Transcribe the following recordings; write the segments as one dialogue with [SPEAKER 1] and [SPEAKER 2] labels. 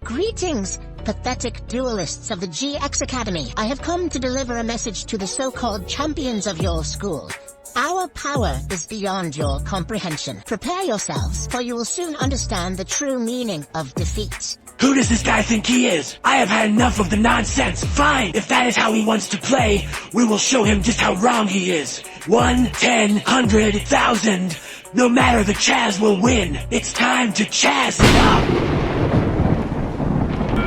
[SPEAKER 1] Greetings, pathetic duelists of the GX Academy. I have come to deliver a message to the so-called champions of your school. Our power is beyond your comprehension. Prepare yourselves, for you will soon understand the true meaning of defeat.
[SPEAKER 2] Who does this guy think he is? I have had enough of the nonsense. Fine, if that is how he wants to play, we will show him just how wrong he is. 1, 10, 100, 1,000. No matter, the Chaz will win. It's time to Chaz it up.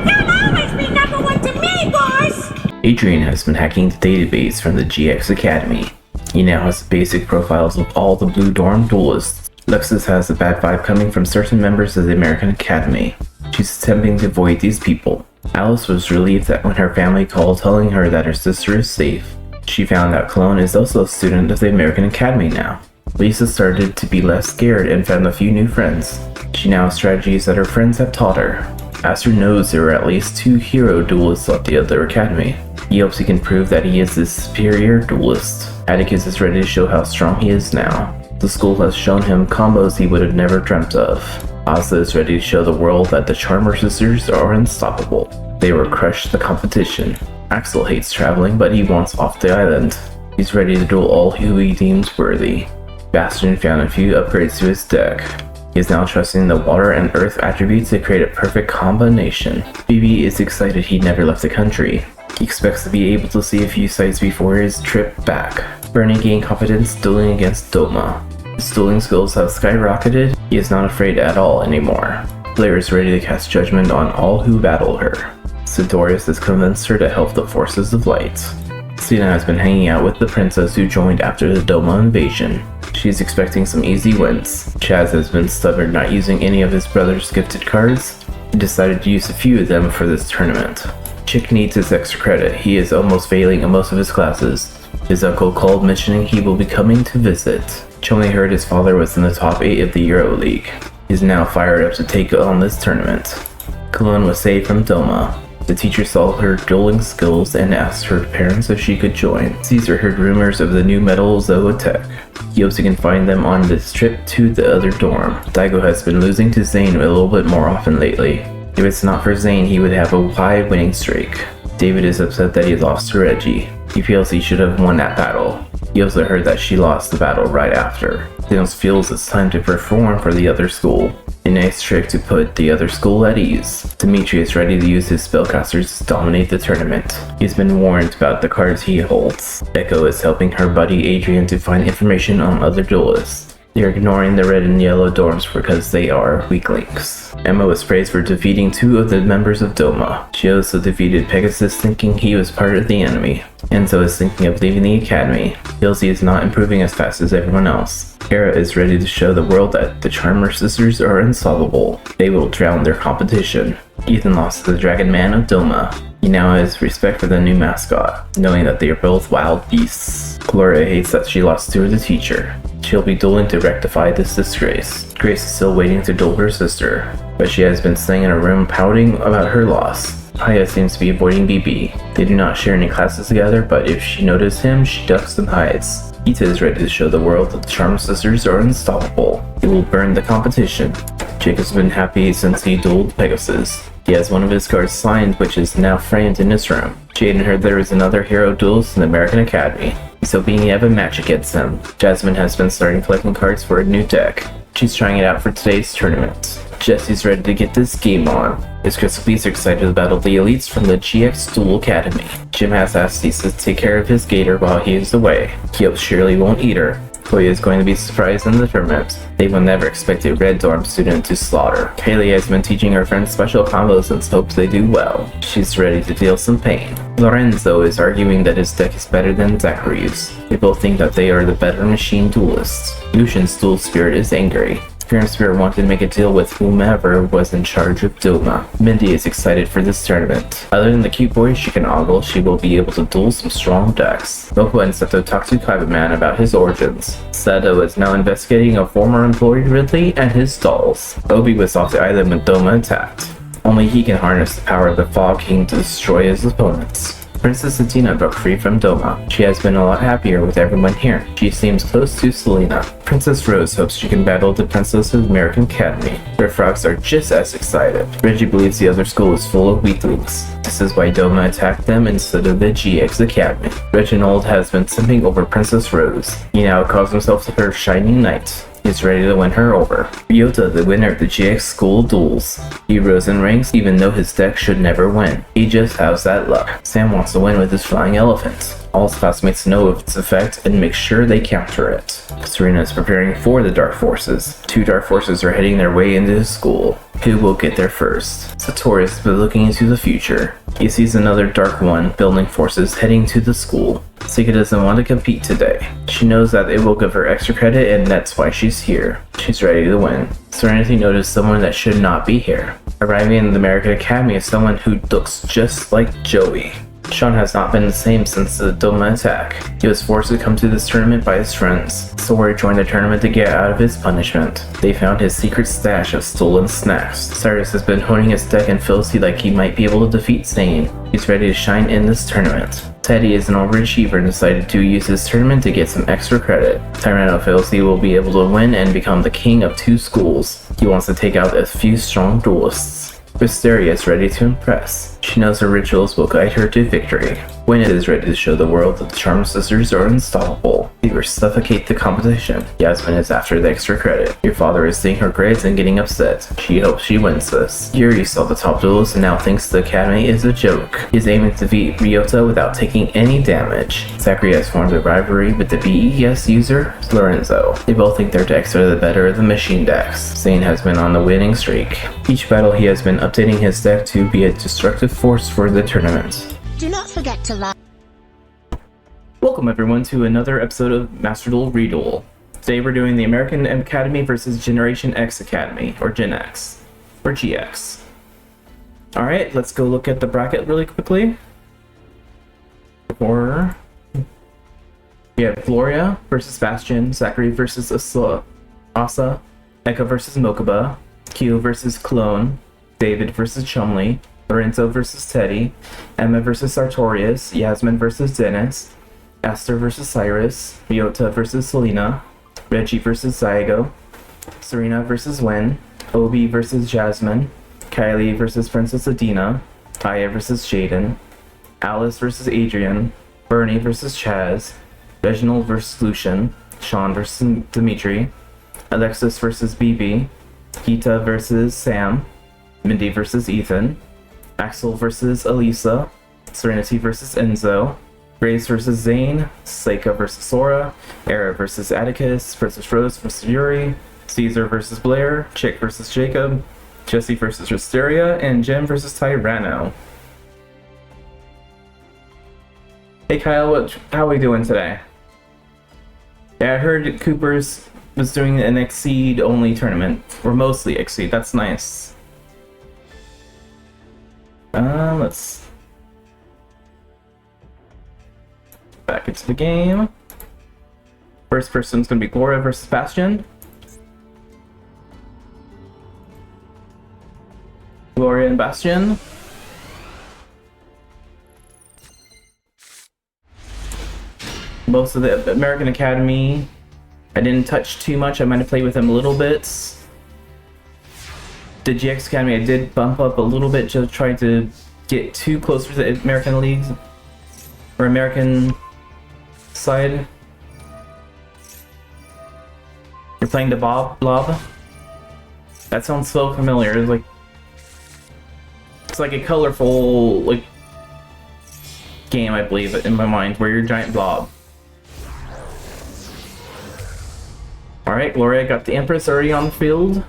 [SPEAKER 3] You'll always be number one to me, boss!
[SPEAKER 4] Adrian has been hacking the database from the GX Academy. He now has the basic profiles of all the Blue Dorm duelists. Lexus has a bad vibe coming from certain members of the American Academy. She's attempting to avoid these people. Alice was relieved that when her family called telling her that her sister is safe. She found out Cologne is also a student of the American Academy now. Lisa started to be less scared and found a few new friends. She now has strategies that her friends have taught her. Aster knows there are at least 2 hero duelists at the other academy. He hopes he can prove that he is the superior duelist. Atticus is ready to show how strong he is now. The school has shown him combos he would have never dreamt of. Asa is ready to show the world that the Charmer sisters are unstoppable. They will crush the competition. Axel hates traveling, but he wants off the island. He's ready to duel all who he deems worthy. Bastion found a few upgrades to his deck. He is now trusting the water and earth attributes to create a perfect combination. BB is excited he never left the country. He expects to be able to see a few sites before his trip back. Bernie gained confidence dueling against Doma. His dueling skills have skyrocketed. He is not afraid at all anymore. Blair is ready to cast judgment on all who battle her. Sidorius has convinced her to help the forces of light. Sina has been hanging out with the princess who joined after the Doma invasion. She's expecting some easy wins. Chaz has been stubborn not using any of his brother's gifted cards. He decided to use a few of them for this tournament. Chick needs his extra credit. He is almost failing in most of his classes. His uncle called mentioning he will be coming to visit. Choni heard his father was in the top 8 of the Euro League. He's now fired up to take on this tournament. Cologne was saved from Doma. The teacher saw her dueling skills and asked her parents if she could join. Caesar heard rumors of the new metal Zootech. He hopes he can find them on this trip to the other dorm. Daigo has been losing to Zane a little bit more often lately. If it's not for Zane, he would have a high winning streak. David is upset that he lost to Reggie. He feels he should have won that battle. He also heard that she lost the battle right after. Thanos feels it's time to perform for the other school. A nice trick to put the other school at ease. Dimitri is ready to use his spellcasters to dominate the tournament. He's been warned about the cards he holds. Echo is helping her buddy Adrian to find information on other duelists. They are ignoring the red and yellow dorms because they are weak links. Emma was praised for defeating 2 of the members of Doma. She also defeated Pegasus thinking he was part of the enemy. Enzo is thinking of leaving the academy. Ilse is not improving as fast as everyone else. Kara is ready to show the world that the Charmer sisters are unsolvable. They will drown their competition. Ethan lost to the Dragon Man of Doma. He now has respect for the new mascot, knowing that they are both wild beasts. Gloria hates that she lost to the teacher. She'll be dueling to rectify this disgrace. Grace is still waiting to duel her sister, but she has been staying in her room pouting about her loss. Haya seems to be avoiding BB. They do not share any classes together, but if she notices him, she ducks and hides. Ita is ready to show the world that the Charm sisters are unstoppable. They will burn the competition. Jake has been happy since he dueled Pegasus. He has one of his cards signed, which is now framed in his room. Jaden heard there is another hero duelist in the American Academy. He's hoping he have a match against him. Jasmine has been starting collecting cards for a new deck. She's trying it out for today's tournament. Jesse's ready to get this game on. His Crystal is excited to battle the elites from the GX Duel Academy. Jim has asked Lisa to take care of his gator while he is away. He hopes Shirley won't eat her. Toya is going to be surprised in the tournament. They will never expect a red dorm student to slaughter. Kaylee has been teaching her friends special combos and hopes they do well. She's ready to deal some pain. Lorenzo is arguing that his deck is better than Zachary's. They both think that they are the better machine duelists. Lucian's duel spirit is angry. Fear Spirit wanted to make a deal with whomever was in charge of Doma. Mindy is excited for this tournament. Other than the cute boy she can ogle, she will be able to duel some strong decks. Moko and Seto talk to Kaibaman about his origins. Seto is now investigating a former employee Ridley and his dolls. Obi was off the island when Doma attacked. Only he can harness the power of the Fog King to destroy his opponents. Princess Adina broke free from Doma. She has been a lot happier with everyone here. She seems close to Selena. Princess Rose hopes she can battle the Princess of American Academy. Their frogs are just as excited. Reggie believes the other school is full of weaklings. This is why Doma attacked them instead of the GX Academy. Reginald has been simping over Princess Rose. He now calls himself her shining knight. He's ready to win her over. Ryota, the winner of the GX School Duels. He rose in ranks even though his deck should never win. He just has that luck. Sam wants to win with his flying elephant. All his classmates know of its effect and make sure they counter it. Serena is preparing for the Dark Forces. 2 Dark Forces are heading their way into his school. Who will get there first? Satori has been looking into the future. He sees another Dark One building forces heading to the school. Sika doesn't want to compete today. She knows that it will give her extra credit and that's why she's here. She's ready to win. Serenity noticed someone that should not be here. Arriving in the American Academy is someone who looks just like Joey. Sean has not been the same since the Doma attack. He was forced to come to this tournament by his friends. Sawari joined the tournament to get out of his punishment. They found his secret stash of stolen snacks. Cyrus has been honing his deck and feels like he might be able to defeat Sane. He's ready to shine in this tournament. Teddy is an overachiever and decided to use this tournament to get some extra credit. Tyranno feels he will be able to win and become the king of 2 schools. He wants to take out a few strong duelists. Wisteria is ready to impress. She knows her rituals will guide her to victory. Gwyneth is ready to show the world that the Charm Sisters are unstoppable. They will suffocate the competition. Yasmin is after the extra credit. Your father is seeing her grades and getting upset. She hopes she wins this. Yuri saw the top duelist and now thinks the academy is a joke. He's aiming to defeat Ryota without taking any damage. Zachary has formed a rivalry with the BES user, Lorenzo. They both think their decks are the better of the machine decks. Zane has been on the winning streak. Each battle he has been updating his deck to be a destructive force for the tournament.
[SPEAKER 1] Do not forget to like.
[SPEAKER 4] Welcome everyone to another episode of Master Duel Reduel. Today we're doing the American Academy versus Generation X Academy, or Gen X, or GX. Alright, let's go look at the bracket really quickly. We have Gloria versus Bastion, Zachary versus Asa, Eka versus Mokuba, Q versus Clone, David versus Chumley, Lorenzo versus Teddy, Emma versus Sartorius, Yasmin versus Dennis, Aster versus Cyrus, Ryota versus Selena, Reggie versus YGO, Serena versus Wen, Obi versus Jasmine, Kylie versus Princess Adina, Aya versus Jaden, Alice versus Adrian, Bernie versus Chaz, Reginald versus Lucian, Sean versus Dimitri, Alexis versus BB, Gita versus Sam, Mindy versus Ethan, Axel versus Elisa, Serenity versus Enzo, Grace versus Zane, Seika versus Sora, Era versus Atticus, Princess Rose versus Yuri, Caesar versus Blair, Chick versus Jacob, Jesse versus Wisteria, and Jem versus Tyranno. Hey Kyle, how are we doing today? Yeah, I heard Cooper's was doing an Exceed only tournament, or mostly Exceed, that's nice. Let's back into the game. First person's gonna be Gloria versus Bastion. Gloria and Bastion. Most of the American Academy, I didn't touch too much. I might have played with them a little bit. The GX Academy, I did bump up a little bit to try to get too close to the American leagues or American side. You're playing the Blob. That sounds so familiar. It's like a colorful game, I believe, in my mind, where you're a giant blob. Alright, Gloria got the Empress already on the field.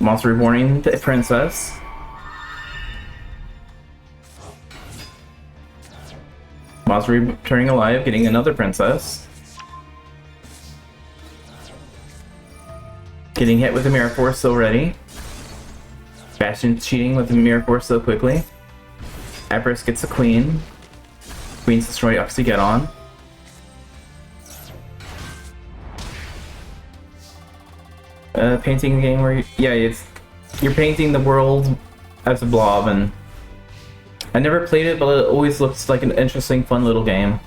[SPEAKER 4] Monster Reborning the Princess. Monster returning alive, getting another princess. Getting hit with the Mirror Force so ready. Bastion cheating with the Mirror Force so quickly. Empress gets a Queen. Queen's destroyed Oxygeddon. Painting game where you're painting the world as a blob and I never played it, but it always looks like an interesting, fun little game.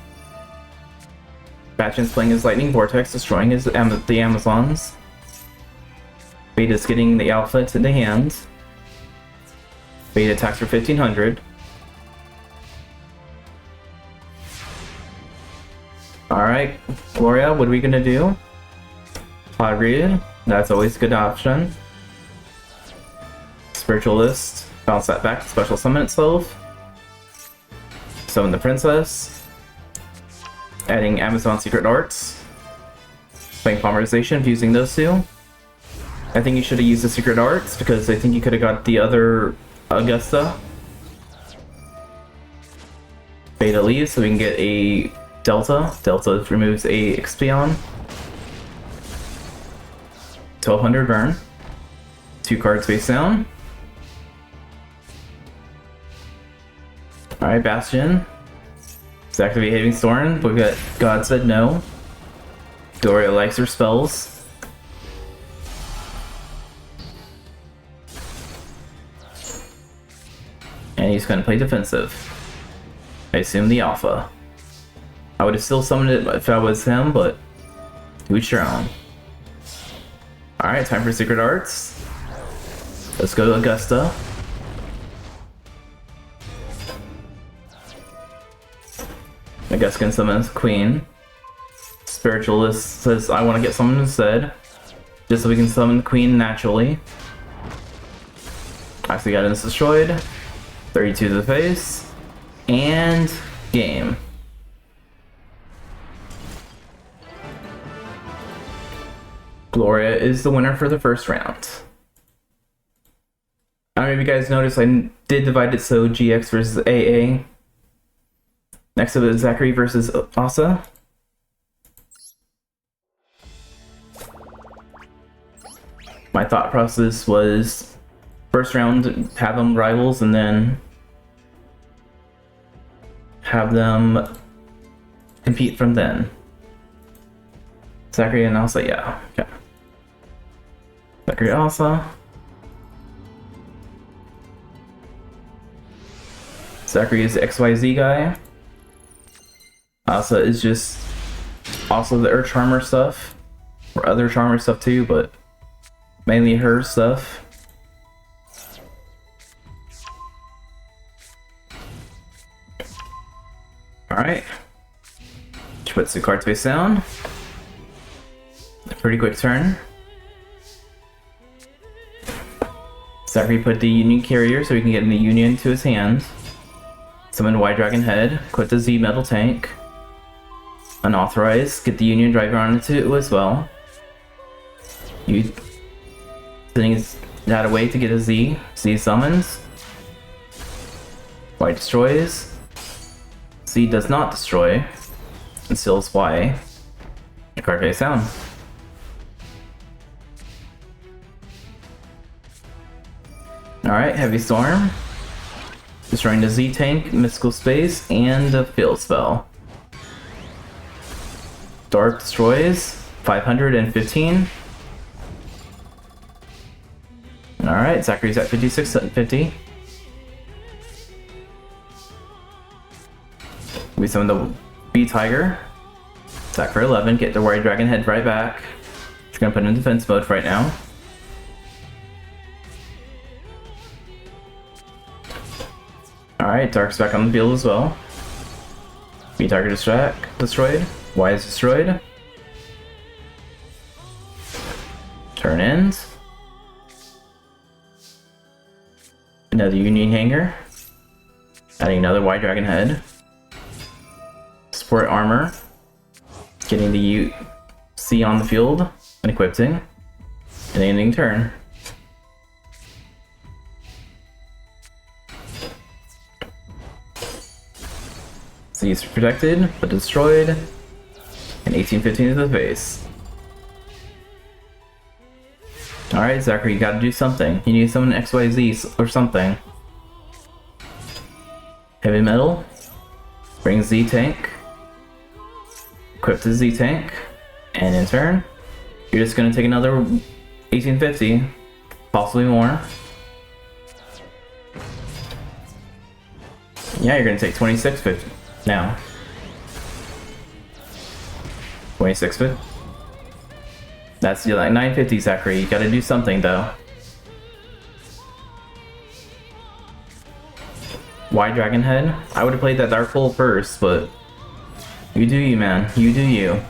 [SPEAKER 4] Bastion's playing his Lightning Vortex, destroying the Amazons. Beta's getting the outfits into hand. Beta attacks for 1500. Alright, Gloria, what are we gonna do? Podread, that's always a good option. Spiritualist, bounce that back, special summon itself. Summon the Princess. Adding Amazon Secret Arts. Playing Polymerization, fusing those two. I think you should have used the Secret Arts because I think you could have got the other Augusta. Beta leaves so we can get a Delta. Delta removes a Expion. 1200 burn. 2 cards face down. Alright, Bastion. Let's activate Having Storm. We've got God Said No. Gloria likes her spells. And he's going to play defensive. I assume the Alpha. I would have still summoned it if I was him, but to each your own. Alright, time for Secret Arts. Let's go to Augusta. Augusta can summon Queen. Spiritualist says, I want to get summoned instead. Just so we can summon the Queen naturally. Actually got this destroyed. 32 to the face. And game. Gloria is the winner for the first round. I don't know if you guys noticed, I did divide it so GX versus AA. Next up is Zachary versus Asa. My thought process was first round have them rivals and then have them compete from then. Zachary and Asa, yeah. Okay. Zachary Asa. Zachary is the XYZ guy. Asa is just also the Earth Charmer stuff. Or other Charmer stuff too, but mainly her stuff. Alright. She puts the cards face down. A pretty quick turn. Zachary put the Union Carrier so he can get the Union to his hand. Summon Y Dragon Head. Quit the Z Metal Tank. Unauthorized. Get the Union Driver onto it as well. You sending that away to get a Z. Z summons. Y destroys. Z does not destroy. And seals Y. The card face down. Alright, Heavy Storm. Destroying the Z tank, Mystical Space, and a field spell. Dark destroys. 515. Alright, Zachary's at 56 and 50. We summon the B Tiger. Attack for 11, get the White Dragon Head right back. Just gonna put it in defense mode right now. Alright, Dark's back on the field as well. B Tiger destroyed. Y is destroyed. Turn ends. Another Union Hanger. Adding another White Dragon Head. Support armor. Getting the C on the field and equipping. And ending turn. C is protected, but destroyed. And 1815 to the face. Alright, Zachary, you gotta do something. You need to summon XYZ or something. Heavy Metal. Bring Z Tank. Equip the Z Tank. And in turn, you're just gonna take another 1850. Possibly more. Yeah, you're gonna take 2650 now. 2650. That's like 950, Zachary. You gotta do something though. Why Dragon Head? I would have played that Dark Hole first, but you do you, man. You do you.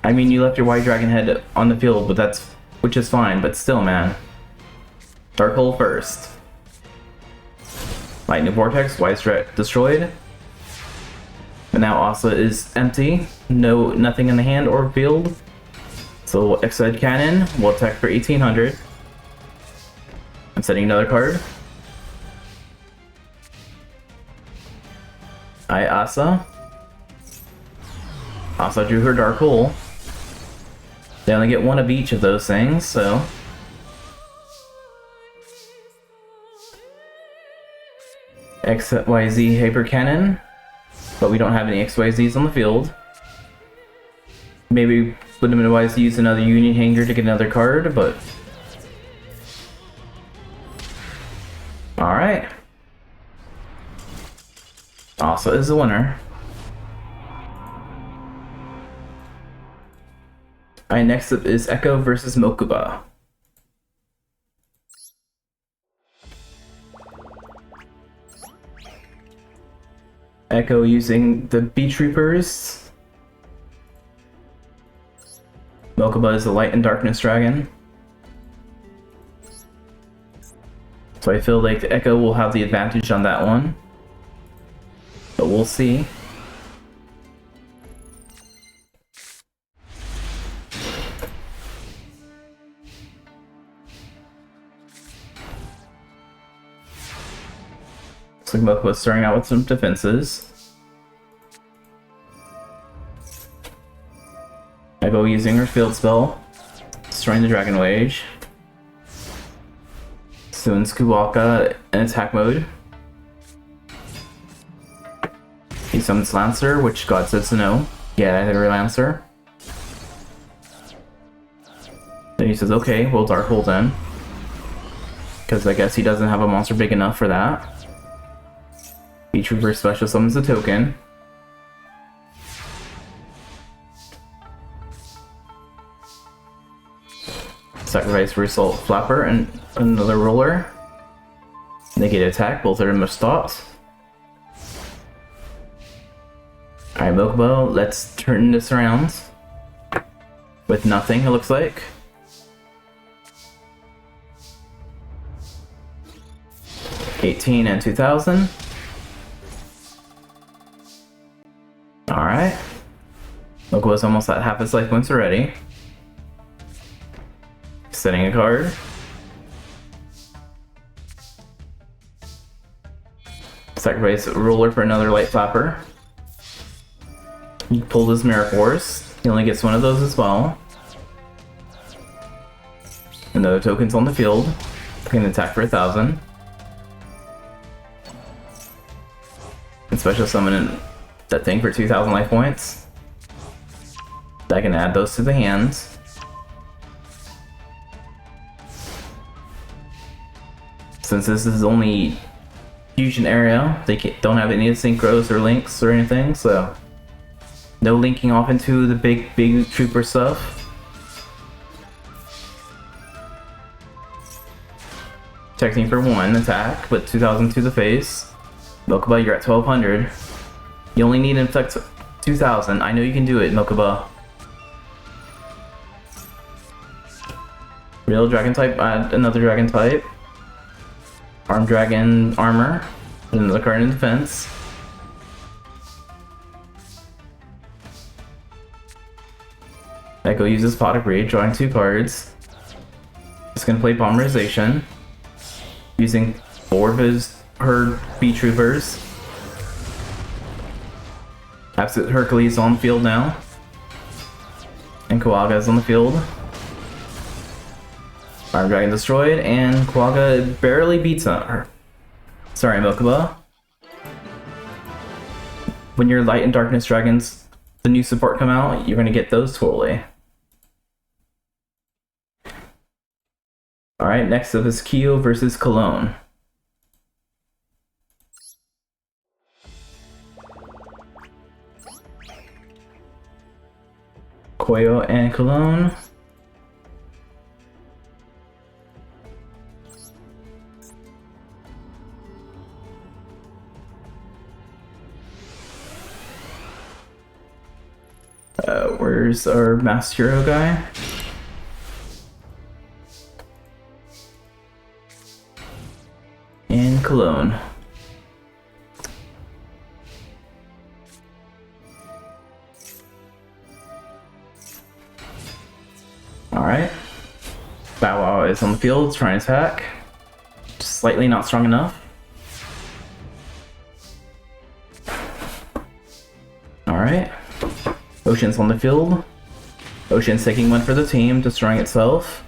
[SPEAKER 4] I mean, you left your White Dragon Head on the field, but which is fine, but still, man. Dark Hole first. Lightning Vortex, White Strat destroyed. But now Asa is empty. Nothing in the hand or field. So X-Ed Cannon will attack for 1800. I'm setting another card. Asa. Asa drew her Dark Hole. They only get one of each of those things, so... XYZ Hyper Cannon. But we don't have any XYZs on the field. Maybe would have been wise to use another Union Hanger to get another card, but... Alright. Asa is the winner. Alright, next up is Echo versus Mokuba. Echo using the Bee Troopers. Mokuba is the Light and Darkness Dragon. So I feel like Echo will have the advantage on that one. But we'll see. Looks like Mokuba's starting out with some defenses. Echo using her field spell, destroying the Dragon Wage. Suins Kuwaka in attack mode. He summons Lancer, which God says no. Yeah, I hit her Lancer. Then he says, okay, we'll Dark Hole then. Because I guess he doesn't have a monster big enough for that. Bee Trooper special summons a token. Sacrifice Result Flapper and another roller. Negate attack, both of them are stopped. Alright, Mokuba, let's turn this around. With nothing, it looks like. $18 and 2000. Alright. Mokuba's almost at half his life points already. Setting a card. Sacrifice Roller for another Light Flapper. He pulled his Mirror Force. He only gets one of those as well. Another token's on the field. Can attack for 1000. And special summon that thing for 2000 life points. I can add those to the hands. Since this is only fusion area, they don't have any synchros or links or anything, so no linking off into the big trooper stuff. Protecting for 1 attack, with 2000 to the face. Mokuba, you're at 1200. You only need to inflict 2000. I know you can do it, Mokuba. Real dragon type, add another dragon type. Armed Dragon Armor, another card in defense. Echo uses Pot of Greed, drawing 2 cards. He's gonna play Polymerization, using 4 of her Bee Troopers. Absolute Hercules on field now. And Kuwaga is on the field. Armed Dragon destroyed, and Kuwaga barely beats her. Sorry, Mokuba. When your Light and Darkness Dragons, the new support come out, you're gonna get those totally. Alright, next up is Yugioh versus Cologne. Yugioh and Cologne. Where's our Master Hero guy? And Cologne. Alright. Bow Wow is on the field trying to attack. Just slightly not strong enough. Alright. Ocean's on the field. Ocean's taking one for the team, destroying itself.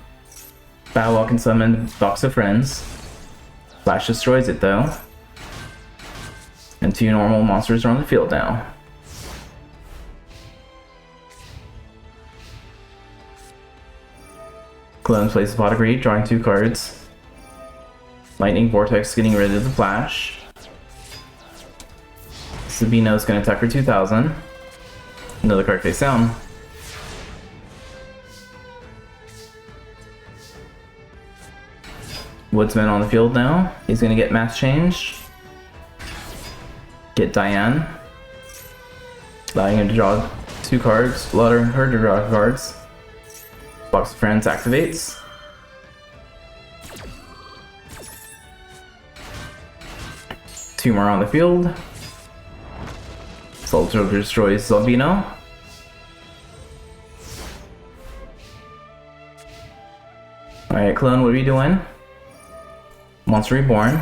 [SPEAKER 4] Bow Wow can summon Box of Friends. Flash destroys it though. And 2 normal monsters are on the field now. Cologne plays Pot of Greed, drawing 2 cards. Lightning Vortex getting rid of the Flash. Sabino's gonna attack for 2,000. Another card face down. Woodsman on the field now. He's gonna get Mass Change. Get Diane. Allowing him to draw 2 cards. Allowing her to draw cards. Box of Friends activates. Two more on the field. Soldier destroys Zombino. Alright, Clone, what are we doing? Monster Reborn.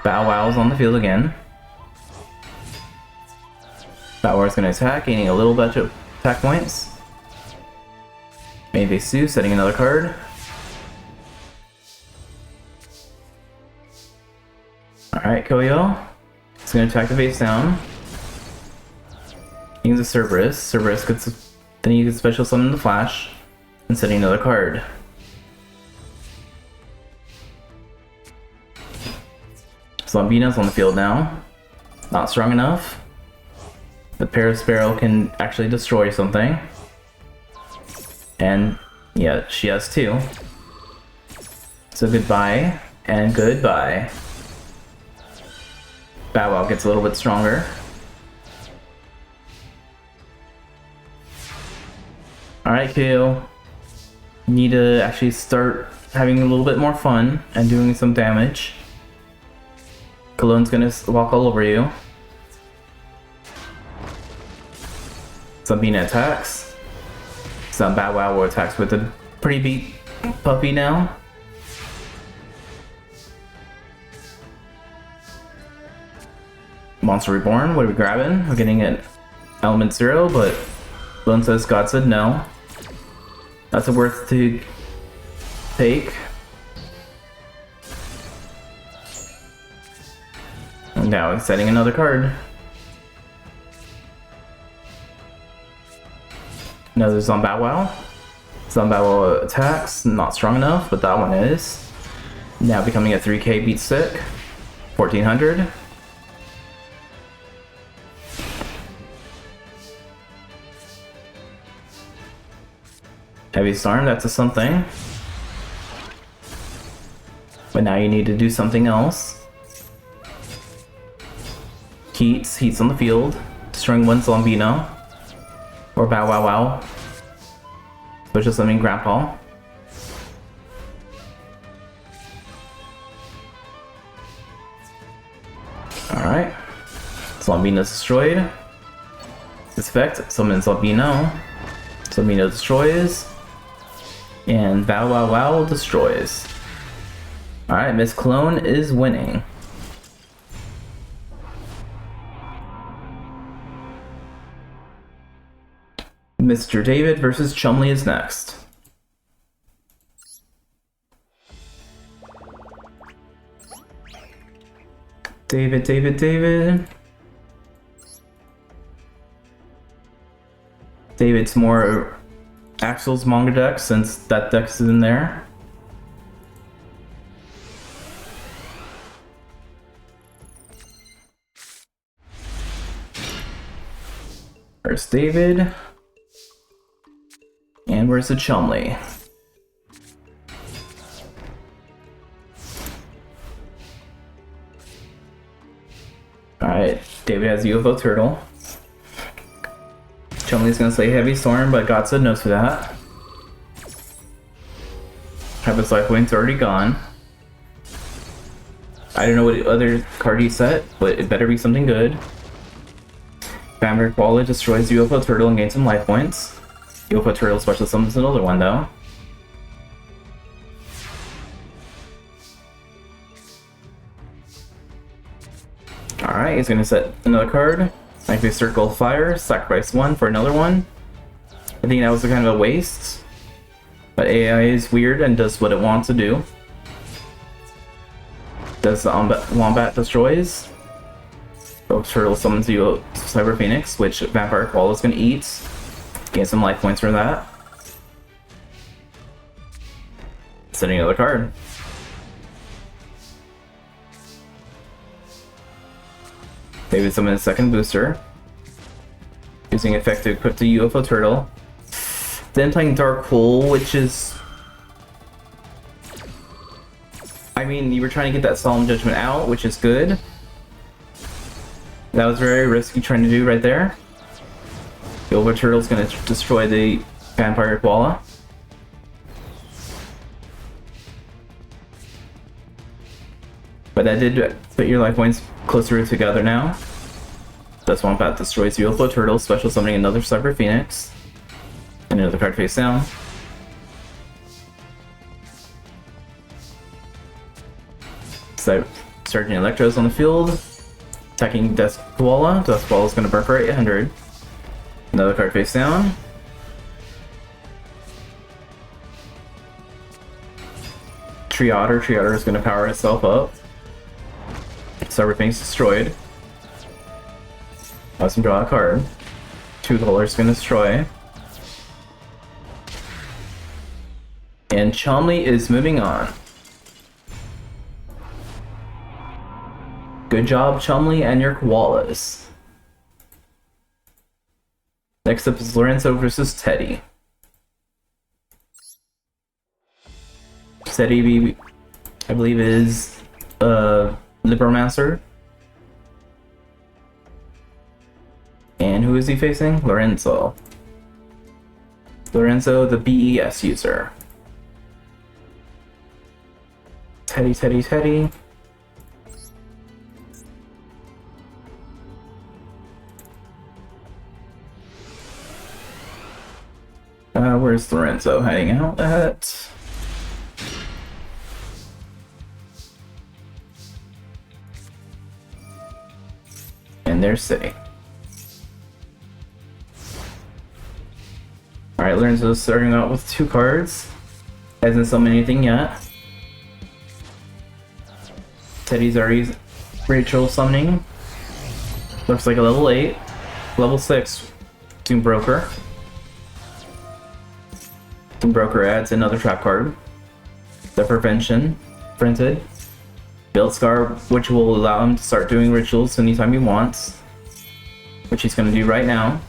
[SPEAKER 4] Bow Wow's on the field again. Bow Wow's gonna attack, gaining a little bit of attack points. Maybe Sue, setting another card. Alright, Yugioh. It's gonna attack the face down. Use a Cerberus. Cerberus gets. Then you can special summon the Flash and setting another card. Zombina's on the field now. Not strong enough. The Parasparrow can actually destroy something. And yeah, she has 2. So goodbye and goodbye. Bow Wow gets a little bit stronger. Alright, Yugioh. You need to actually start having a little bit more fun and doing some damage. Cologne's gonna walk all over you. Zombina attacks. Some Bow Wow attacks with a pretty beat puppy now. Monster Reborn, what are we grabbing? We're getting an Element 0, but Cologne says God said no. That's a worth to take. And now he's setting another card. Another Zombow Wow. Zombow Wow attacks, not strong enough, but that one is. Now becoming a 3k beat stick. 1400. Heavy Storm, that's a something. But now you need to do something else. Heat's on the field, destroying 1 Zombino. Or Bow Wow Wow. Special summoning Grandpa. Alright. Zombino's destroyed. This effect, summon Zombino. Zombino destroys. And Bow Wow Wow destroys. Alright, Miss Clone is winning. Mr. David versus Chumley is next. David. David's more Axel's manga deck since that deck is in there. Where's David? And where's the Chumley? Alright, David has UFO Turtle. Chumley's gonna say Heavy Storm, but God said no to that. Habit's Life Point's already gone. I don't know what other card he set, but it better be something good. Vampire Koala destroys UFO Turtle and gains some life points. UFO Turtle special summons another one though. Alright, he's gonna set another card. Likely Circle of Fire, sacrifice one for another one. I think that was kind of a waste. But AI is weird and does what it wants to do. Does the Wombat destroys. Rogue Turtle summons you Cyber Phoenix, which Vampire Koala is going to eat. Gain some life points for that. Setting another card. David summons a second booster. Using effect to equip the UFO Turtle. Then playing Dark Hole, which is... I mean, you were trying to get that Solemn Judgment out, which is good. That was very risky trying to do right there. The UFO Turtle's gonna destroy the Vampire Koala. But that did put your life points closer together now. This Wombat destroys the UFO Turtle, special summoning another Cyber Phoenix. And another card face down. So, Sergeant Electro's on the field. Attacking Death Koala. Death Koala's gonna burn for 800. Another card face down. Tree Otter. Tree Otter is gonna power itself up. Cyber Phoenix destroyed. Awesome, draw a card. Two colors gonna destroy. And Chomley is moving on. Good job, Chumley, and your koalas. Next up is Lorenzo versus Teddy. Teddy, I believe, is Libromancer. And who is he facing? Lorenzo. Lorenzo, the BES user. Teddy, Teddy, Teddy. Where's Lorenzo hanging out at? And there's City. Alright, Lorenzo's starting out with 2 cards. Hasn't summoned anything yet. Teddy's already Rachel summoning. Looks like a level 8. Level 6 Doom Broker. Doom Broker adds another trap card. The Prevention printed. Build Scar, which will allow him to start doing rituals anytime he wants. Which he's going to do right now.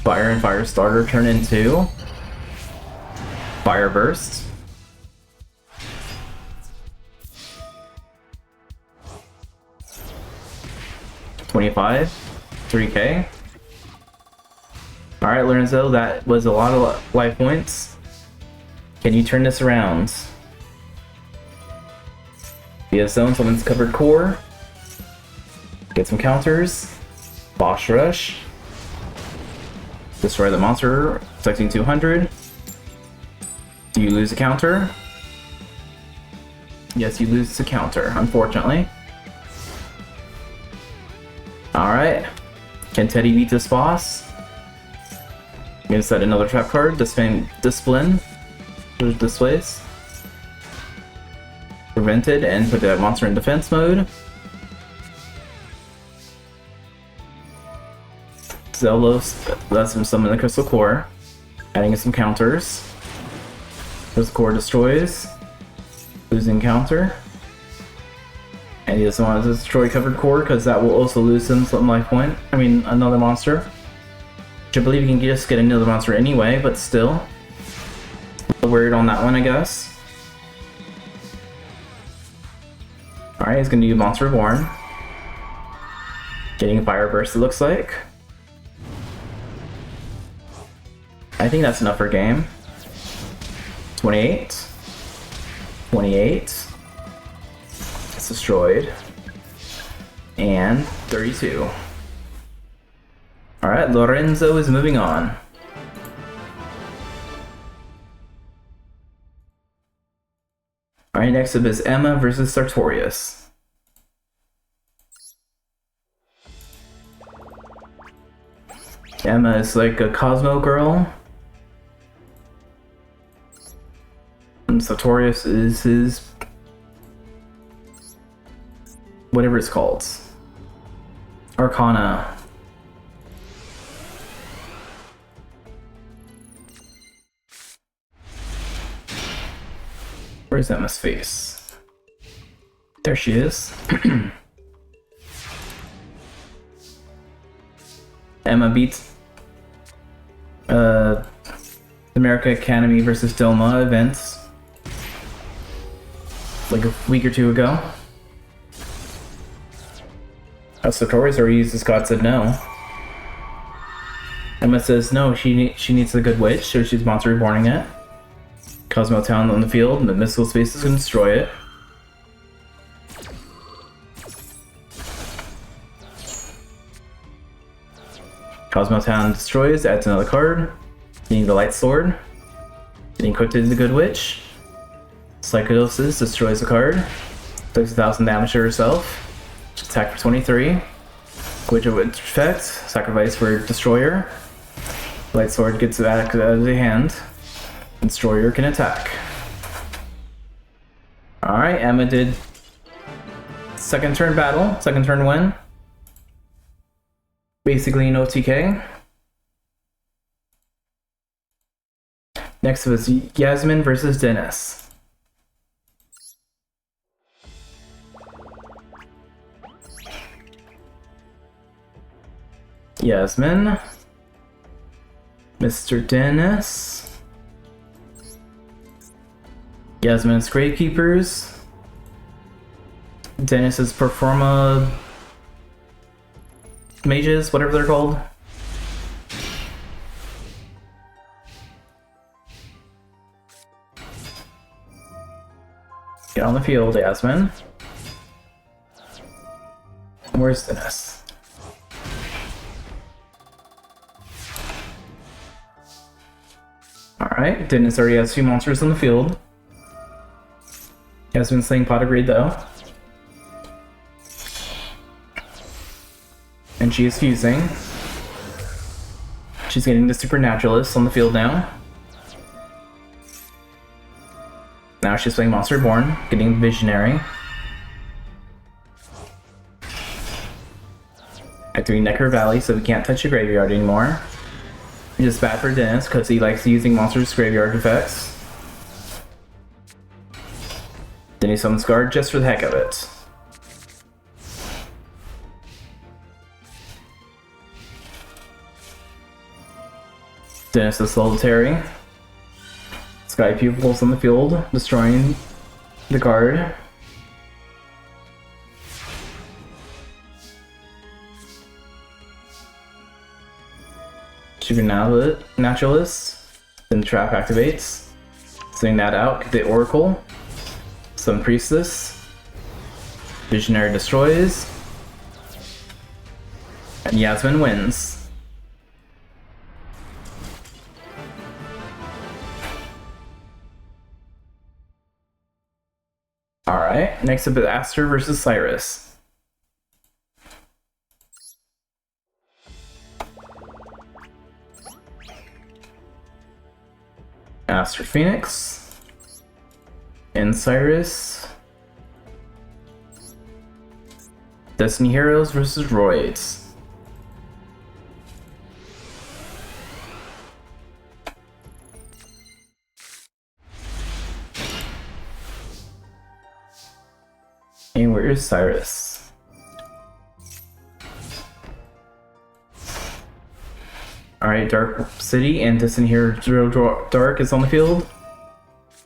[SPEAKER 4] Fire and Fire Starter turn into Fire Burst. $25, 3K. Alright, Lorenzo, that was a lot of life points. Can you turn this around? Via Zone, someone's covered core. Get some counters. Boss Rush. Destroy the monster, protecting 200. Do you lose a counter? Yes, you lose a counter, unfortunately. Alright. Can Teddy beat this boss? I'm gonna set another trap card, Discipline. Displays. Prevented, and put that monster in defense mode. Zelos lets him summon the Crystal Core, adding some counters. Crystal Core destroys, losing counter. And he doesn't want to destroy covered core because that will also lose him some life point. I mean, another monster. Which I believe you can just get another monster anyway, but still. A little worried on that one, I guess. Alright, he's gonna do Monster Reborn. Getting a Fire Burst, it looks like. I think that's enough for game. 28. 28. It's destroyed. And 32. Alright, Lorenzo is moving on. Alright, next up is Emma versus Sartorius. Emma is like a Cosmo girl. And Sartorius is his... whatever it's called. Arcana. Where's Emma's face? There she is. Emma beats America Academy versus Doma events like a week or two ago. Sartorius already used this god said no. Emma says no, she needs the good witch, so she's monster reborning it. Cosmo Town on the field, and the missile space is going to destroy it. Cosmo Town destroys, adds another card. Getting the Light Sword. Getting equipped as the Good Witch. Psychosis destroys the card. Does 1,000 damage to herself. Attack for 23. Witch of effect. Sacrifice for Destroyer. Light Sword gets back out of the hand. Destroyer can attack. Alright, Emma did second turn battle, second turn win. Basically no TK. Next was Yasmin versus Dennis. Yasmin. Mr. Dennis. Yasmin's Gravekeepers. Dennis's Performa Mages, whatever they're called. Get on the field, Yasmin. Where's Dennis? Alright, Dennis already has 2 monsters on the field. Yasmin's playing Pot of Greed though. And she is fusing. She's getting the Supernaturalist on the field now. Now she's playing Monster Reborn, getting Visionary. Activating Necker Valley so we can't touch the graveyard anymore. Which is bad for Dennis because he likes using monsters' graveyard effects. Then he summons guard just for the heck of it. Dennis is solitary. Sky Pupils on the field, destroying the card. Naturalist. Then the trap activates. Sending that out, get the Oracle. Some Priestess. Visionary destroys. And Yasmin wins. Alright, next up is Aster versus Cyrus. Aster Phoenix. And Cyrus. Destiny Heroes versus Roids. Hey, where is Cyrus? Alright, Dark City and Distant Hero Zero Dark is on the field.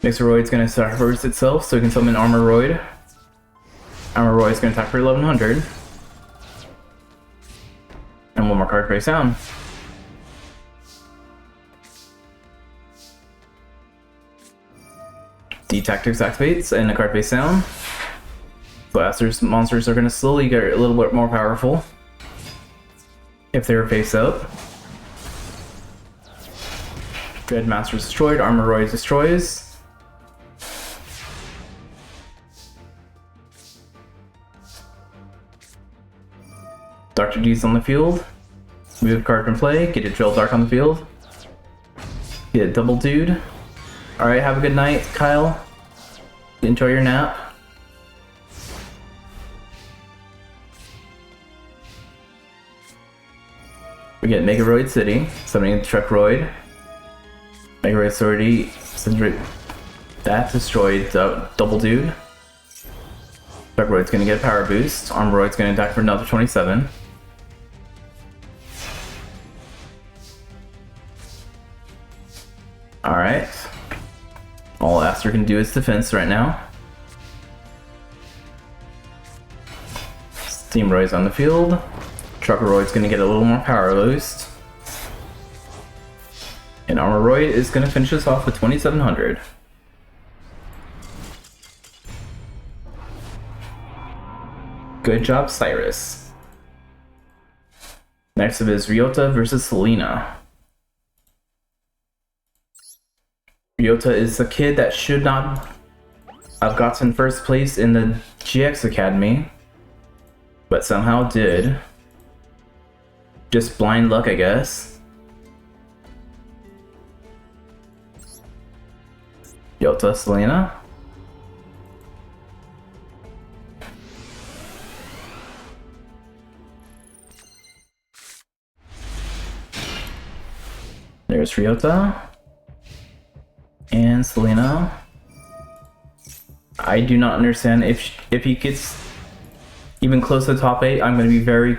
[SPEAKER 4] Mixeroid's gonna sacrifice itself so it can summon Armoroid. Armoroid's gonna attack for 1100. And one more card face down. D-Tactics activates and a card face down. Blasters monsters are going to slowly get a little bit more powerful if they're face up. Dreadmaster is destroyed, Armoroid destroys. Dr. D's on the field. Move card from play, get a Drill Dark on the field. Get a Double Dude. Alright, have a good night, Kyle. Enjoy your nap. We get Megaroid City, summoning Truckroid. Megaroid Authority, that destroyed Double Dude. Truckroid's gonna get a power boost. Armoroid's gonna attack for another 27. Alright. All Aster can do is defense right now. Steamroid's on the field. Truckroid's gonna get a little more power boost. And Armoroid is gonna finish us off with 2700. Good job, Cyrus. Next up is Ryota versus Selena. Ryota is the kid that should not have gotten first place in the GX Academy, but somehow did. Just blind luck, I guess. Ryota, Selena. There's Ryota. And Selena. I do not understand if he gets even close to the top 8, I'm going to be very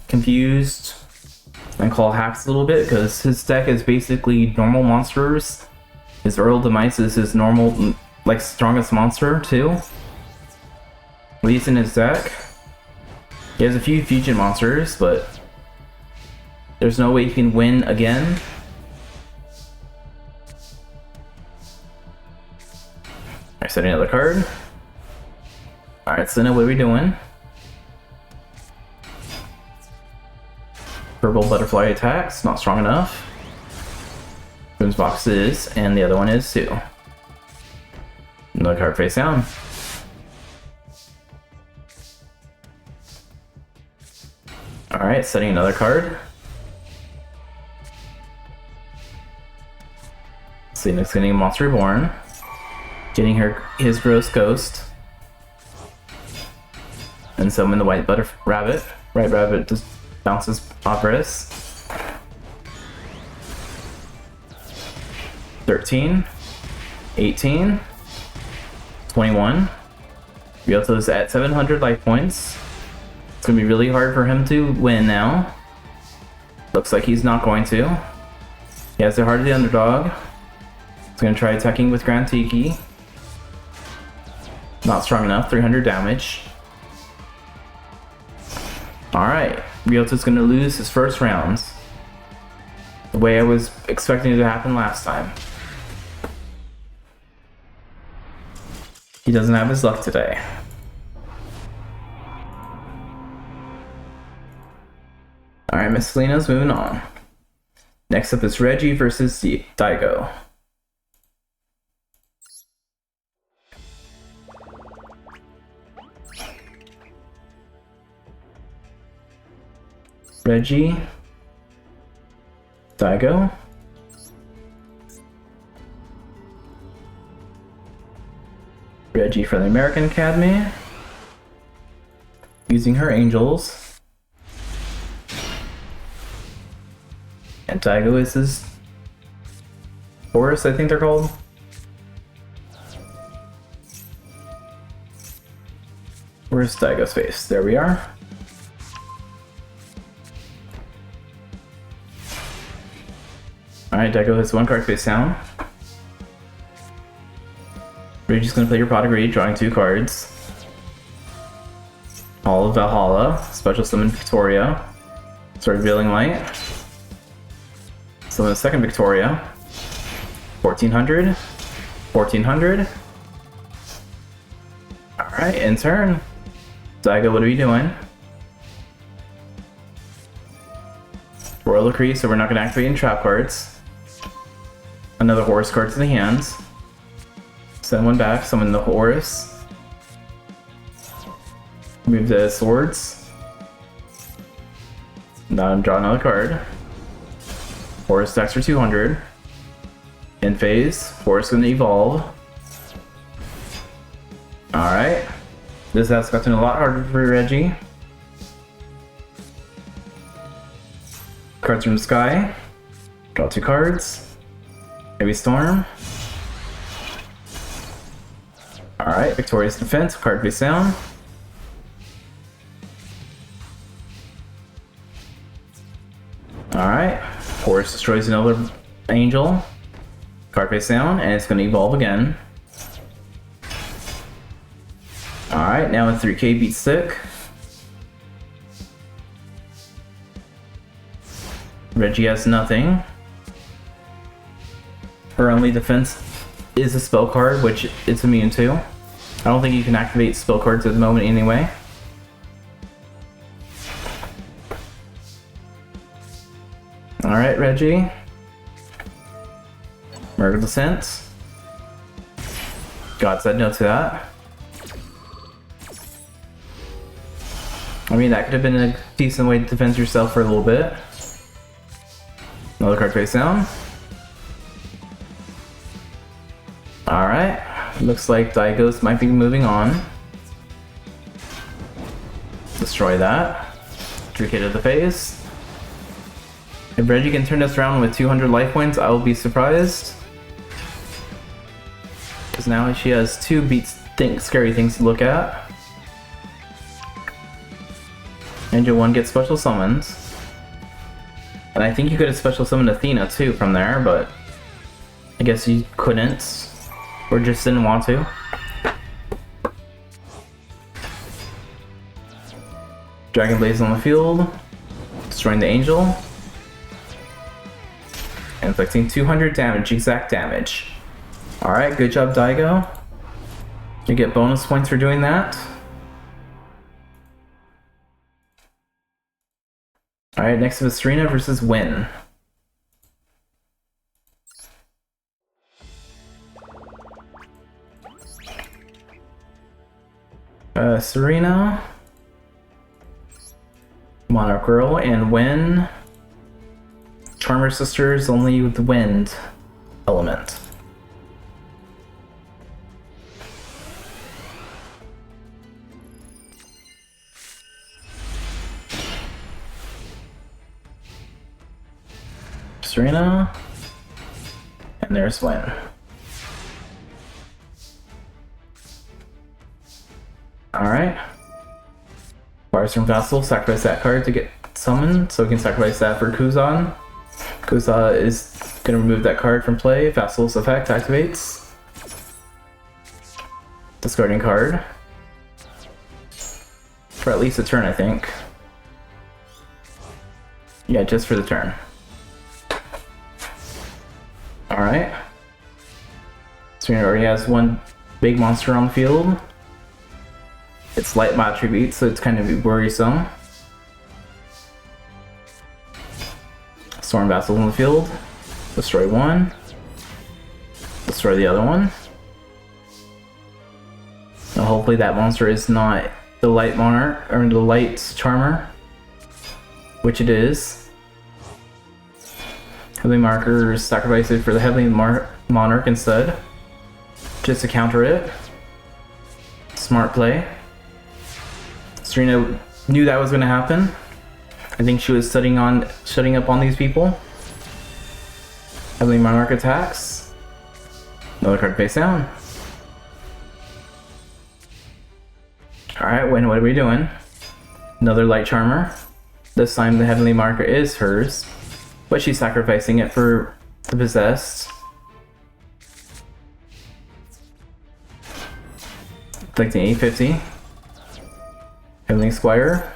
[SPEAKER 4] confused and call hacks a little bit, because his deck is basically normal monsters. His Earl Demise is his normal, like, strongest monster too. At least in his deck. He has a few fusion monsters, but there's no way he can win again. I set another card. Alright, Selena, what are we doing? Purple Butterfly attacks, not strong enough. Boom's Box is, and the other one is too. Another card face down. Alright, setting another card. Selena's getting Monster Reborn. Getting his Gross Ghost. And summon the White Rabbit. White Rabbit just bounces Operas. 13. 18. 21. Ryoto's at 700 life points. It's gonna be really hard for him to win now. Looks like he's not going to. He has the Heart of the Underdog. He's gonna try attacking with Grand Tiki. Not strong enough, 300 damage. Alright, Ryoto's gonna lose his first rounds. The way I was expecting it to happen last time. He doesn't have his luck today. Alright, Miss Selena's moving on. Next up is Reggie versus Daigo. Reggie, Daigo. Reggie from the American Academy, using her angels. And Daigo is his Horus, I think they're called. Where's Daigo's face? There we are. Alright, Daigo has one card face down. Reggie's gonna play your pot of greed, drawing 2 cards. Hall of Valhalla, special summon Victoria. Start revealing light. Summon a second Victoria. 1400. 1400. Alright, in turn. Daigo, what are you doing? Royal Decree, so we're not gonna activate any trap cards. Another Horus card to the hands. Send one back, summon the Horus. Move the swords. Now draw another card. Horus stacks for 200. In phase, Horus gonna evolve. Alright. This has gotten a lot harder for Reggie. Cards from the sky. Draw 2 cards. Maybe Storm. Alright, Victorious Defense, card face down. Alright, Horus destroys another angel. Card face down, and it's going to evolve again. Alright, now with 3k beat stick. Reggie has nothing. Her only defense is a spell card, which it's immune to. I don't think you can activate spell cards at the moment anyway. Alright, Reggie. Murder Descent. God said no to that. I mean, that could have been a decent way to defend yourself for a little bit. Another card face down. Alright. Looks like Daigo's might be moving on. Destroy that. 3k to the face. If Reggie can turn this around with 200 life points, I will be surprised. Because now she has 2 scary things to look at. Angel 1 gets special summons. And I think you could have special summoned Athena too from there, but I guess you couldn't. Or just didn't want to. Dragon Blaze on the field. Destroying the angel. Inflicting 200 damage, exact damage. Alright, good job, Daigo. You get bonus points for doing that. Alright, next is Serena versus Win. Serena, Monarch Girl, and Win. Charmer Sisters only with the wind element. Serena, and there's Win. Alright. Bars from Vassal, sacrifice that card to get summoned, so we can sacrifice that for Kuzan. Kuza is going to remove that card from play. Vassal's effect activates. Discarding card. For at least a turn, I think. Yeah, just for the turn. Alright. Serena already has 1 big monster on the field. It's light attribute, so it's kind of worrisome. Storm Vassal in the field. Destroy 1. Destroy the other one. Now hopefully that monster is not the light monarch, or the light charmer. Which it is. Heavenly Marker, sacrifice it for the Heavenly Monarch instead. Just to counter it. Smart play. Serena knew that was going to happen. I think she was shutting up on these people. Heavenly Monarch attacks. Another card face down. Alright, Alright, Win, what are we doing? Another light charmer. This time the heavenly marker is hers, but she's sacrificing it for the possessed. Collecting 850. Heavenly Squire.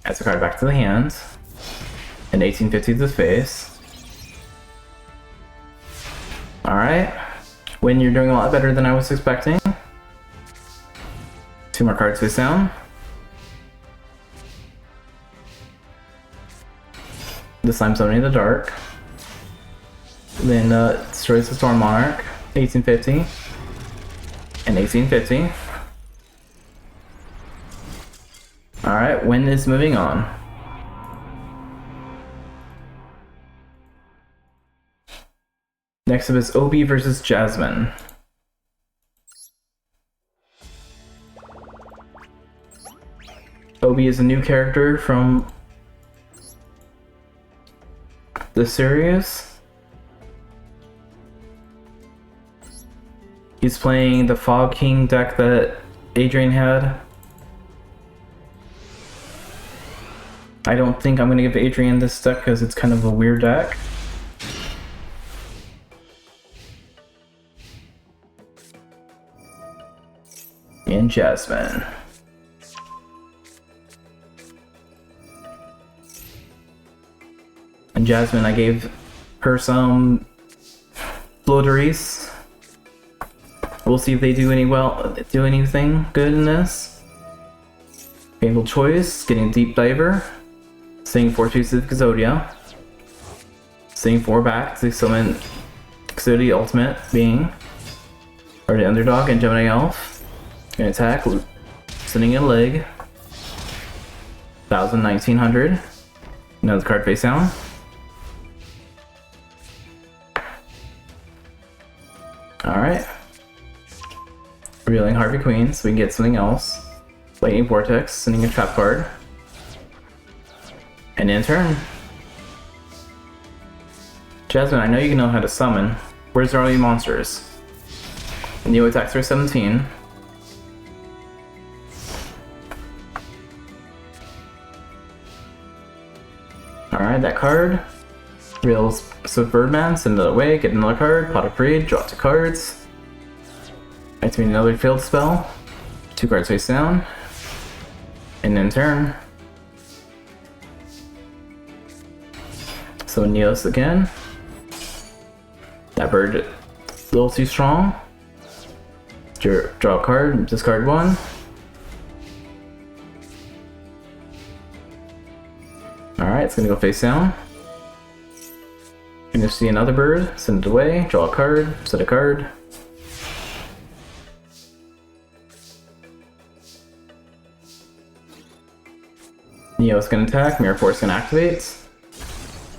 [SPEAKER 4] Adds the card back to the hand. And 1850 to the face. Alright. Win, you're doing a lot better than I was expecting. 2 more cards face down. This time summoning the dark. Then destroys the Storm Monarch. 1850. And 1850. Alright, Win is moving on. Next up is Obi versus Jasmine. Obi is a new character from the series. He's playing the Fog King deck that Adrian had. I don't think I'm gonna give Adrian this deck because it's kind of a weird deck. And Jasmine. And Jasmine, I gave her some floateries. We'll see if they do anything good in this. Painful Choice, getting Deep Diver. Staying 4 pieces of Yugioh. Staying 4 back to summon Exodia Ultimate Being. Or the Underdog and Gemini Elf. Gonna attack, sending a leg. 1000, 1900. Another card face down. Alright. Revealing Harvey Queen so we can get something else. Lightning Vortex, sending a trap card. And in turn. Jasmine, I know you know how to summon. Where's all your monsters? Neo attacks for 17. Alright, that card. Reveals Swift Birdman, send it away, get another card, Pot of Parade, draw 2 cards. Activate another field spell. 2 cards face down. And in turn. So Neos again. That bird a little too strong. Draw a card, discard 1. Alright, it's gonna go face down. You're gonna see another bird, send it away, draw a card, set a card. Neo's gonna attack, Mirror Force gonna activate.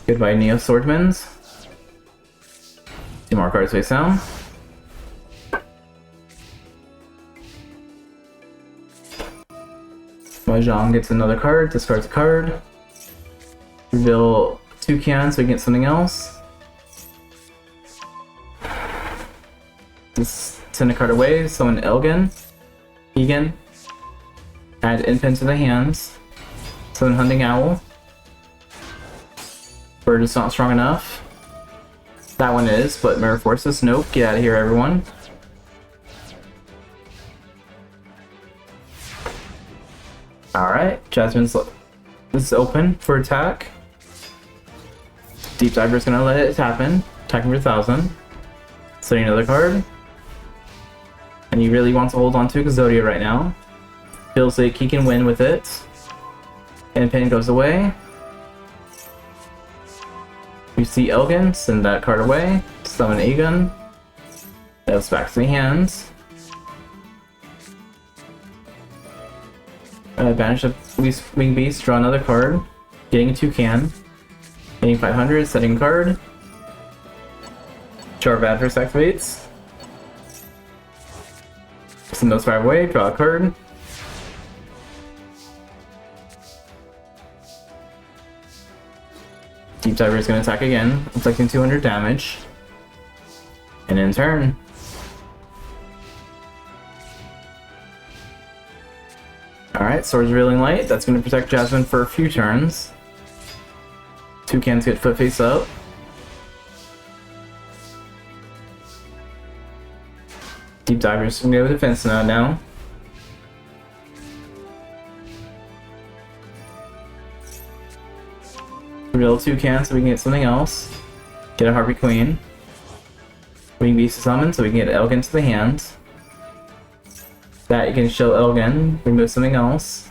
[SPEAKER 4] Goodbye, Neo Swordmans. 2 more cards face down. YGO gets another card, discards a card. Reveal 2 cans so we can get something else. Just send a card away, summon Elgin. Egan. Add Infant to the hands. Summon Hunting Owl. Bird is not strong enough. That one is, but Mirror Forces, nope. Get out of here, everyone. Alright, Jasmine's this is open for attack. Deep Diver's gonna let it happen. Attacking for 1000. Setting another card. And he really wants to hold on to Exodia right now. Feels like he can win with it. And Pin goes away. You see Elgin, send that card away. Summon Aegon. That was back to the hands. Banish a Wing Beast, draw another card. Getting a toucan. Getting 500, setting card. Sharp Adverse activates. Send those 5 away, draw a card. Deep Diver is going to attack again, inflicting 200 damage. And in turn. Alright, Sword's Reeling Light. That's going to protect Jasmine for a few turns. Toucans get foot face up. Deep Divers can go defense now. Reveal Toucan so we can get something else. Get a Harpy Queen. Wing Beast to summon so we can get Elgin to the hand. That you can show Elgin, remove something else.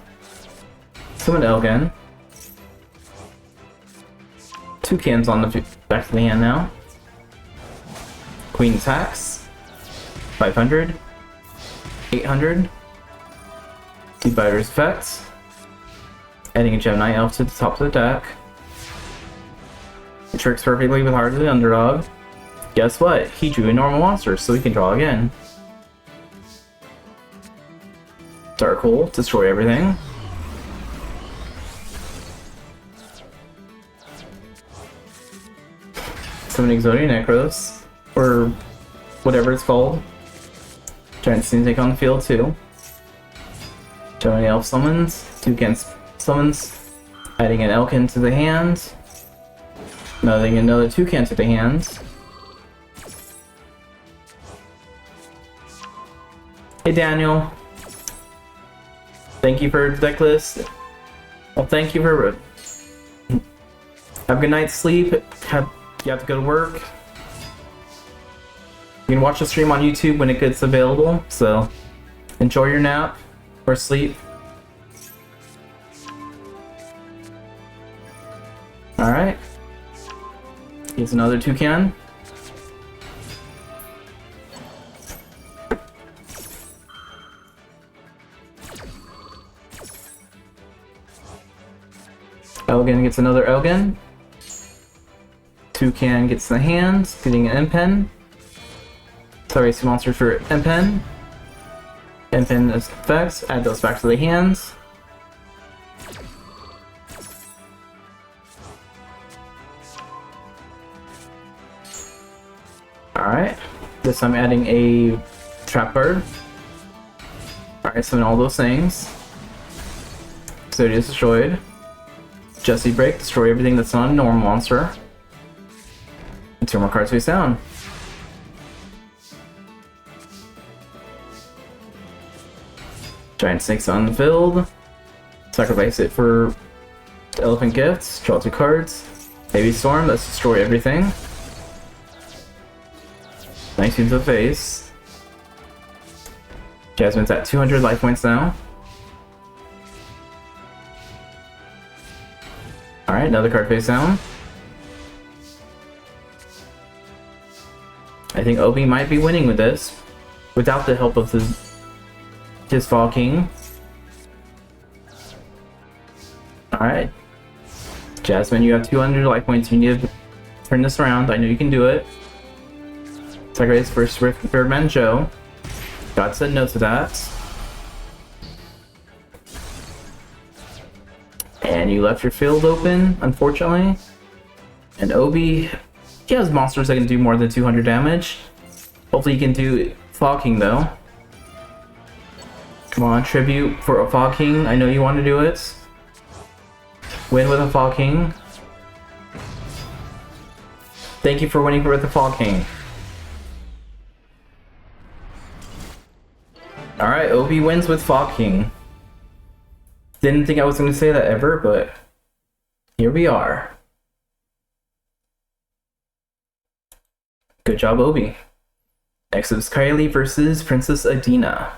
[SPEAKER 4] Summon Elgin. Toucan's on the back of the hand now. Queen attacks. 500. 800. Deep Divers effect. Adding a Gemini Elf to the top of the deck. It tricks perfectly with Heart of the Underdog. Guess what? He drew a normal monster, so he can draw again. Dark Hole, destroy everything. Summon Exodia Necros, or whatever it's called. Giant Scene take on the field too. Gemini Elf summons, Toucan summons, adding an Elkin to the hand. Another Toucan to the hand. Hey Daniel. Thank you for the deck list. Well, thank you for... Have a good night's sleep. You have to go to work. You can watch the stream on YouTube when it gets available, so enjoy your nap or sleep. Alright. Here's another Toucan. Elgin gets another Elgin. Toucan gets the hand, getting an Empen. Sorry, some monsters for Empen. Empen effects, add those back to the hands. Alright, this time adding a Trap Bird. Alright, summon all those things. Exodia is destroyed. Jesse Break, destroy everything that's not a normal monster. And 2 more cards face down. Giant Snakes on the field. Sacrifice it for Elephant Gifts. Draw 2 cards. Baby Storm, let's destroy everything. 19 to the face. Jasmine's at 200 life points now. Alright, another card face down. I think Obi might be winning with this, without the help of his Fall King. Alright. Jasmine, you have 200 life points. You need to turn this around. I know you can do it. Sacrifice for Swift Birdman Joe. God said no to that. And you left your field open, unfortunately. And Obi, he has monsters that can do more than 200 damage. Hopefully he can do Fog King though. Come on, tribute for a Fog King. I know you want to do it. Win with a Fog King. Thank you for winning with the Fog King. Alright, Obi wins with Fog King. Didn't think I was going to say that ever, but here we are. Good job, Obi. Next is Kylie versus Princess Adina.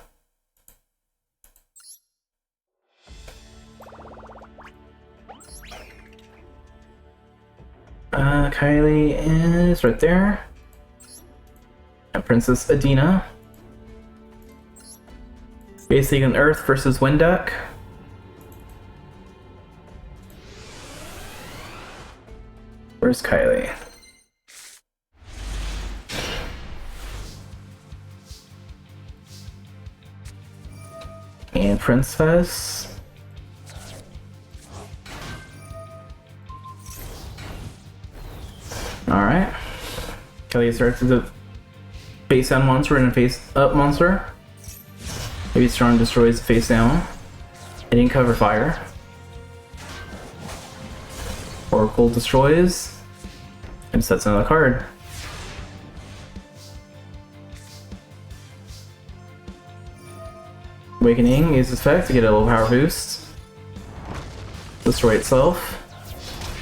[SPEAKER 4] Kylie is right there. And Princess Adina. Basically an Earth versus Wind deck. Where's Kylie? And Princess. Alright. Kylie starts with a face down monster and a face up monster. Maybe Strong destroys the face down. Hitting cover fire. Oracle destroys and sets another card. Awakening uses effect to get a little power boost. Destroy itself.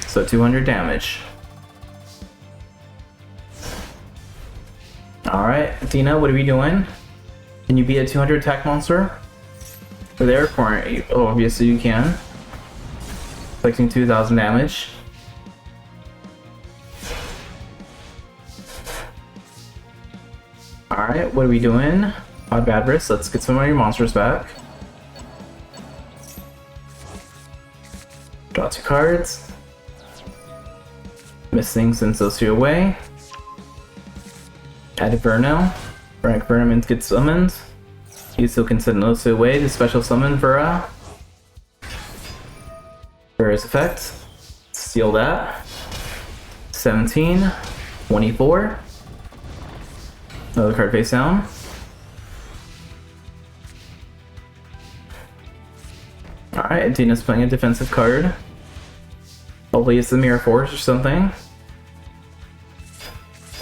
[SPEAKER 4] So 200 damage. Alright, Athena, what are we doing? Can you beat a 200 attack monster? For their corner, oh, obviously you can. Inflicting 2000 damage. Alright, what are we doing? Odd Bad Wrist, let's get some of your monsters back. Draw 2 cards. Missing sends those 2 away. Add Verno. Rank Vermin gets summoned. You still can send those 2 away to special summon Vera. Vera's effect. Steal that. 17. 24. Another card face down. Alright, Athena's playing a defensive card. Hopefully it's the Mirror Force or something.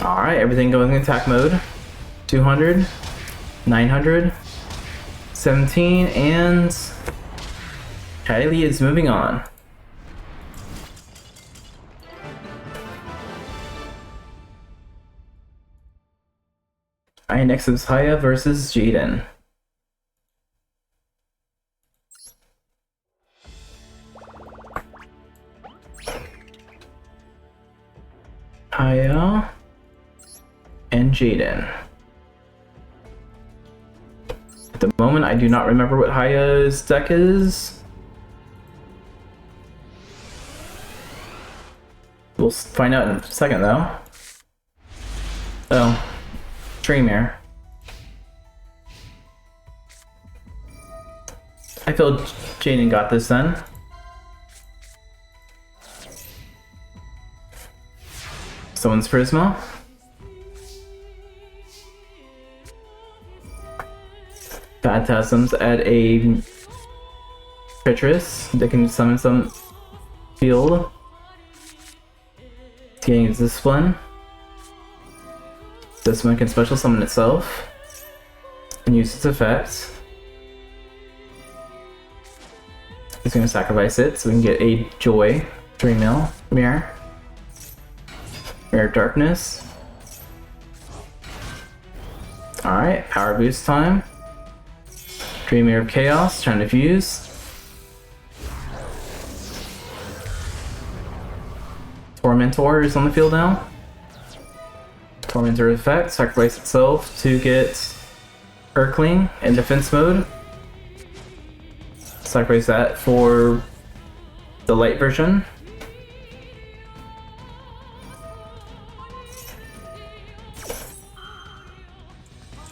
[SPEAKER 4] Alright, everything going in attack mode. 200, 900, 17, and Kylie is moving on. Alright, next is Haya versus Jaden. Haya and Jaden. At the moment, I do not remember what Haya's deck is. We'll find out in a second, though. Oh, Dreamare. I feel Jaden got this then. Someone's Prisma. Phantasms add a Petrus that can summon some field. It's getting its discipline. This one can special summon itself and use its effect. It's going to sacrifice it so we can get a Joy, Dreammill, Mirror. Mirror Darkness. Alright, power boost time. Dreamare of Chaos, trying to fuse. Tormentor is on the field now. Tormentor effect, sacrifice itself to get Urkling in defense mode. Sacrifice that for the light version.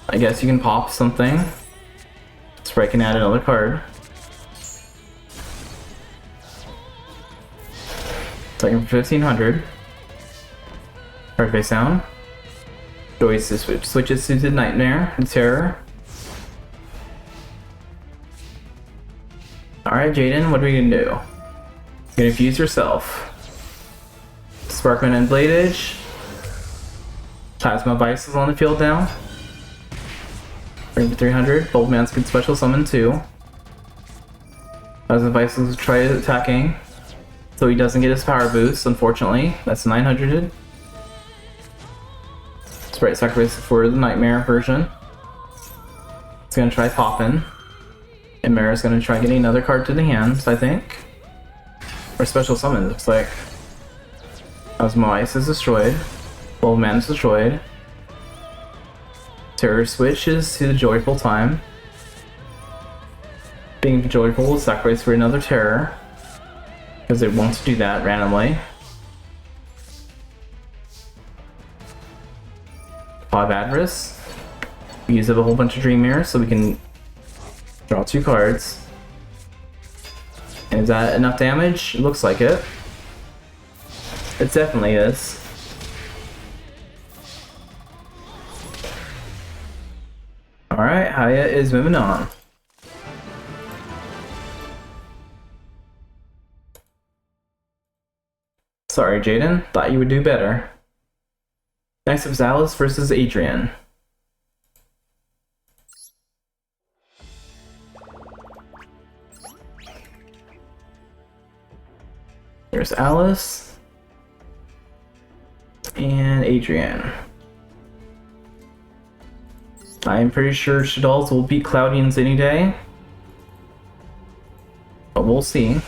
[SPEAKER 4] I guess you can pop something. Sprite can add another card. Second for 1500. Card face down. Joyce switches to the Nightmare and Terror. Alright, Jaden, what are we gonna do? You're gonna fuse yourself. Sparkman and Blade Edge. Plasma Vice is on the field now. Bring to 300. Bold Man's can special summon 2. Plasma Vice will try attacking. So he doesn't get his power boost, unfortunately. That's 900. Sprite sacrifice for the Nightmare version. It's gonna try popping. And Mara's gonna try getting another card to the hands, I think. Or special summon, looks like. Osmoice is destroyed. Bold Man is destroyed. Terror switches to the Joyful time. Being Joyful will sacrifice for another Terror. Because it wants to do that randomly. 5 Adverse. We use up a whole bunch of Dream Mirrors so we can draw 2 cards. And is that enough damage? It looks like it. It definitely is. Alright, Haya is moving on. Sorry, Jaden. Thought you would do better. Next up is Alice versus Adrian. There's Alice. And Adrian. I'm pretty sure Shadalls will beat Cloudians any day. But we'll see.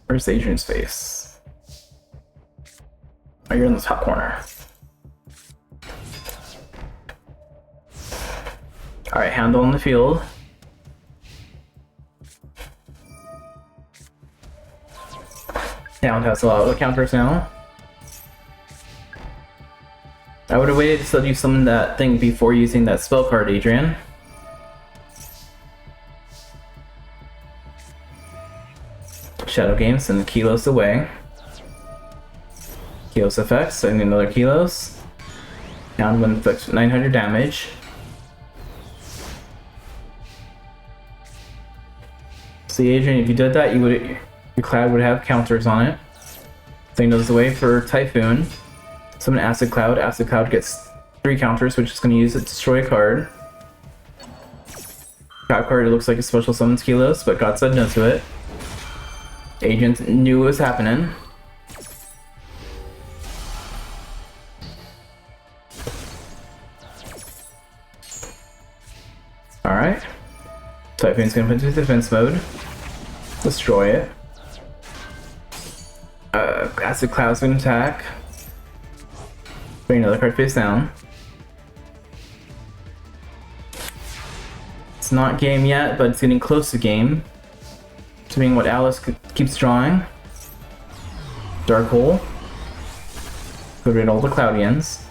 [SPEAKER 4] Where's Adrian's face? Oh, you're in the top corner. Alright, Handle in the field. Hound has a lot of counters now. I would have waited to let you summon that thing before using that spell card, Adrian. Shadow Game, send the Kilos away. Kilos effects, sending another Kilos. Hound will inflict 900 damage. See, Adrian, if you did that, your Cloud would have counters on it. Sending those away for Typhoon. Summon Acid Cloud. Acid Cloud gets 3 counters, which is going to use it to destroy a card. Trap card, it looks like a special summons Kilos, but God said no to it. Agent knew what was happening. Alright. Typhoon's gonna put it into defense mode. Destroy it. Acid Cloud's gonna attack. Bring another card face down. It's not game yet, but it's getting close to game. To being what Alice keeps drawing. Dark Hole. Get rid of all the Cloudians.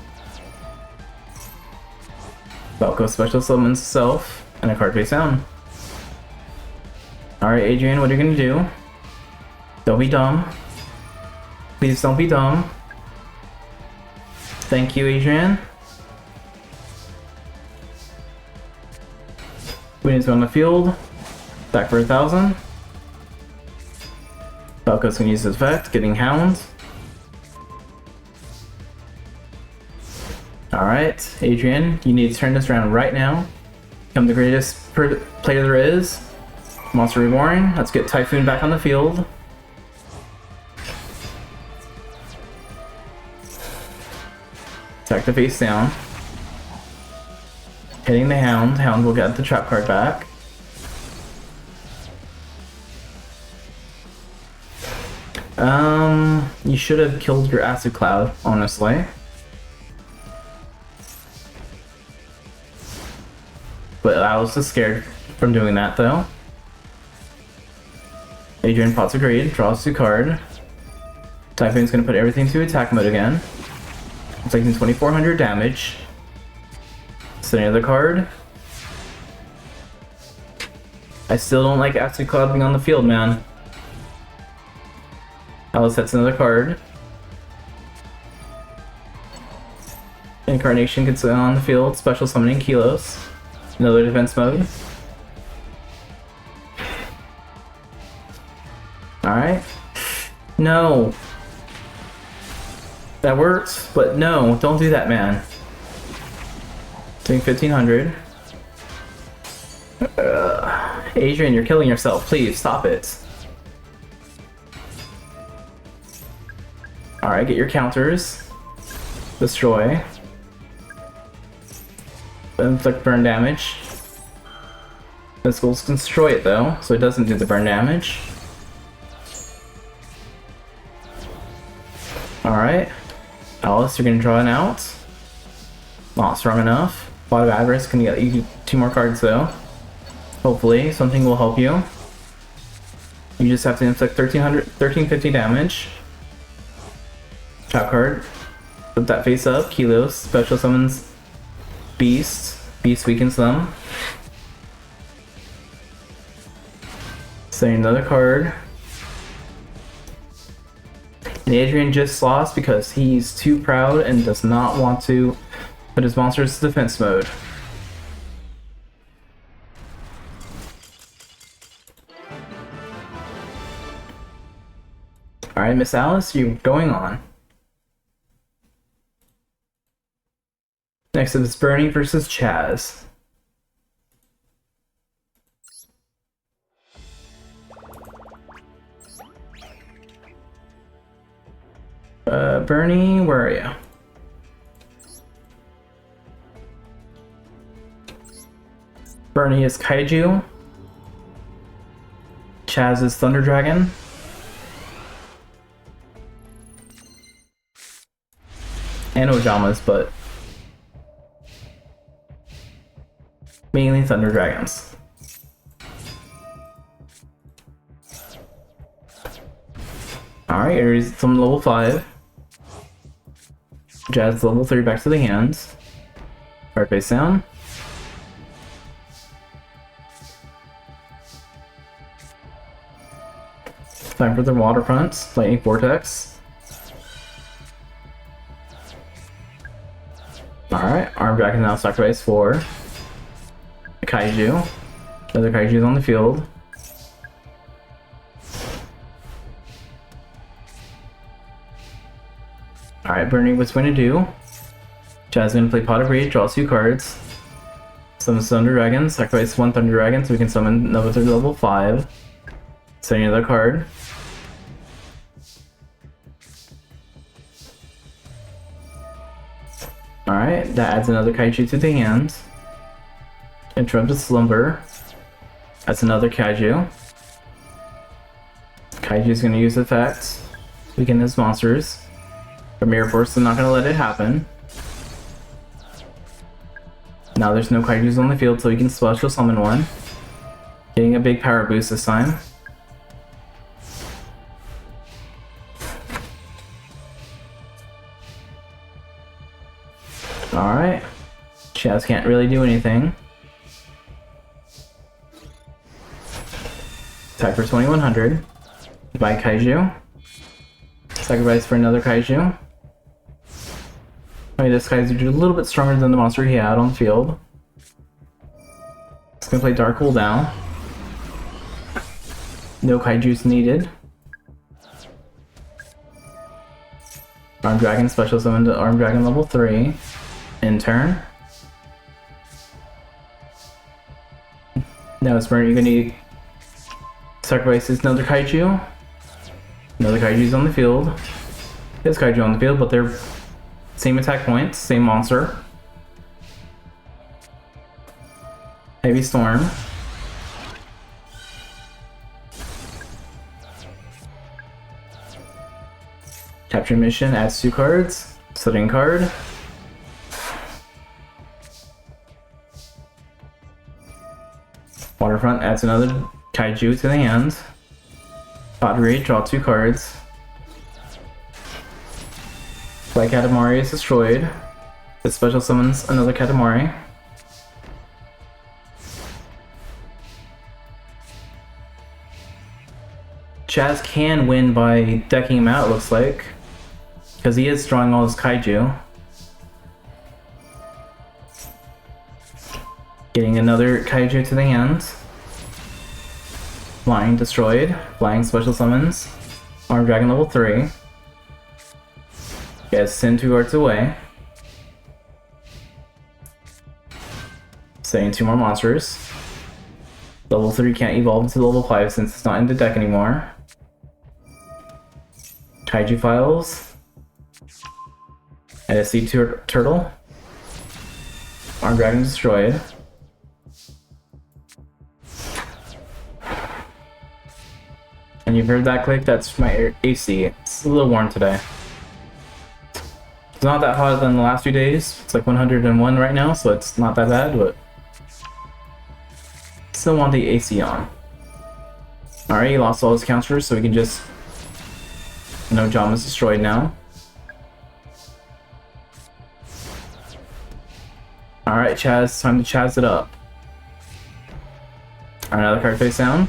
[SPEAKER 4] Falco special summons itself, and a card face down. Alright, Adrian, what are you gonna do? Don't be dumb. Please don't be dumb. Thank you, Adrian. Queen's on the field. Back for 1,000. Falco's gonna use his effect, getting Hound. Alright, Adrian, you need to turn this around right now. Become the greatest player there is. Monster Reborn, let's get Typhoon back on the field. Attack the face down. Hitting the Hound, Hound will get the trap card back. You should have killed your Acid Cloud, honestly. But Alice is scared from doing that, though. Adrian Potts agreed, draws 2 card. Typhoon's gonna put everything to attack mode again. Inflicting 2,400 damage. Send another card. I still don't like Acid Cloud being on the field, man. Alice sets another card. Incarnation gets on the field, special summoning Kilos. Another defense mode. Alright. No. That works, but no, don't do that, man. Doing 1,500. Adrian, you're killing yourself. Please, stop it. Alright, get your counters. Destroy. Inflict burn damage. The skulls can destroy it though, so it doesn't do the burn damage. Alright. Alice, you're gonna draw an out. Not strong enough. A lot of avarice can get you 2 more cards though. Hopefully, something will help you. You just have to inflict 1350 damage. Trap card. Put that face up. Kilos. Special summons Beast. Beast weakens them. Send another card. And Adrian just lost because he's too proud and does not want to put his monsters to defense mode. Alright, Miss Alice, you going on. Next up is Bernie versus Chaz. Bernie, where are you? Bernie is Kaiju. Chaz is Thunder Dragon. And Ojamas, but mainly Thunder Dragons. Alright, here's some level 5. Jazz level 3 back to the hands. Card face down. Time for the Waterfront, Lightning Vortex. Alright, Arm Dragon now sacrifice for a Kaiju. Another Kaiju is on the field. Alright, Bernie, what's going to do? Chaz going to play Pot of Rage, draw 2 cards. Summon Thunder Dragon, sacrifice 1 Thunder Dragon so we can summon another level 5. Setting another card. Alright, that adds another Kaiju to the hand. Interrupted Slumber. That's another Kaiju. Kaiju's going to use effects. Weaken his monsters. But Mirror Force is not going to let it happen. Now there's no Kaijus on the field, so he can special summon one. Getting a big power boost this time. Alright. Chaz can't really do anything. Attack for 2100. Buy Kaiju. Sacrifice for another Kaiju. Okay, this guy's a little bit stronger than the monster he had on the field. It's gonna play Dark Hole down. No Kaiju's needed. Arm Dragon special summon to Arm Dragon level 3. In turn. Now it's Bernie, you're gonna sacrifice another Kaiju. Another Kaiju's on the field. There's Kaiju on the field, but they're same attack points, same monster. Heavy Storm. Capture mission adds 2 cards. Setting card. Waterfront adds another Kaiju to the hand. Pot Rage, draw 2 cards. Like Katamari is destroyed. It special summons another Katamari. Chaz can win by decking him out, it looks like. Because he is drawing all his Kaiju. Getting another Kaiju to the hand. Flying destroyed. Flying special summons. Arm Dragon level 3. Yes, send 2 cards away. Setting 2 more monsters. Level 3 can't evolve into level 5 since it's not in the deck anymore. Kaiju files. And a Sea Turtle. Arm Dragon destroyed. And you've heard that click? That's my AC. It's a little warm today. It's not that hot than the last few days. It's like 101 right now, so it's not that bad, but still want the AC on. Alright, he lost all his counters, so we can just... No, John is destroyed now. Alright, Chaz, time to Chaz it up. Alright, another card face down.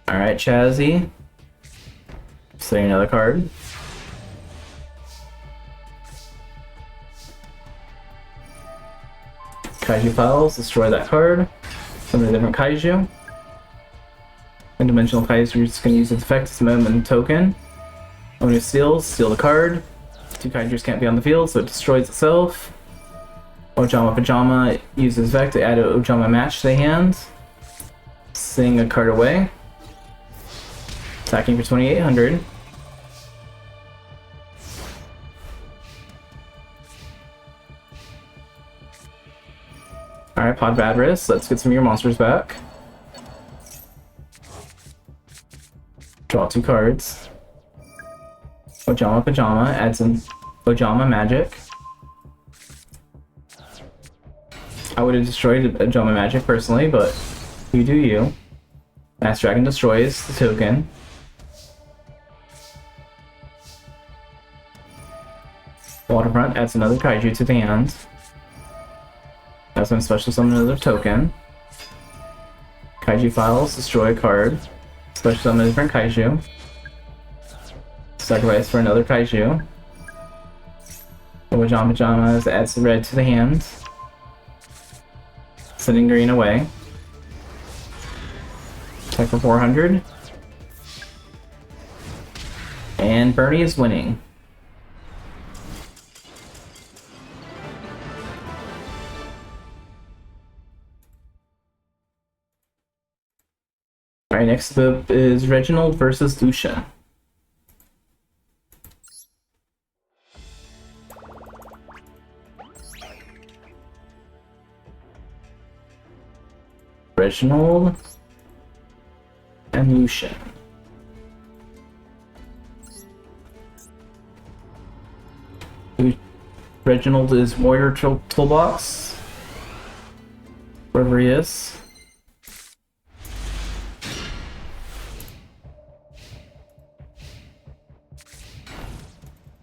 [SPEAKER 4] Alright, Chazzy. Setting another card. Kaiju files, destroy that card. Summon a different Kaiju. And dimensional Kaiju, you're just going to use its effect as a moment token. Owner steals, steal the card. 2 Kaijus can't be on the field, so it destroys itself. Ojama Pajama uses effect to add an Ojama match to the hand. Sing a card away. Attacking for 2800. Alright, Pod Badris, let's get some of your monsters back. Draw 2 cards. Ojama Pajama adds an Ojama magic. I would have destroyed Ojama magic personally, but you do you. Mass Dragon destroys the token. Waterfront adds another Kaiju to the hand. That's when special summon another token. Kaiju files, destroy a card. Special summon a different Kaiju. Sacrifice for another Kaiju. Ojama Pajamas adds red to the hand. Sending green away. Attack for 400. And Bernie is winning. Alright, next up is Reginald versus Lucian. Reginald and Lucian. Reginald is Warrior Toolbox, wherever he is.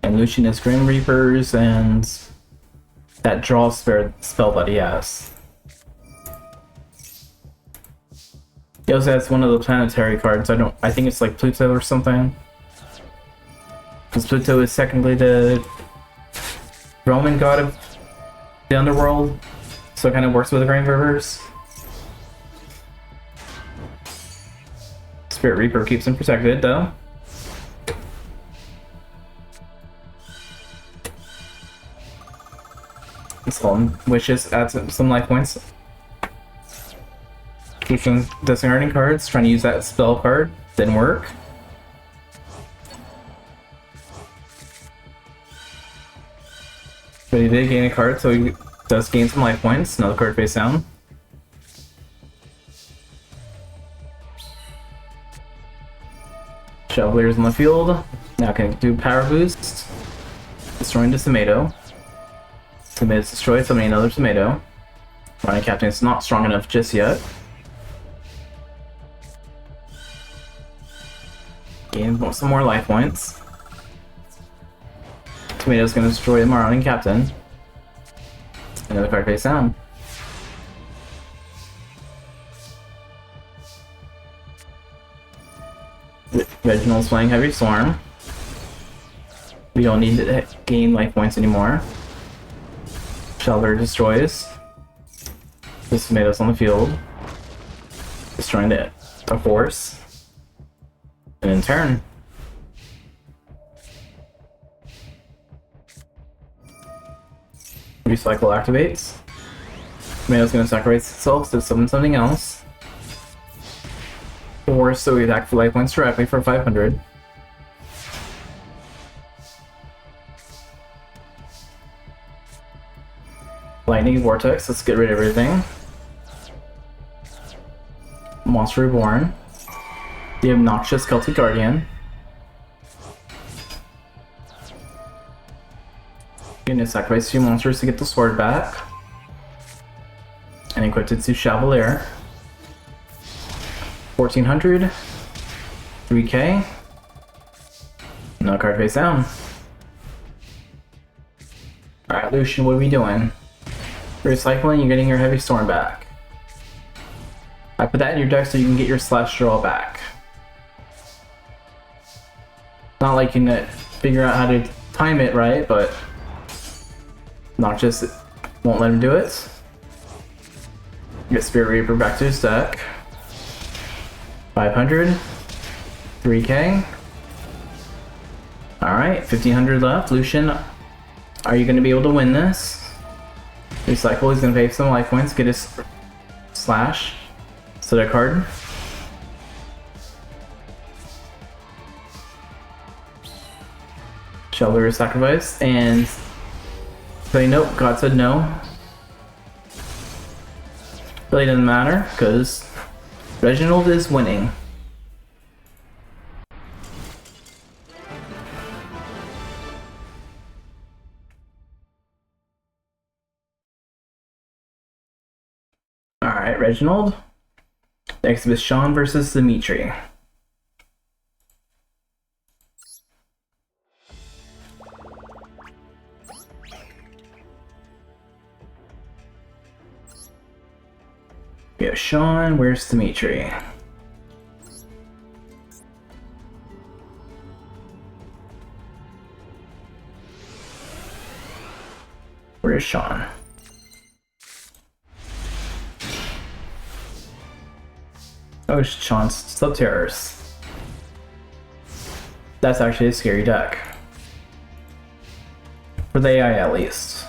[SPEAKER 4] And Lucian is Grim Reapers and that draw spell that he has. He also has one of the planetary cards. I think it's like Pluto or something. Because Pluto is technically the Roman god of the underworld, so it kind of works with the Green Rivers. Spirit Reaper keeps him protected, though. Solemn Wishes adds some life points. Keeping discarding cards, trying to use that spell card, didn't work. But he did gain a card, so he does gain some life points. Another card face down. Chevalier's on the field. Now can do power boost. Destroying the tomato. Tomato's destroyed, summoning another tomato. Running Captain's not strong enough just yet. Gain some more life points. Tomato's gonna destroy the Marauding Captain. Another card face down. Reginald's playing Heavy Storm. We don't need to gain life points anymore. Shelter destroys. This tomato's on the field. Destroying the force. And in turn. Recycle activates. Tomato's gonna sacrifice itself to summon something else. Force, so we attack for life points directly for 500. Lightning Vortex, let's get rid of everything. Monster Reborn. The obnoxious Celtic Guardian. Gonna sacrifice 2 monsters to get the sword back. And equip it to Chevalier. 1400. 3k. No card face down. Alright, Lucian, what are we doing? Recycling, you're getting your Heavy Storm back. I put that in your deck so you can get your Slash Draw back. Not like you can figure out how to time it right, but Noxious won't let him do it. Get Spirit Reaper back to his deck. 500. 3k. Alright, 1500 left. Lucian, are you going to be able to win this? Recycle, he's going to pay some life points, get his slash. Set a card. Shelter is sacrificed, and say nope, God said no. Really doesn't matter, because Reginald is winning. Alright, Reginald. Next is Sean versus Dimitri. We have Sean, where's Dimitri? Where's Sean? Oh, Sean's Sub-Terrors. That's actually a scary deck. For the AI at least.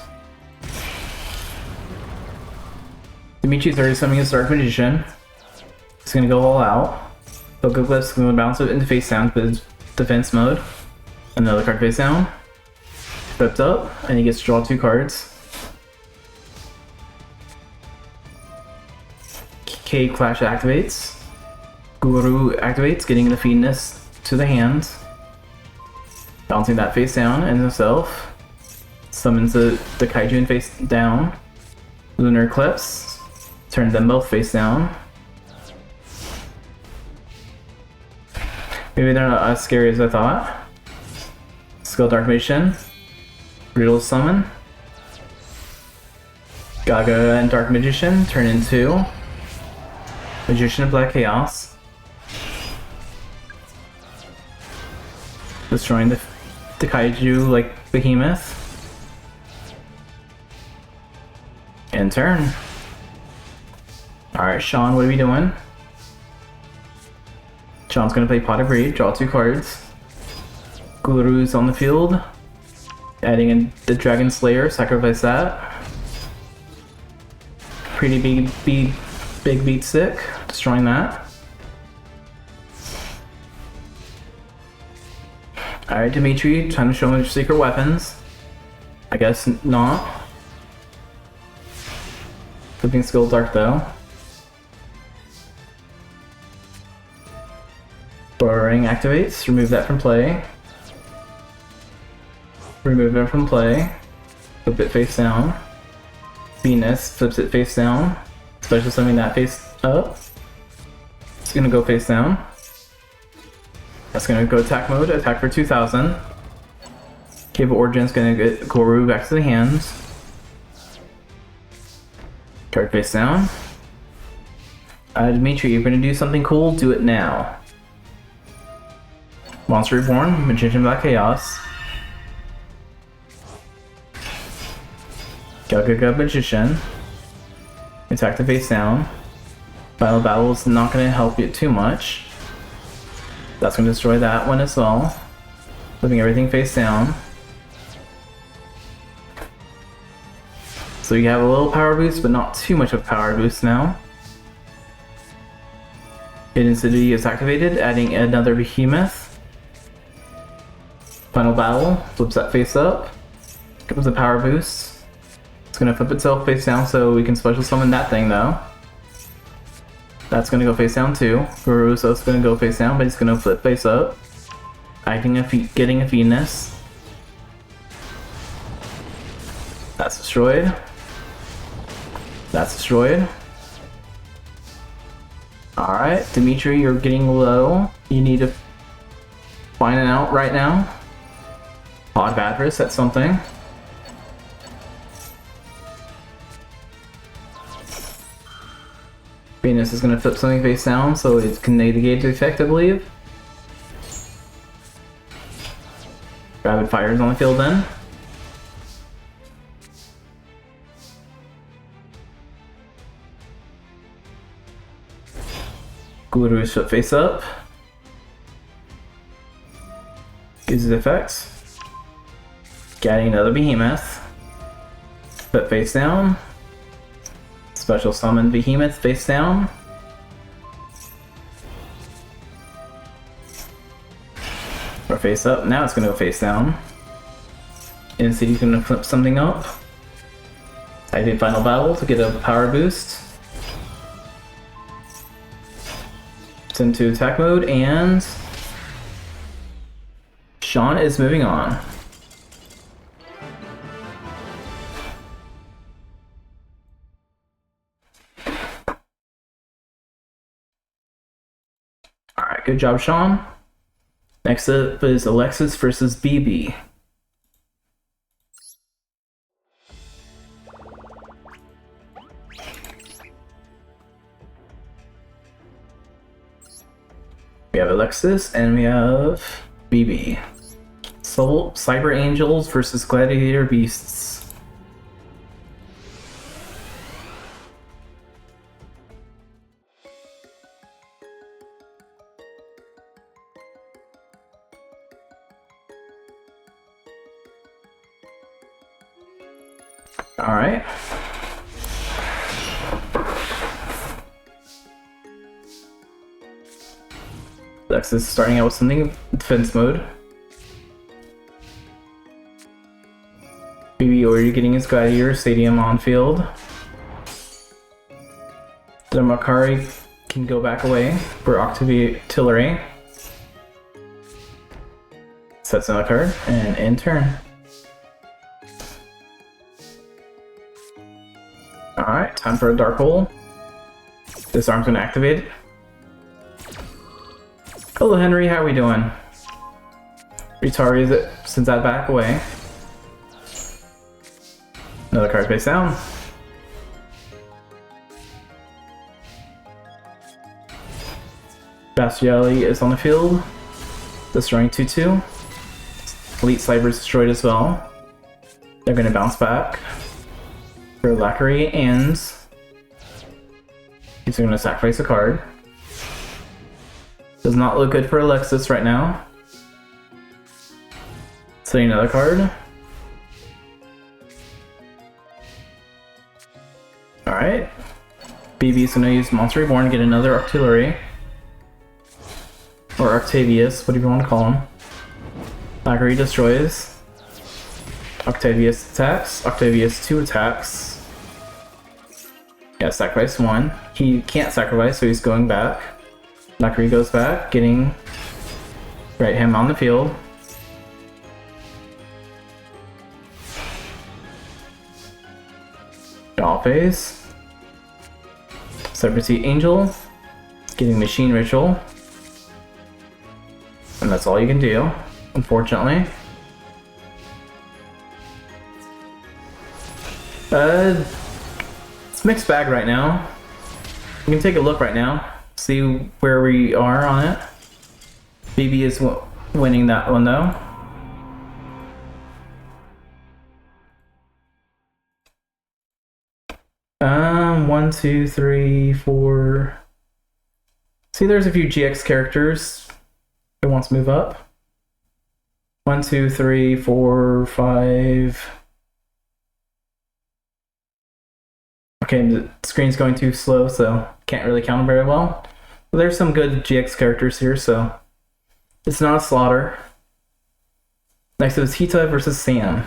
[SPEAKER 4] Dimitri's already summoning his Dark Magician. He's gonna go all out. Focus gonna bounce it into face down to defense mode. Another card face down. Flipped up, and he gets to draw 2 cards. K Clash activates. Guru activates, getting the Feedness to the hand. Bouncing that face down and himself. Summons the Kaiju and face down. Lunar Eclipse. Turn them both face down. Maybe they're not as scary as I thought. Skill Dark Magician. Brutal Summon. Gaga and Dark Magician turn into Magician of Black Chaos. Destroying the Kaiju like Behemoth. End turn. Alright, Sean, what are we doing? Sean's gonna play Pot of Greed, draw 2 cards. Guru's on the field. Adding in the Dragon Slayer, sacrifice that. Pretty big beat stick, destroying that. Alright, Dimitri, time to show him his secret weapons. I guess not. Flipping Skill Dark though. Borrowing activates, remove that from play. Remove it from play. Flip it face down. Venus flips it face down. Special summoning that face up. It's gonna go face down. That's gonna go attack mode, attack for 2000. Cave of Origin's gonna get Guru back to the hands. Card face down. Dimitri, you're gonna do something cool, do it now. Monster Reborn, Magician Black Chaos. Gaga Magician. Attack the face down. Final Battle is not going to help you too much. That's going to destroy that one as well. Flipping everything face down. So you have a little power boost, but not too much of a power boost now. Hidden City is activated, adding another Behemoth. Final Battle, flips that face up. Gives a power boost. It's gonna flip itself face down so we can special summon that thing though. That's gonna go face down too. Guru's also gonna go face down, but he's gonna flip face up. Getting a Venus. That's destroyed. That's destroyed. Alright, Dimitri, you're getting low. You need to find it out right now. Pod Batteris, that's something. Venus is going to flip something face down so it can negate the effect, I believe. Rapid Fire is on the field then. Guru's foot face up. Uses effects. Getting another behemoth. Foot face down. Special summon behemoth face down. Or face up. Now it's gonna go face down. And see, he's gonna flip something up. I did final battle to get a power boost. It's into attack mode, and Sean is moving on. Alright, good job, Sean. Next up is Alexis versus BB. We have Alexis and we have BB. Soul Cyber Angels versus Gladiator Beasts. All right. Alexis starting out with something defense mode. BB already getting his Gladiator Stadium on field. The Makari can go back away for Artillery. Sets another card and end turn. Alright, time for a Dark Hole. Disarm's gonna activate it. Hello Henry, how we doing? Retari sends that back away. Another card face down. Bastiali is on the field. Destroying 2-2. Elite Cyber is destroyed as well. They're gonna bounce back. For Lackery and he's gonna sacrifice a card. Does not look good for Alexis right now. Setting another card. Alright. BB's gonna use Monster Reborn to get another Artillery. Or Octavius, whatever you want to call him. Lackery destroys. Octavius attacks. Octavius 2 attacks. Yeah, sacrifice 1. He can't sacrifice, so he's going back. Lackery goes back, getting right him on the field. Doll phase. Celebrity Angel. Getting Machine Ritual. And that's all you can do, unfortunately. It's mixed bag right now. You can take a look right now. See where we are on it. BB is winning that one though. One, two, three, four. See, there's a few GX characters that wants to move up. 1, 2, 3, 4, 5. Okay, the screen's going too slow, so can't really count them very well. But there's some good GX characters here, so it's not a slaughter. Next is Hita versus Sam.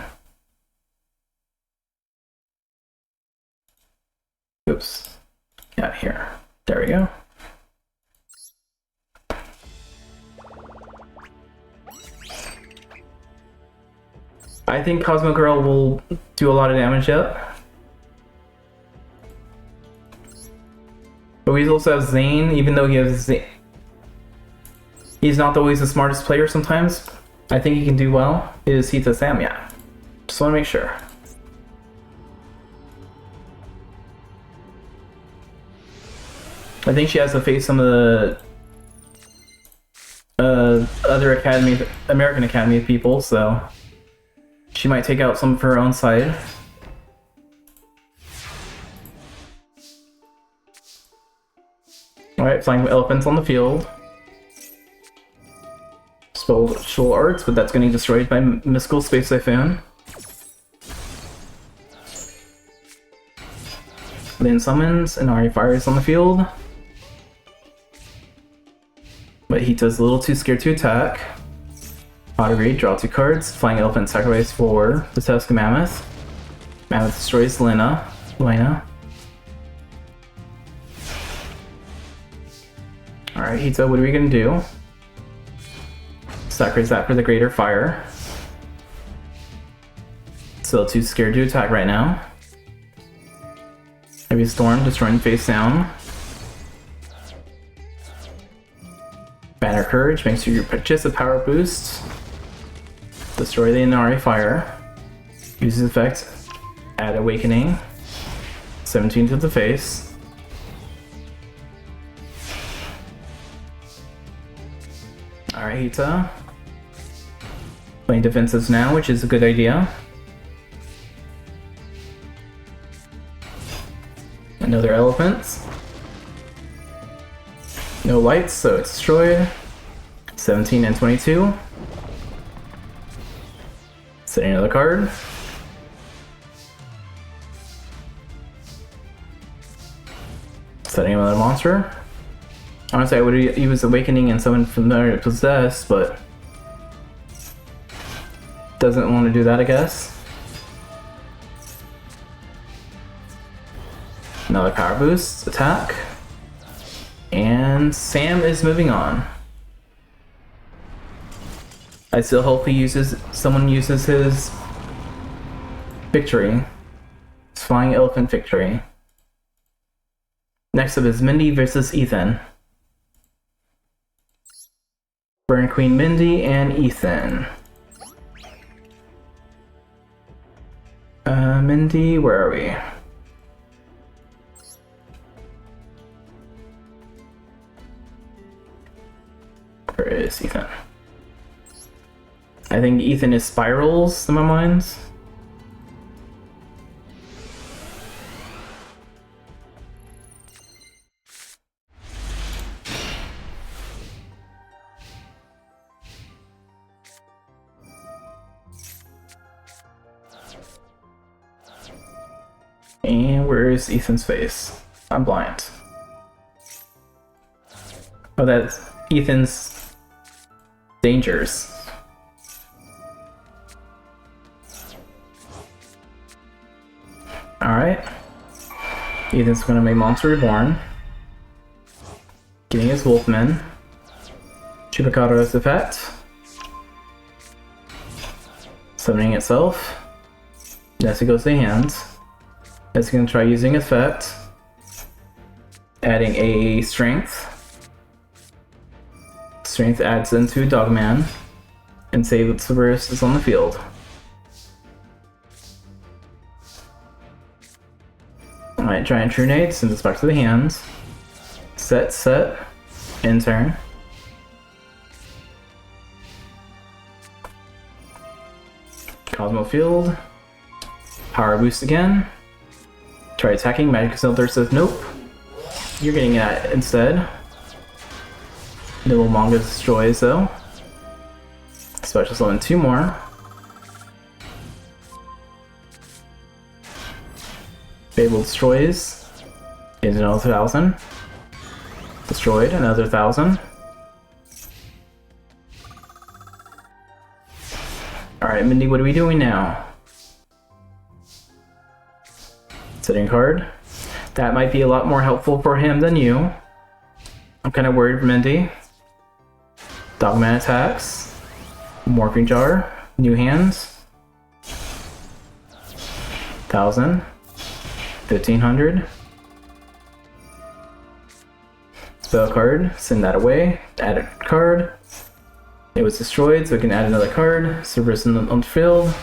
[SPEAKER 4] Oops. Got here. There we go. I think Cosmo Girl will do a lot of damage yet. But we also have Zane, even though he has Zane. He's not always the smartest player sometimes. I think he can do well. Is Hita Sam, yeah. Just want to make sure. I think she has to face some of the other American Academy people, so she might take out some of her own side. Alright, flying elephants on the field. Special arts, but that's getting destroyed by Mystical Space Typhoon. Then summons, and Ari fires on the field. But Hita's a little too scared to attack. Pottery, draw 2 cards. Flying Elephant, sacrifice for the Tusk Mammoth. Mammoth destroys Lena. Alright, Hita, what are we gonna do? Sacrifice that for the Greater Fire. Still too scared to attack right now. Heavy Storm, destroying face down. Banner Courage, makes sure you purchase a power boost. Destroy the Inari Fire. Uses effect, add Awakening. 17 to the face. Alright, Hita. Playing defensives now, which is a good idea. Another elephant. No lights, so it's destroyed. 17 and 22. Setting another card. Setting another monster. Honestly, I would use Awakening and summon Familiar Possess, but doesn't want to do that, I guess. Another power boost, attack. And Sam is moving on. I still hope someone uses his victory. His Flying Elephant victory. Next up is Mindy versus Ethan. Burn Queen Mindy and Ethan. Mindy, where are we? Where is Ethan? I think Ethan is Spirals in my mind. And where is Ethan's face? I'm blind. Oh, that's Ethan's dangers. Alright. Ethan's gonna make Monster Reborn. Getting his Wolfman. Chupacabra effect. Summoning itself. Next it goes to hands. It's gonna try using effect. Adding a strength. Strength adds into Dogman. And save its reverse is on the field. Alright, Giant True Nade, send this back to the hands. Set, end turn. Cosmo Field. Power boost again. Try attacking, Magic Silver says nope. You're getting that instead. Nibble Manga destroys though. Special summon 2 more. Fable destroys. Gains another 1,000. Destroyed, another 1,000. Alright, Mindy, what are we doing now? Setting card. That might be a lot more helpful for him than you. I'm kind of worried for Mindy. Dogman attacks. Morphing Jar. New hands. 1,000. 1,500. Spell card. Send that away. Add a card. It was destroyed, so we can add another card. Cerberus on the field.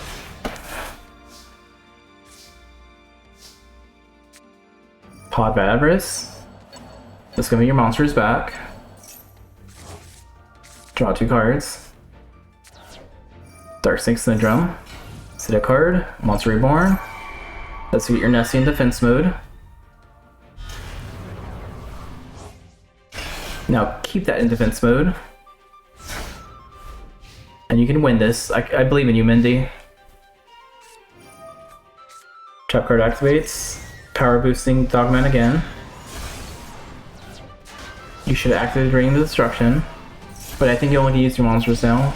[SPEAKER 4] Pod by Avarice. That's gonna be your monsters back. Draw 2 cards. Dark Snake Syndrome. Set a card. Monster Reborn. Let's get your Nessie in defense mode. Now keep that in defense mode. And you can win this. I believe in you, Mindy. Trap card activates. Power boosting Dogman again. You should activate Ring of Destruction. But I think you only can use your monsters now.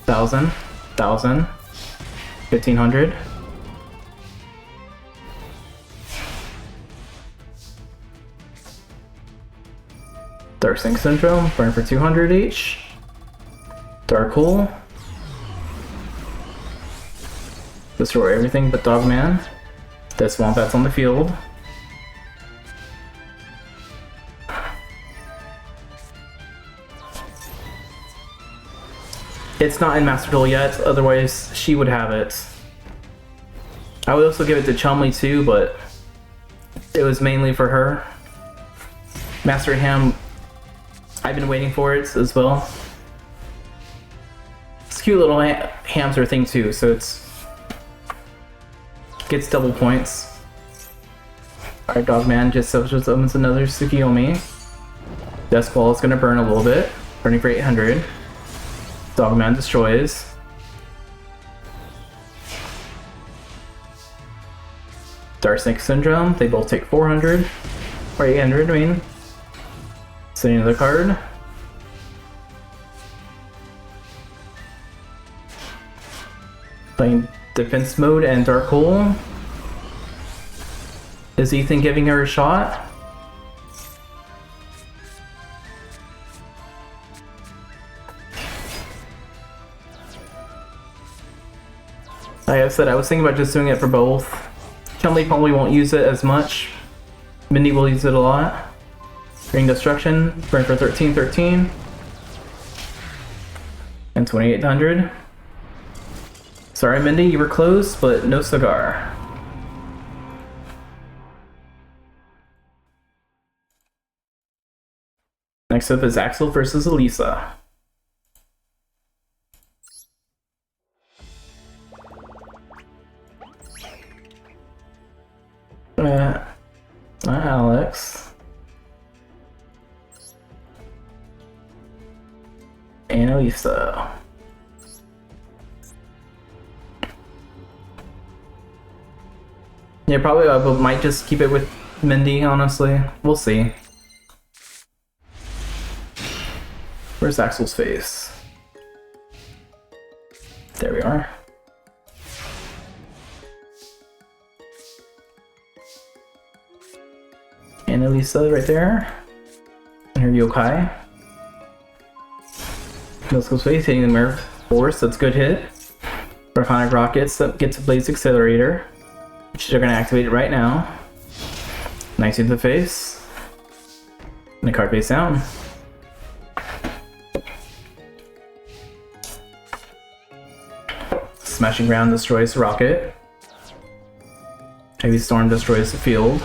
[SPEAKER 4] 1,000. 1,000. 1,500. Dark Sync Syndrome, burn for 200 each. Dark Hole. Destroy everything but Dogman. Dead Swamp Bats on the field. It's not in Master Duel yet, otherwise she would have it. I would also give it to Chumley too, but it was mainly for her. Master Ham, I've been waiting for it as well. It's a cute little hamster thing too, so gets double points. Alright, Dogman just summons another Tsukiyomi. Death Ball is gonna burn a little bit, burning for 800. Dogman destroys. Dark Snake Syndrome, they both take 400. Or 800, I mean. Setting another card. Playing defense mode and Dark Hole. Is Ethan giving her a shot? Like I said, I was thinking about just doing it for both. Chumley probably won't use it as much. Mindy will use it a lot. Ring Destruction, burn for 1313. And 2800. Sorry, Mindy, you were close, but no cigar. Next up is Axel versus Elisa. Alex. And Elisa. Yeah, probably I might just keep it with Mindy, honestly. We'll see. Where's Axel's face? There we are. And Elisa right there. And her yokai. Milsko's face hitting the mirror force, that's a good hit. Prophonic Rockets that gets a Blaze Accelerator, which they're going to activate it right now. Nice to the face. And a card face down. Smashing Ground destroys the rocket. Heavy Storm destroys the field.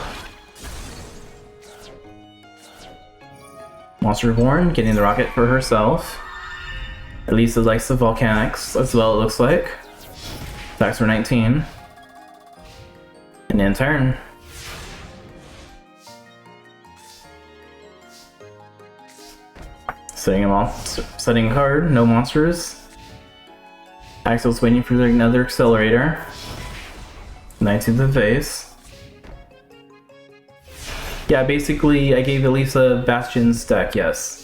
[SPEAKER 4] Monster Reborn getting the rocket for herself. Elisa likes the volcanics as well, it looks like. Attacks for 19. And end turn. Setting him off, setting a card, no monsters. Axel's waiting for another accelerator. 19th of face. Yeah, basically I gave Elisa Bastion's deck, yes.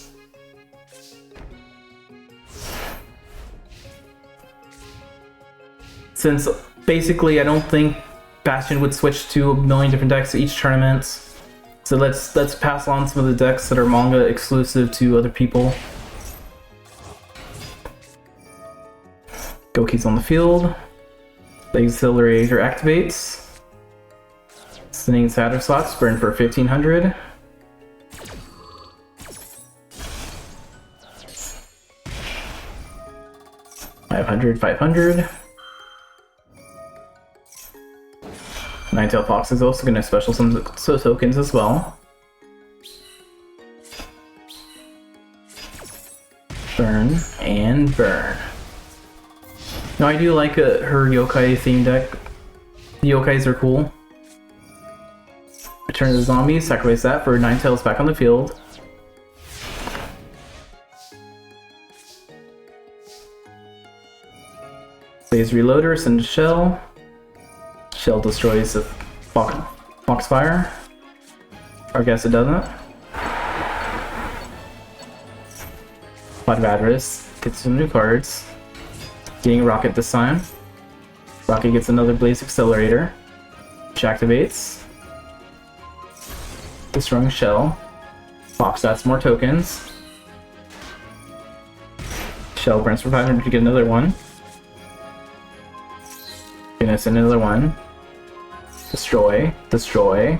[SPEAKER 4] Since basically I don't think Bastion would switch to a million different decks at each tournament. So let's pass on some of the decks that are manga exclusive to other people. Goki's on the field. The accelerator activates. Sending Saturn slots, burn for 1500. $500. Ninetail Fox is also going to special some tokens as well. Burn and burn. Now I do like her yokai theme deck. The yokais are cool. Return to the zombies, sacrifice that for Ninetails back on the field. Phase Reloader, send a shell. Shell destroys the Foxfire. Or I guess it doesn't. Podvadris gets some new cards. Getting a Rocket this time. Rocket gets another Blaze Accelerator, which activates. Destroying Shell. Fox adds more tokens. Shell burns for 500 to get another one. Gonna send another one. Destroy. Destroy.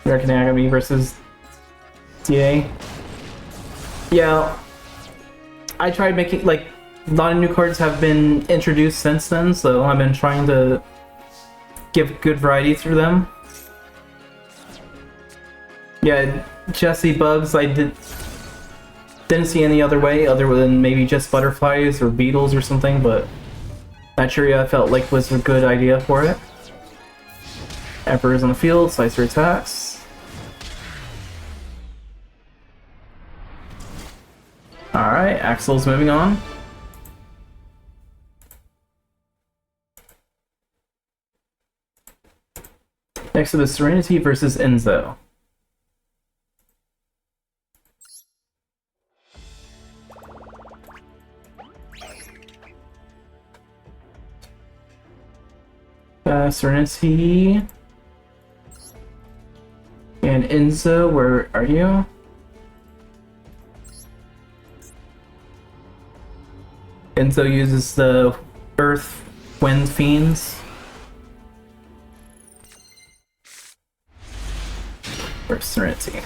[SPEAKER 4] American Academy versus TA. Yeah, I tried making, like, a lot of new cards have been introduced since then, so I've been trying to give good variety through them. Yeah, Jesse Bugs, I didn't see any other way other than maybe just butterflies or beetles or something, but Naturia I felt like was a good idea for it. Emperor's on the field, Slicer attacks. Alright, Axel's moving on. Next up is Serenity versus Enzo. Serenity and Enzo, where are you? Enzo uses the Earth Wind Fiends. Where's Serenity?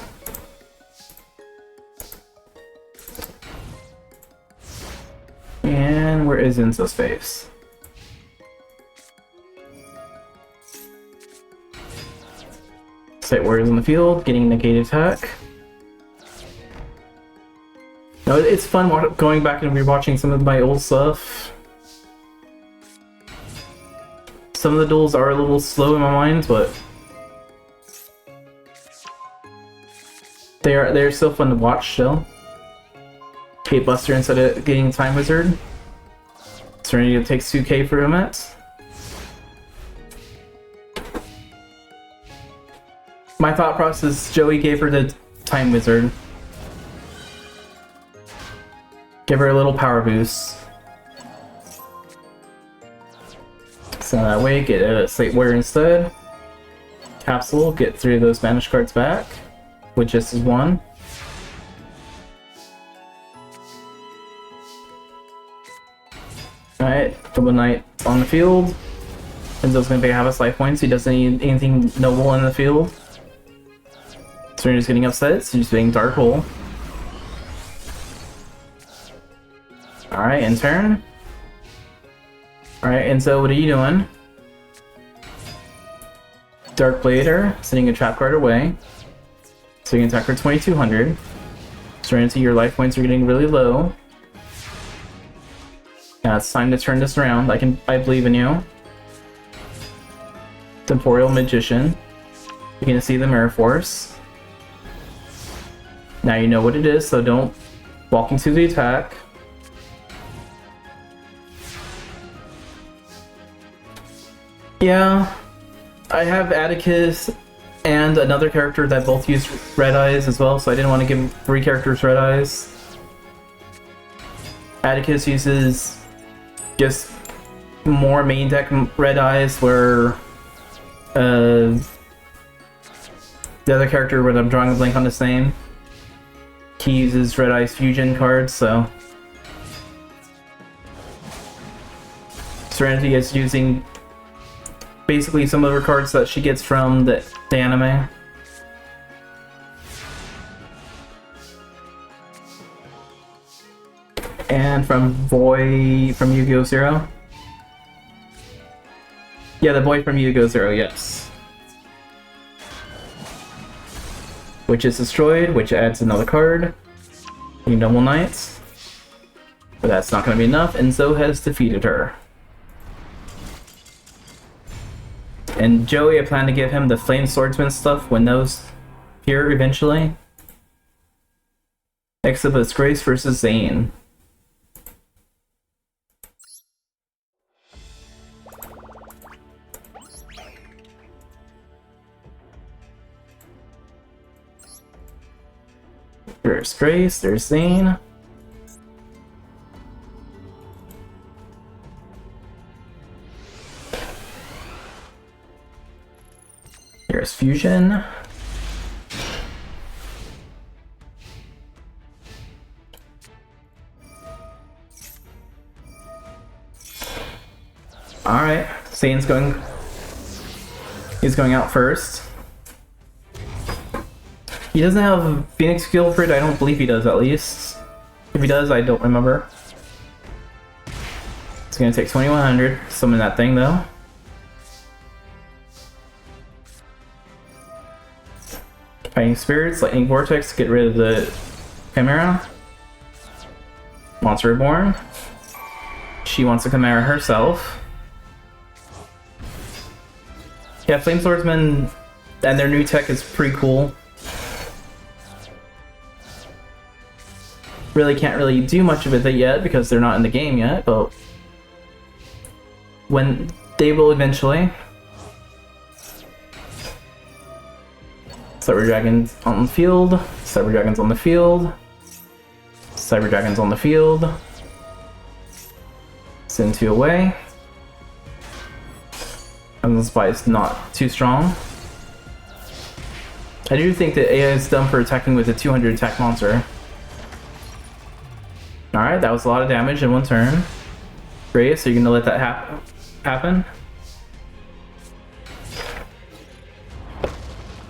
[SPEAKER 4] And where is Enzo's face? Site Warriors on the field, getting negated attack. No, it's fun going back and rewatching some of my old stuff. Some of the duels are a little slow in my mind, but they're still fun to watch still. Kate Buster instead of getting Time Wizard. Serenity takes 2k for him at. My thought process, Joey gave her the Time Wizard. Give her a little power boost. So that way, get a Slate Warrior instead. Capsule, get 3 of those banished cards back, with just as 1. Alright, Double Knight on the field. Enzo's gonna pay half his life points, he doesn't need anything noble in the field. Serenity's getting upset, so she's being Dark Hole. Alright, in turn. Alright, Enzo, what are you doing? Dark Blader, sending a trap card away. So you can attack for 2200. Serenity, your life points are getting really low. Yeah, it's time to turn this around. I believe in you. Temporal Magician. You're gonna see the Mirror Force. Now you know what it is, so don't walk into the attack. Yeah, I have Atticus and another character that both use Red Eyes as well, so I didn't want to give 3 characters Red Eyes. Atticus uses just more main deck Red Eyes, where the other character, when I'm drawing a blank on his name, he uses Red Eyes Fusion cards, so Serenity is using basically some of her cards that she gets from the anime. And from Yu-Gi-Oh! Zero. Yeah, the boy from Yu-Gi-Oh! Zero, yes. Which is destroyed, which adds another card. Double Knights. But that's not going to be enough, Enzo has defeated her. And Joey, I plan to give him the Flame Swordsman stuff when those here eventually. Next up is Grace versus Zane. There's Grace, there's Zane. Here's Fusion. Alright, Zane's going... He's going out first. He doesn't have Phoenix Guildford, I don't believe he does at least. If he does, I don't remember. It's gonna take 2100, summon that thing though. Fighting Spirits, Lightning Vortex, get rid of the Chimera. Monster Reborn. She wants a Chimera herself. Yeah, Flame Swordsman and their new tech is pretty cool. Really can't really do much with it yet because they're not in the game yet, but when they will eventually. Cyber Dragons on the field, Cyber Dragons on the field, Cyber Dragons on the field. Send 2 away. And the spy is not too strong. I do think that AI is dumb for attacking with a 200 attack monster. Alright, that was a lot of damage in one turn. Great, so you're gonna let that happen?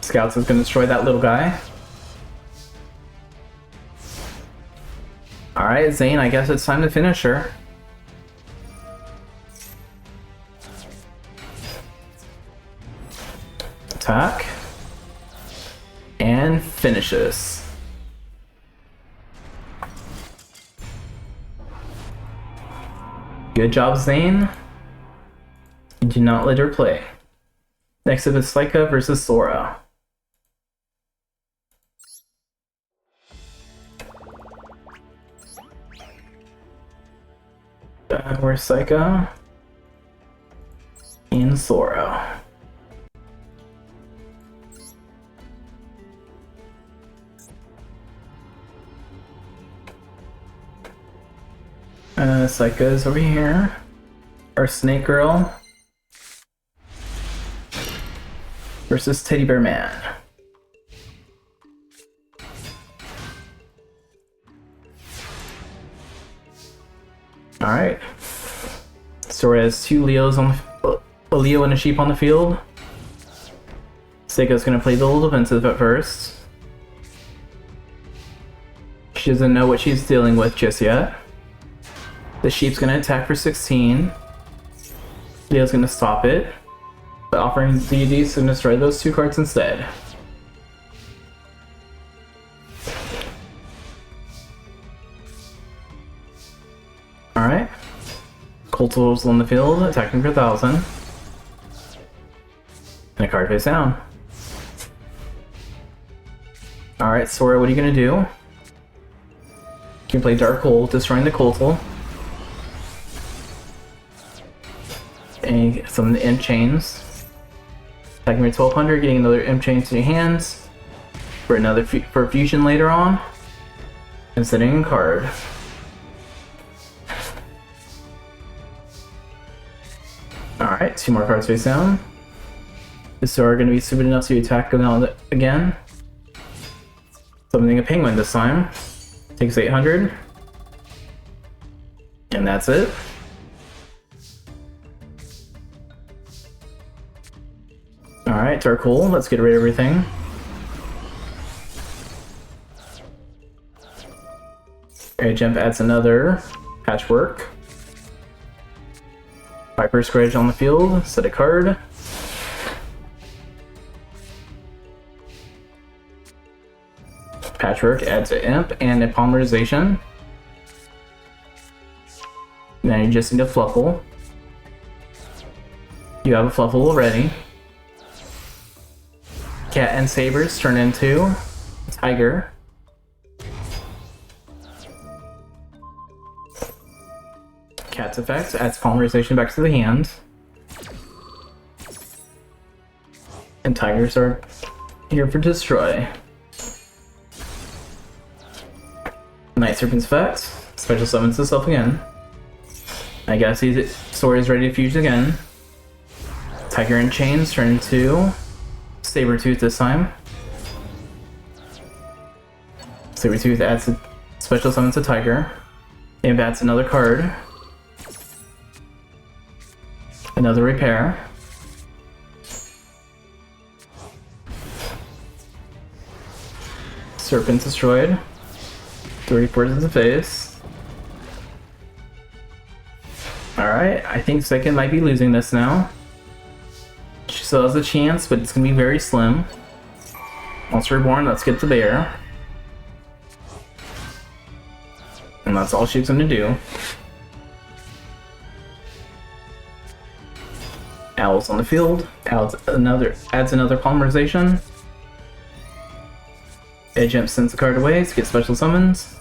[SPEAKER 4] Scouts is gonna destroy that little guy. Alright, Zane, I guess it's time to finish her. Attack. And finishes. Good job, Zane. Do not let her play. Next up is Saika versus Sora. Where's Saika? And Sora. Saika's over here. Our Snake Girl versus Teddy Bear Man. Alright. Sora has 2 Leos on the, a Leo and a sheep on the field. Seiko's gonna play the little defensive at first. She doesn't know what she's dealing with just yet. The sheep's gonna attack for 16. Leo's gonna stop it, but offering deities to destroy those 2 cards instead. Alright. Colt's on the field, attacking for 1000. And a card face down. Alright, Sora, what are you gonna do? You can play Dark Hole, destroying the Coltal. And some of the imp chains. Attacking for 1200, getting another imp chain to your hands. For another for fusion later on. And setting a card. Alright, 2 more cards face down. Is Sora going to be stupid enough to attack again? Summoning a penguin this time. Takes 800. And that's it. Alright, Dark Hole, let's get rid of everything. Air Jump adds another Patchwork. Viper Scourge on the field, set a card. Patchwork adds an Imp and a Polymerization. Now you just need a Fluffle. You have a Fluffle already. Cat and Sabers turn into Tiger. Cat's effect adds polymerization back to the hand. And Tigers are here for destroy. Night Serpent's effect special summons itself again. I guess his sword is ready to fuse again. Tiger and Chains turn into Sabertooth this time. Sabertooth adds a special summons to Tiger. Imp adds another card. Another repair. Serpent destroyed. 34 to the face. Alright, I think Second might be losing this now. She still has a chance, but it's gonna be very slim. Monster Reborn, let's get the bear. And that's all she's gonna do. Owl's on the field. Adds another polymerization. Edge Imp sends the card away to get special summons.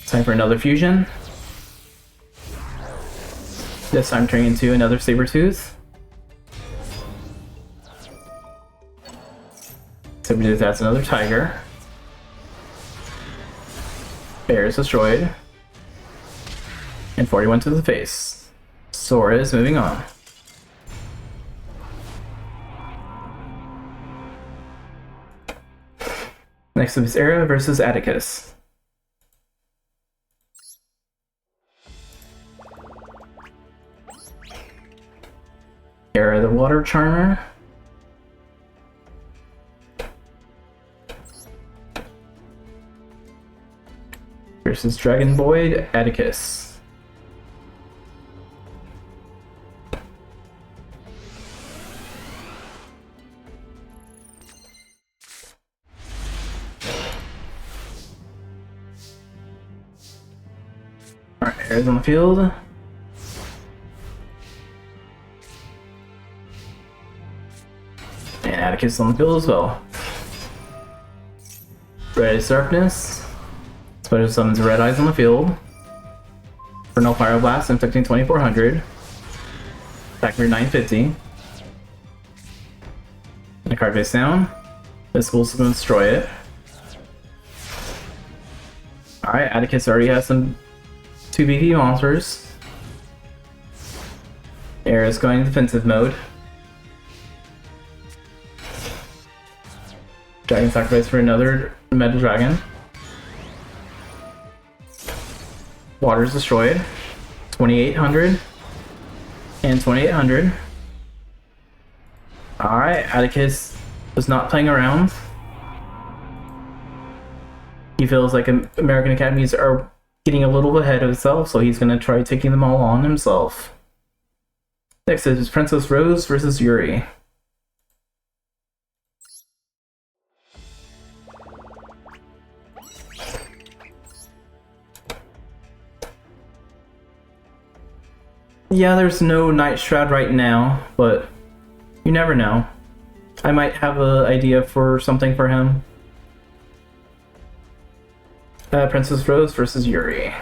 [SPEAKER 4] Time for another fusion. This time turning into another Sabertooth. Sabertooth adds another Tiger. Bear is destroyed. And 41 to the face. Sora is moving on. Next up is Era versus Atticus. Era the Water Charmer. Versus Dragon Void Atticus. Alright, Era's on the field. And Atticus on the field as well. Red is Darkness. Special summons Red Eyes on the field. For no Fire Blast, inflicting 2400. Attack for 950. And a card face down. This school's going to destroy it. Alright, Atticus already has some 2 BP monsters. Era is going defensive mode. Dragon sacrifice for another Metal Dragon. Water is destroyed. 2800 and 2800. Alright, Atticus is not playing around. He feels like American Academies are getting a little ahead of itself, so he's gonna try taking them all on himself. Next is Princess Rose versus Yuri. Yeah, there's no Night Shroud right now, but you never know. I might have an idea for something for him. Princess Rose versus Yuri.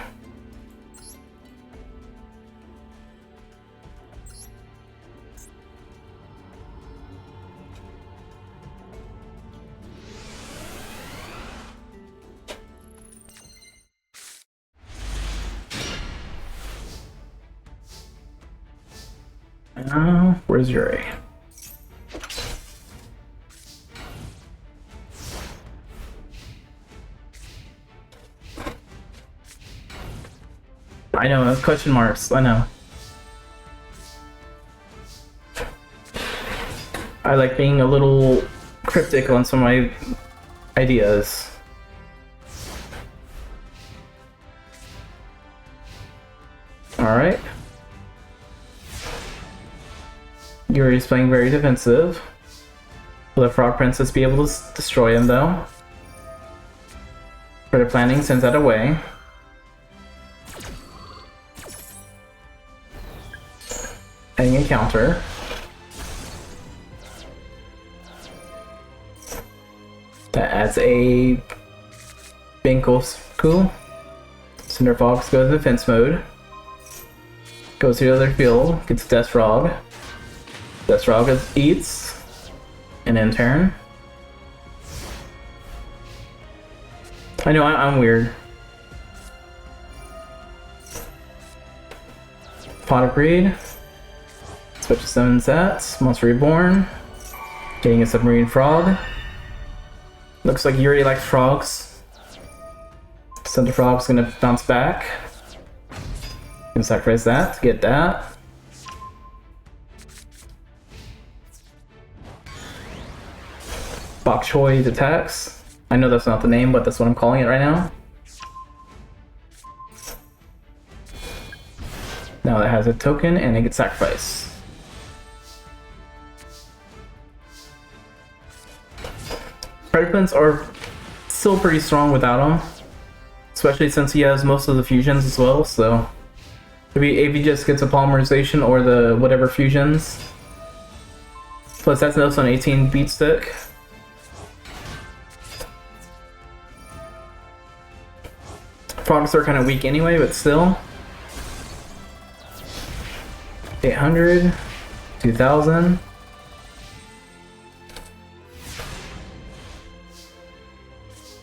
[SPEAKER 4] Where's Yuri? I know, it's question marks, I know. I like being a little cryptic on some of my ideas. Alright. Yuri's playing very defensive. Will the Frog Princess be able to destroy him though? Credit Planning sends that away. Adding a counter. That adds a Binkle School. Cinder Fox goes to defense mode. Goes to the other field, gets Death Frog. Death Frog eats an intern. I know I'm weird. Pot of Greed. Switch to summon sets. Monster Reborn. Getting a Submarine Frog. Looks like Yuri likes frogs. Cinder Frog's gonna bounce back. Gonna sacrifice that to get that. Bok Choy attacks. I know that's not the name, but that's what I'm calling it right now. Now that has a token and it gets sacrificed. Predators are still pretty strong without him. Especially since he has most of the fusions as well, so if he just gets a polymerization or the whatever fusions. Plus that's also an 18 beat stick. Frogs are kind of weak anyway, but still. 800, 2000.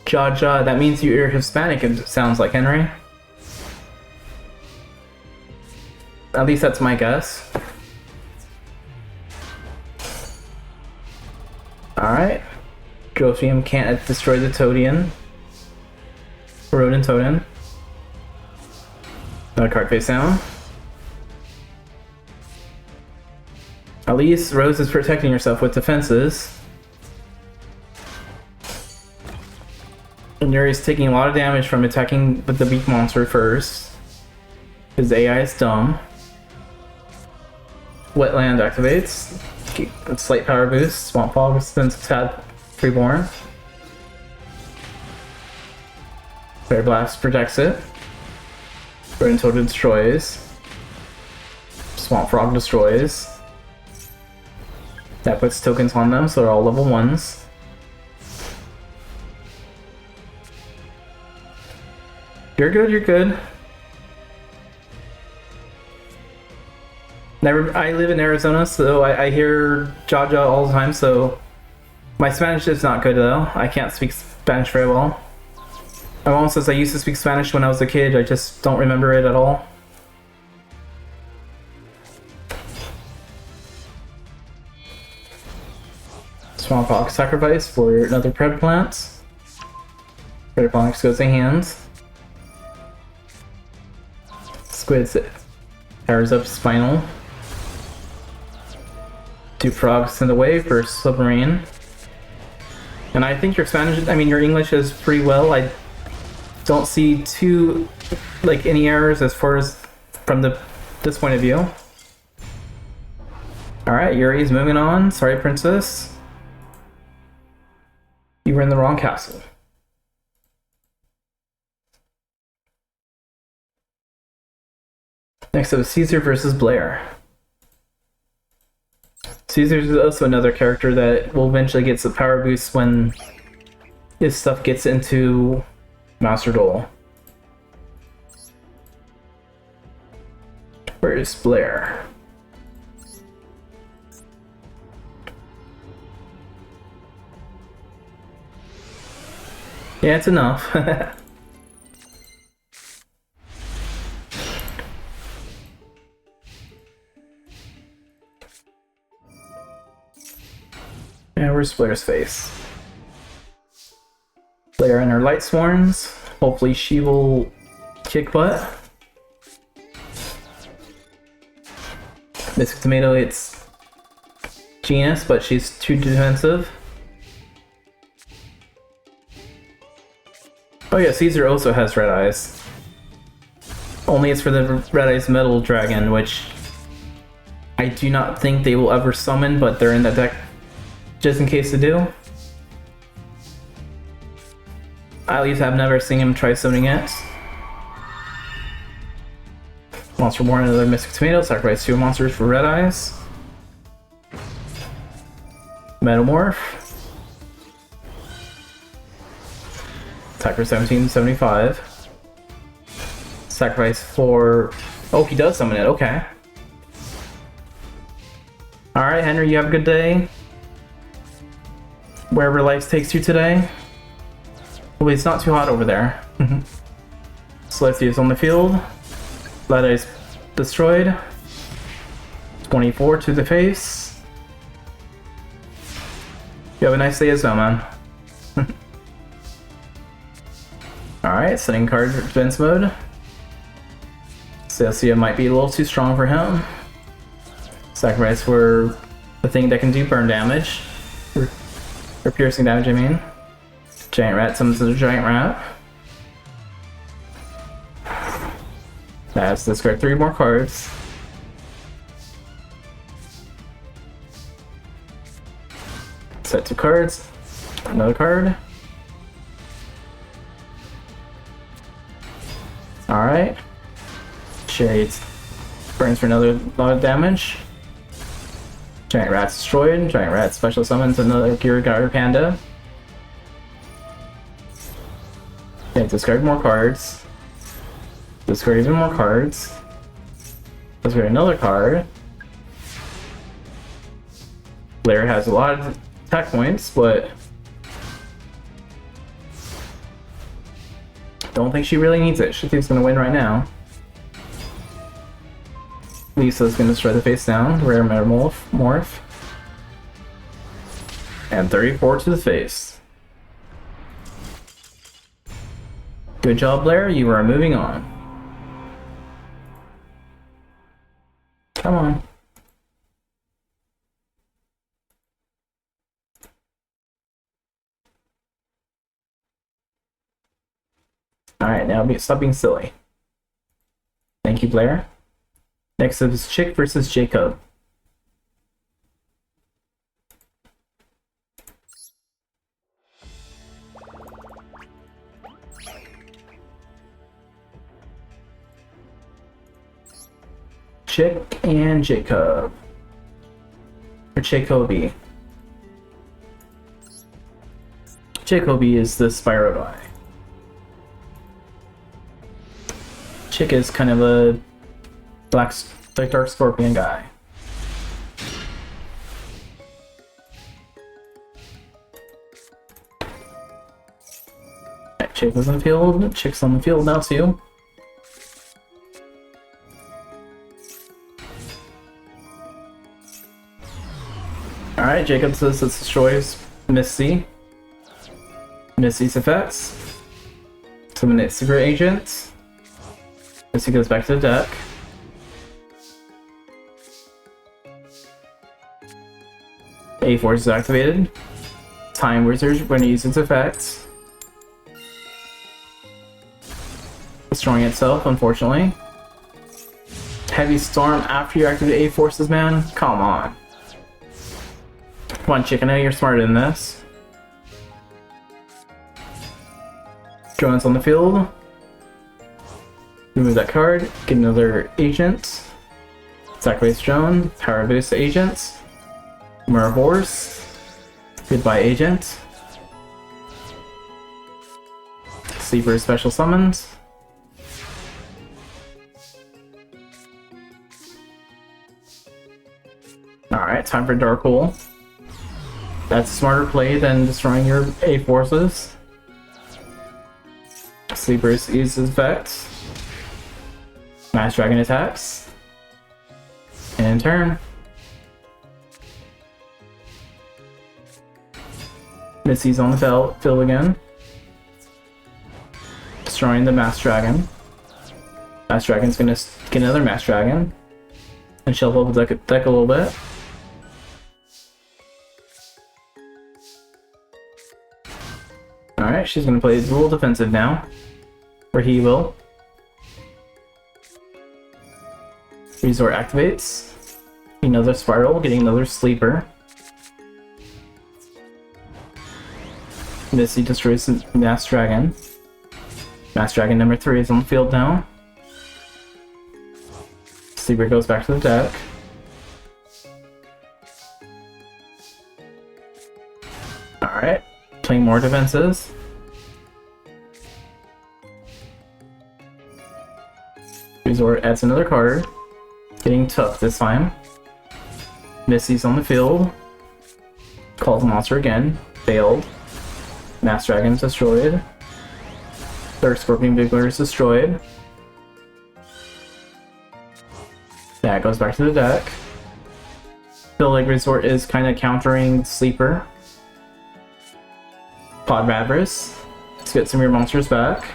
[SPEAKER 4] Jaja, that means you're Hispanic, it sounds like, Henry. At least that's my guess. Alright. Jophium can't destroy the Toadian. Rodent Toadin. Another card face down. At least Rose is protecting herself with defenses. And Yuri's taking a lot of damage from attacking with the weak monster first. His AI is dumb. Wetland activates. Slight power boost. Swamp Fog since Tad Freeborn. Fire Blast protects it. Rodent Toad destroys. Swamp Frog destroys. That puts tokens on them, so they're all level 1s. You're good, you're good. I live in Arizona, so I hear Jaja all the time, so my Spanish is not good though. I can't speak Spanish very well. My mom says I used to speak Spanish when I was a kid, I just don't remember it at all. Swamp Fox sacrifice for another Pred Plant. Pred Plant goes to hands. Squid's powers up Spinal. 2 frogs in the way for Submarine. And I think your your English is pretty well. I don't see any errors as far as from this point of view. Alright, Yuri's moving on. Sorry, Princess. You were in the wrong castle. Next up is Caesar versus Blair. Caesar is also another character that will eventually get some power boosts when his stuff gets into Master Duel. Where is Blair? Yeah, it's enough. Yeah, where's Blair's face? Blair and her Light Sworns. Hopefully she will kick butt. Mystic Tomato, it's genius, but she's too defensive. Oh yeah, Caesar also has Red Eyes. Only it's for the Red Eyes Metal Dragon, which I do not think they will ever summon, but they're in that deck just in case they do. I at least have never seen him try summoning it. Monster Born, another Mystic Tomato, sacrifice 2 monsters for Red Eyes. Metamorph. Attack for 1775. Sacrifice for... Oh, he does summon it, okay. Alright, Henry, you have a good day. Wherever life takes you today. Hopefully it's not too hot over there. Celestia is on the field. Blood Ice destroyed. 24 to the face. You have a nice day as well, man. Alright, setting card defense mode. Celestia might be a little too strong for him. Sacrifice for the thing that can do burn damage. Or piercing damage, I mean. Giant Rat summons a Giant Rat. That's discard 3 more cards. Set 2 cards. Another card. Alright. Shades. Burns for another lot of damage. Giant Rat's destroyed. Giant Rat special summons another Yugioh Panda. Yeah, discard more cards. Discard even more cards. Discard another card. Blair has a lot of attack points, but don't think she really needs it. She thinks gonna win right now. Lisa's gonna destroy the face down. Rare Metamorph. And 34 to the face. Good job, Blair. You are moving on. Come on. Alright, now stop being silly. Thank you, Blair. Next up is Chick versus Jacob. Chick and Jacob. Or Jacoby. Jacoby is the Spyro guy. Chick is kind of a dark scorpion guy. Right, Chick is on the field. Chick's on the field now too. Alright, Jacob says it destroys Misty. Misty's effects. Summon its Secret Agent. Misty goes back to the deck. A-Force is activated. Time Wizard when it uses its effects. Destroying itself, unfortunately. Heavy Storm after you activate A-Forces, man? Come on. Come on, Chick, I know you're smarter than this. Drone's on the field. Remove that card. Get another agent. Sacrifice drone. Power boost to agents. Mirror Horse. Goodbye, agent. Sleeper special summons. Alright, time for Dark Hole. That's a smarter play than destroying your A-Forces. Sleeper uses effects. Mass Dragon attacks. And turn. Missy's on the field again. Destroying the Mass Dragon. Mass Dragon's gonna get another Mass Dragon. And shuffle the deck a little bit. Alright, she's gonna play dual defensive now. Or he will. Resort activates. Another Spiral, getting another Sleeper. Missy destroys the Mass Dragon. Mass Dragon number 3 is on the field now. Sleeper goes back to the deck. Alright, playing more defenses. Resort adds another card. Getting tough this time. Missy's on the field. Calls monster again. Failed. Mass Dragon's destroyed. Third Scorpion Bigler is destroyed. That goes back to the deck. Feel like Resort is kind of countering Sleeper. Pod Mavris. Let's get some of your monsters back.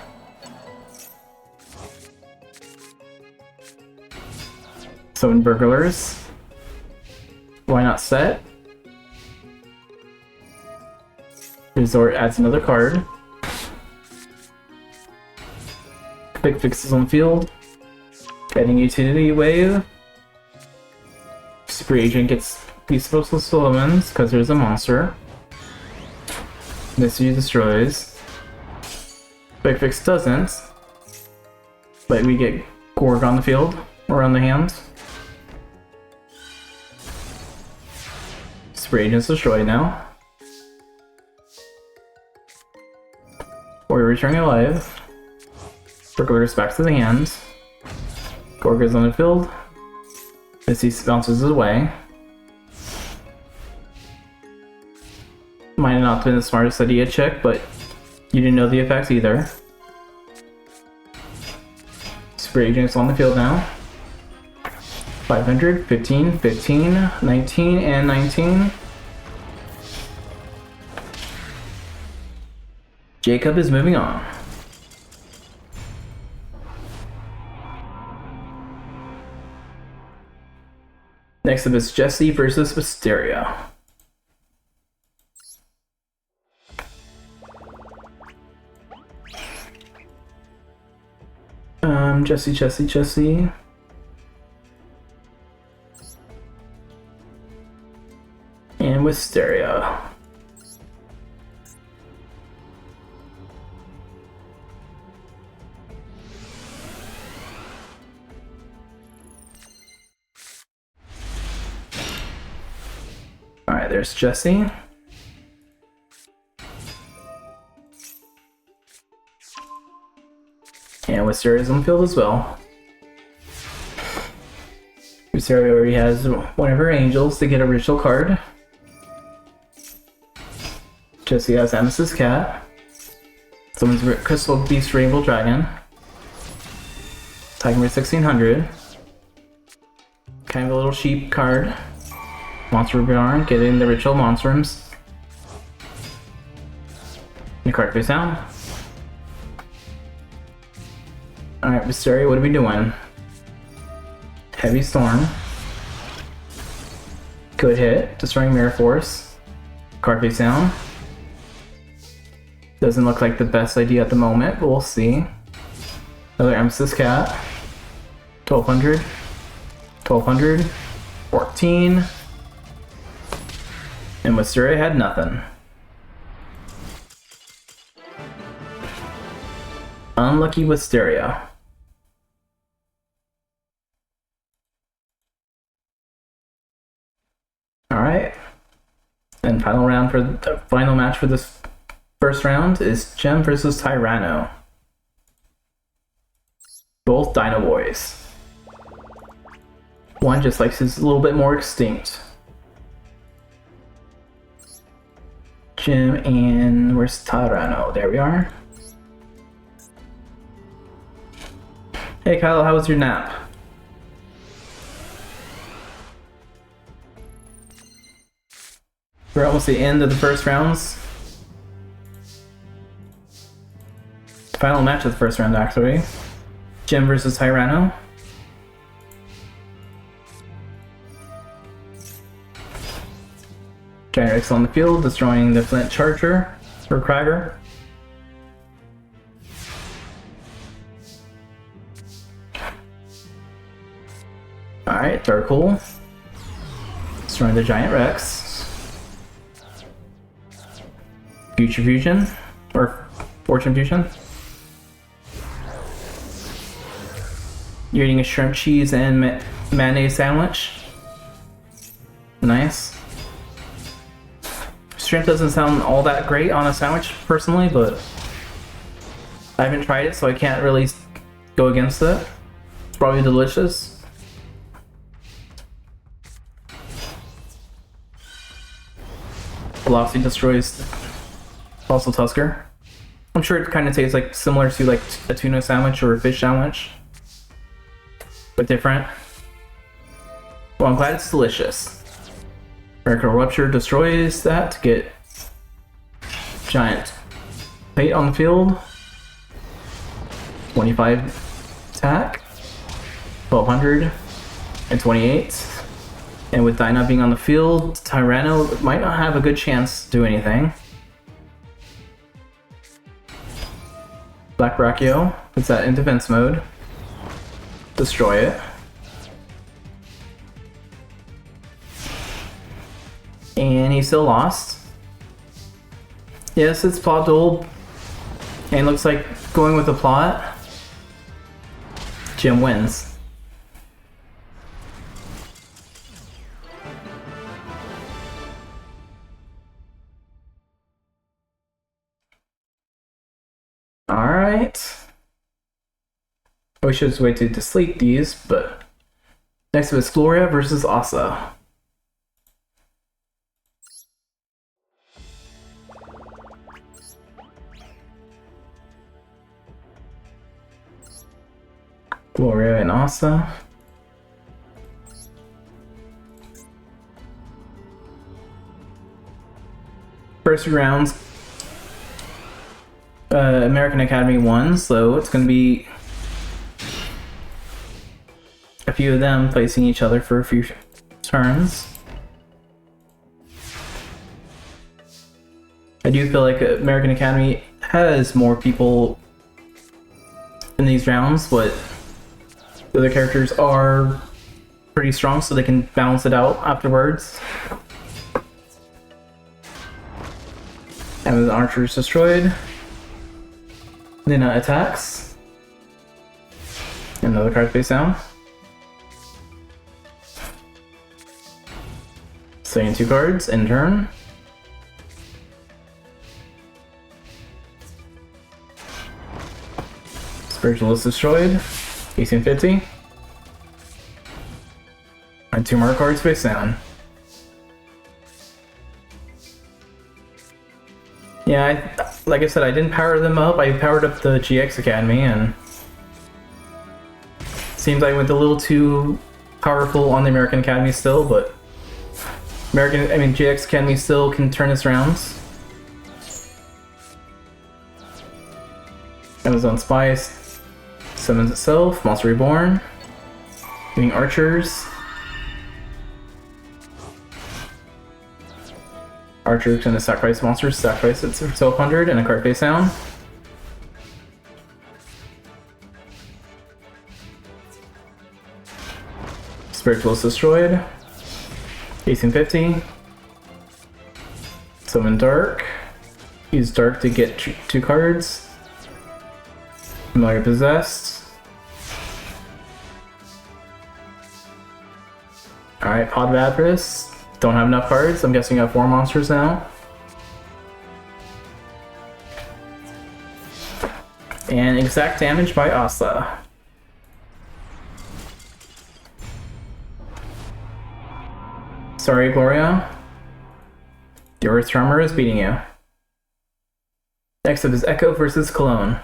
[SPEAKER 4] Summon Burglars. Why not set? Resort adds another card. Quick fixes on field. Getting utility wave. Super Agent gets Peaceful Summons because there's a monster. Missy destroys. Quick fix doesn't. But we get Gorg on the field or on the hand. Super Agent's destroyed now. Warrior returning alive. Burglar's back to the hand. Gorg is on the field. Missy bounces away. Might have not been the smartest idea check, but you didn't know the effects either. Super Agent's on the field now. 500, 15, 15, 19, and 19. Jacob is moving on. Next up is Jesse versus Wisteria. Jesse. And Wisteria. Alright, there's Jesse. And Wisteria's on the field as well. Wisteria already has one of her angels to get a ritual card. Jesse has Amethyst Cat. Someone's Crystal Beast Rainbow Dragon. Tiger 1600. Kind of a little cheap card. Monster Barn, getting the ritual monstrums. The card face down. Alright, Wisteria, what are we doing? Heavy Storm. Good hit, destroying Mirror Force. Card face down. Doesn't look like the best idea at the moment, but we'll see. Another Amethyst Cat. 1200. 1200. 14. And Wisteria had nothing. Unlucky Wisteria. Alright. And final round for the final match for this first round is Gem versus Tyranno. Both Dino Boys. One just likes his a little bit more extinct. Gem and where's Tyranno? There we are. Hey Kyle, how was your nap? We're almost the end of the first rounds. Final match of the first round, actually. Gem versus Tyranno. Giant Rex on the field, destroying the Flint Charger for Krager. Alright, Darkle. Destroying the Giant Rex. Future Fusion, or Fortune Fusion. You're eating a shrimp, cheese, and mayonnaise sandwich. Nice. Shrimp doesn't sound all that great on a sandwich, personally, but I haven't tried it, so I can't really go against it. Probably delicious. Velocity destroys Fossil Tusker. I'm sure it kind of tastes like similar to like a tuna sandwich or a fish sandwich, but different. Well, I'm glad it's delicious. Miracle Rupture destroys that to get giant bait on the field. 25 attack, 1228. And with Dyna being on the field, Tyranno might not have a good chance to do anything. Black Brachio puts that in defense mode. Destroy it. And he still lost. Yes, it's plot duel. And looks like going with the plot, Jim wins. Alright. We should just wait to delete these, but next up is Gloria versus Asa. Gloria and Asa. First rounds, American Academy won, so it's going to be a few of them facing each other for a few turns. I do feel like American Academy has more people in these rounds, but the other characters are pretty strong, so they can balance it out afterwards. And the archer is destroyed. Nina attacks. Another card face down. Staying 2 cards in turn. Spiritualist destroyed. 1850. And 2 more cards face down. Yeah, like I said, I didn't power them up. I powered up the GX Academy, and seems I went a little too powerful on the American Academy still, but GX Academy still can turn its rounds. Amazon Spice summons itself, Monster Reborn, giving archers. Archer's gonna sacrifice monsters, sacrifice it for 1200 and a card face down. Spiritualist destroyed. 1850. Summon Dark. Use Dark to get 2 cards. Familiar Possessed. Alright, Pod of Avarice. Don't have enough cards. I'm guessing I have 4 monsters now. And exact damage by Asa. Sorry, Gloria. The Earth Tremor is beating you. Next up is Echo versus Cologne.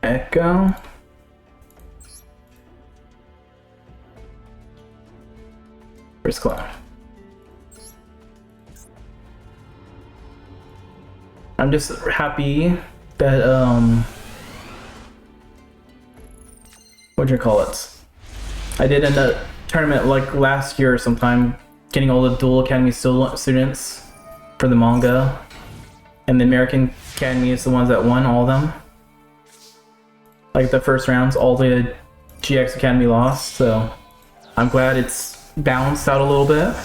[SPEAKER 4] Echo. Where's Clown? I'm just happy that, what'd you call it? I did in a tournament like last year sometime, getting all the Dual Academy students for the manga. And the American Academy is the ones that won all of them. Like the first rounds, all the GX Academy lost, so I'm glad it's balanced out a little bit.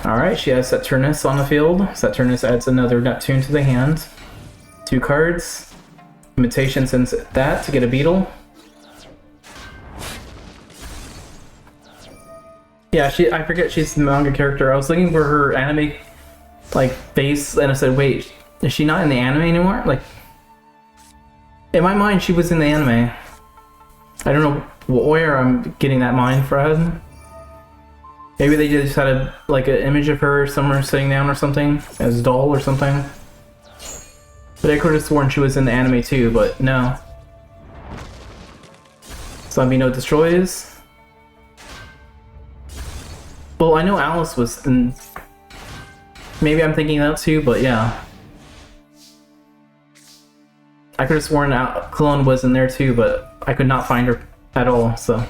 [SPEAKER 4] Alright, she has Saturnus on the field. Saturnus adds another Neptune to the hand. 2 cards. Imitation sends that to get a Beetle. Yeah, I forget she's the manga character. I was looking for her anime, like, face, and I said, wait, is she not in the anime anymore? Like, in my mind, she was in the anime. I don't know where I'm getting that mind from. Maybe they just had like an image of her somewhere sitting down or something, as a doll or something. But I could have sworn she was in the anime too, but no. Zambino destroys. Well, I know Alice was in... Maybe I'm thinking that too, but yeah. I could have sworn Clone was in there too, but I could not find her at all, so...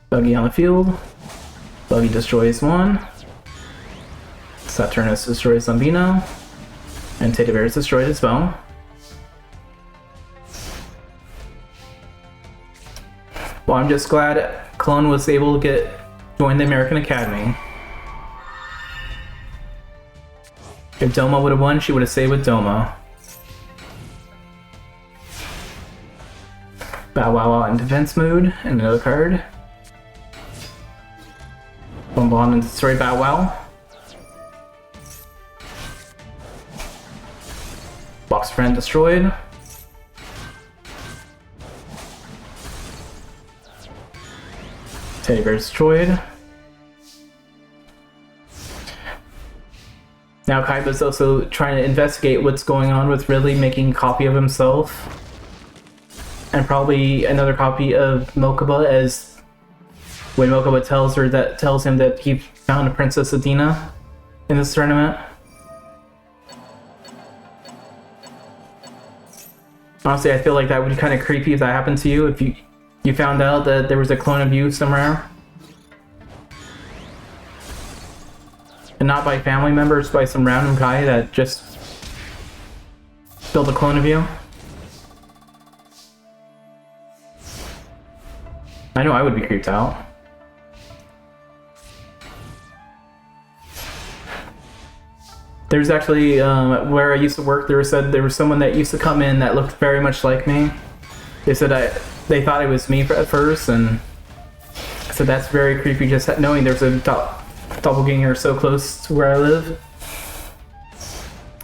[SPEAKER 4] Buggy on the field. Buggy destroys one. Saturnus destroys Zambino. And Teddy Bear is destroyed as well. Well, I'm just glad Clone was able to join the American Academy. If Doma would have won, she would have stayed with Doma. Bow Wow Wow in defense mood, and another card. Bonbon and destroy Bow Wow. Box Friend destroyed. Teddy Bear destroyed. Now Kaiba's also trying to investigate what's going on with Ridley making a copy of himself. And probably another copy of Mokuba, as when Mokuba tells him that he found a Princess Adina in this tournament. Honestly, I feel like that would be kind of creepy if that happened to you, if you found out that there was a clone of you somewhere. And not by family members, by some random guy that just built a clone of you. I know I would be creeped out. There's actually, where I used to work, there was someone that used to come in that looked very much like me. They said they thought it was me at first, and I said that's very creepy, just knowing there's a doppelganger so close to where I live.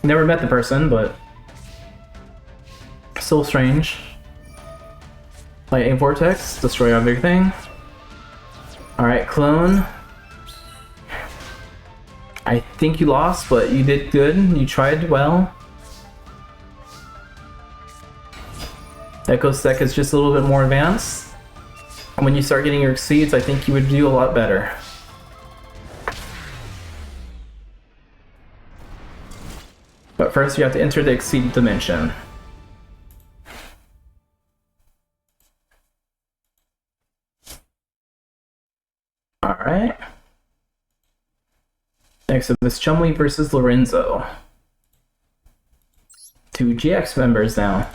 [SPEAKER 4] Never met the person, but still strange. Lightning Vortex, destroy everything. Alright, Clone. I think you lost, but you did good. You tried well. Echo's deck is just a little bit more advanced. And when you start getting your exceeds, I think you would do a lot better. But first you have to enter the exceed dimension. Alright. Next up is Chumley versus Lorenzo. Two GX members now.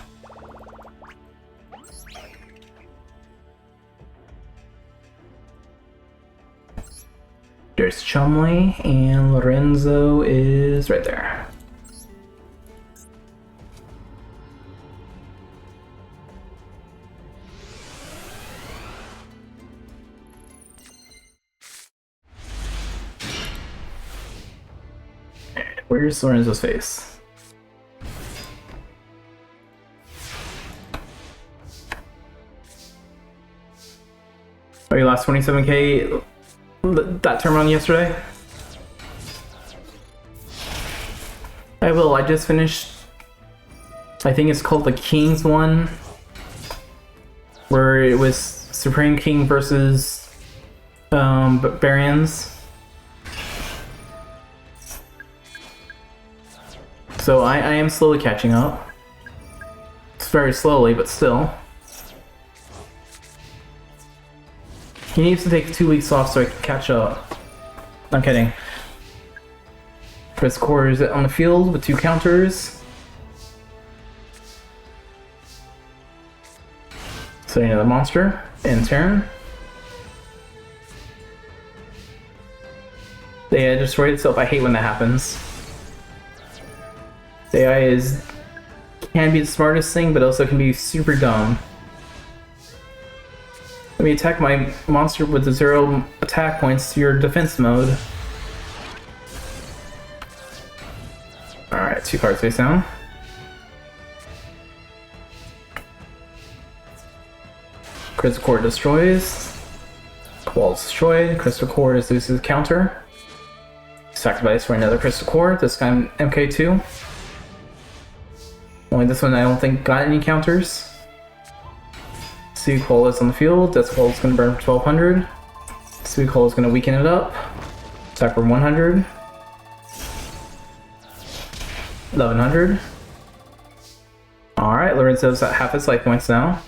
[SPEAKER 4] There's Chumley, and Lorenzo is right there. Where's Lorenzo's face? Oh, you lost 27k that tournament yesterday? I will. I just finished, I think it's called the Kings one, where it was Supreme King versus Barbarians. So I am slowly catching up. It's very slowly, but still. He needs to take 2 weeks off so I can catch up. I'm kidding. Chris Core is on the field with 2 counters. Setting another monster in turn. The AI destroyed itself. I hate when that happens. The AI can be the smartest thing, but also can be super dumb. Let me attack my monster with the 0 attack points to your defense mode. Alright, 2 cards face down. Crystal Core destroys. Wall is destroyed. Crystal Core is Zeus's counter. Sacrifice for another Crystal Core, this time MK2. Only this one I don't think got any counters. Sequel is on the field. Death Quell is going to burn for 1200. Sequel is going to weaken it up. Attack for 100. 1100. Alright, Lorenzo's at half its life points now.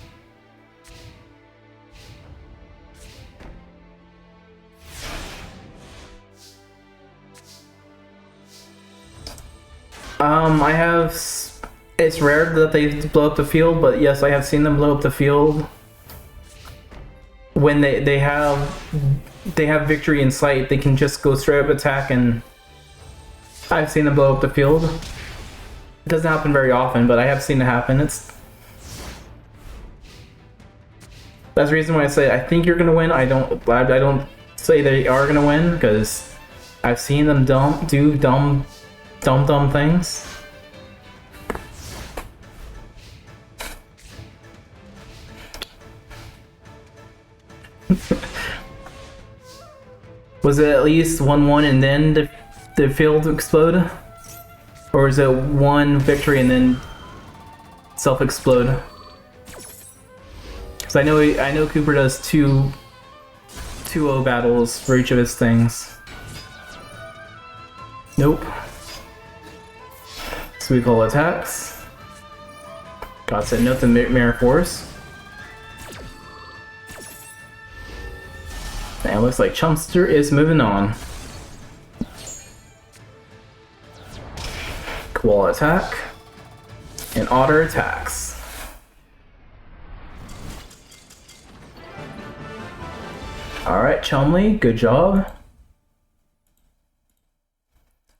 [SPEAKER 4] I have... It's rare that they blow up the field, but yes, I have seen them blow up the field. When they have victory in sight, they can just go straight up attack, and I've seen them blow up the field. It doesn't happen very often, but I have seen it happen. That's the reason why I say I think you're gonna win. I don't say they are gonna win, because I've seen them do dumb things. Was it at least 1-1 and then the field explode? Or is it 1 victory and then self-explode? Because I know Cooper does 2-0 battles for each of his things. Nope. Sweet Call attacks. God said no to Mirror Force. And it looks like Chumster is moving on. Koala attack. And Otter attacks. Alright, Chumley, good job.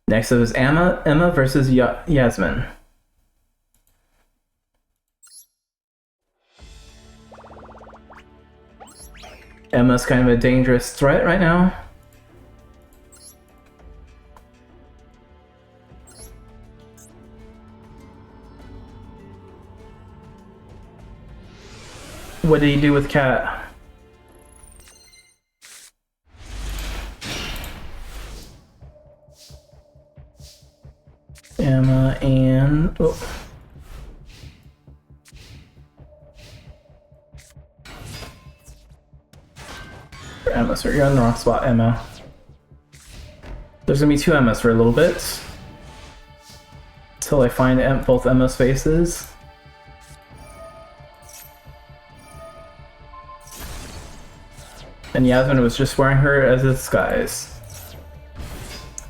[SPEAKER 4] Next up is Emma versus Yasmin. Emma's kind of a dangerous threat right now. What did he do with Cat? Emma and... Oh. Emma, so you're on the wrong spot, Emma. There's gonna be 2 Emmas for a little bit. Until I find both Emma's faces. And Yasmin was just wearing her as a disguise.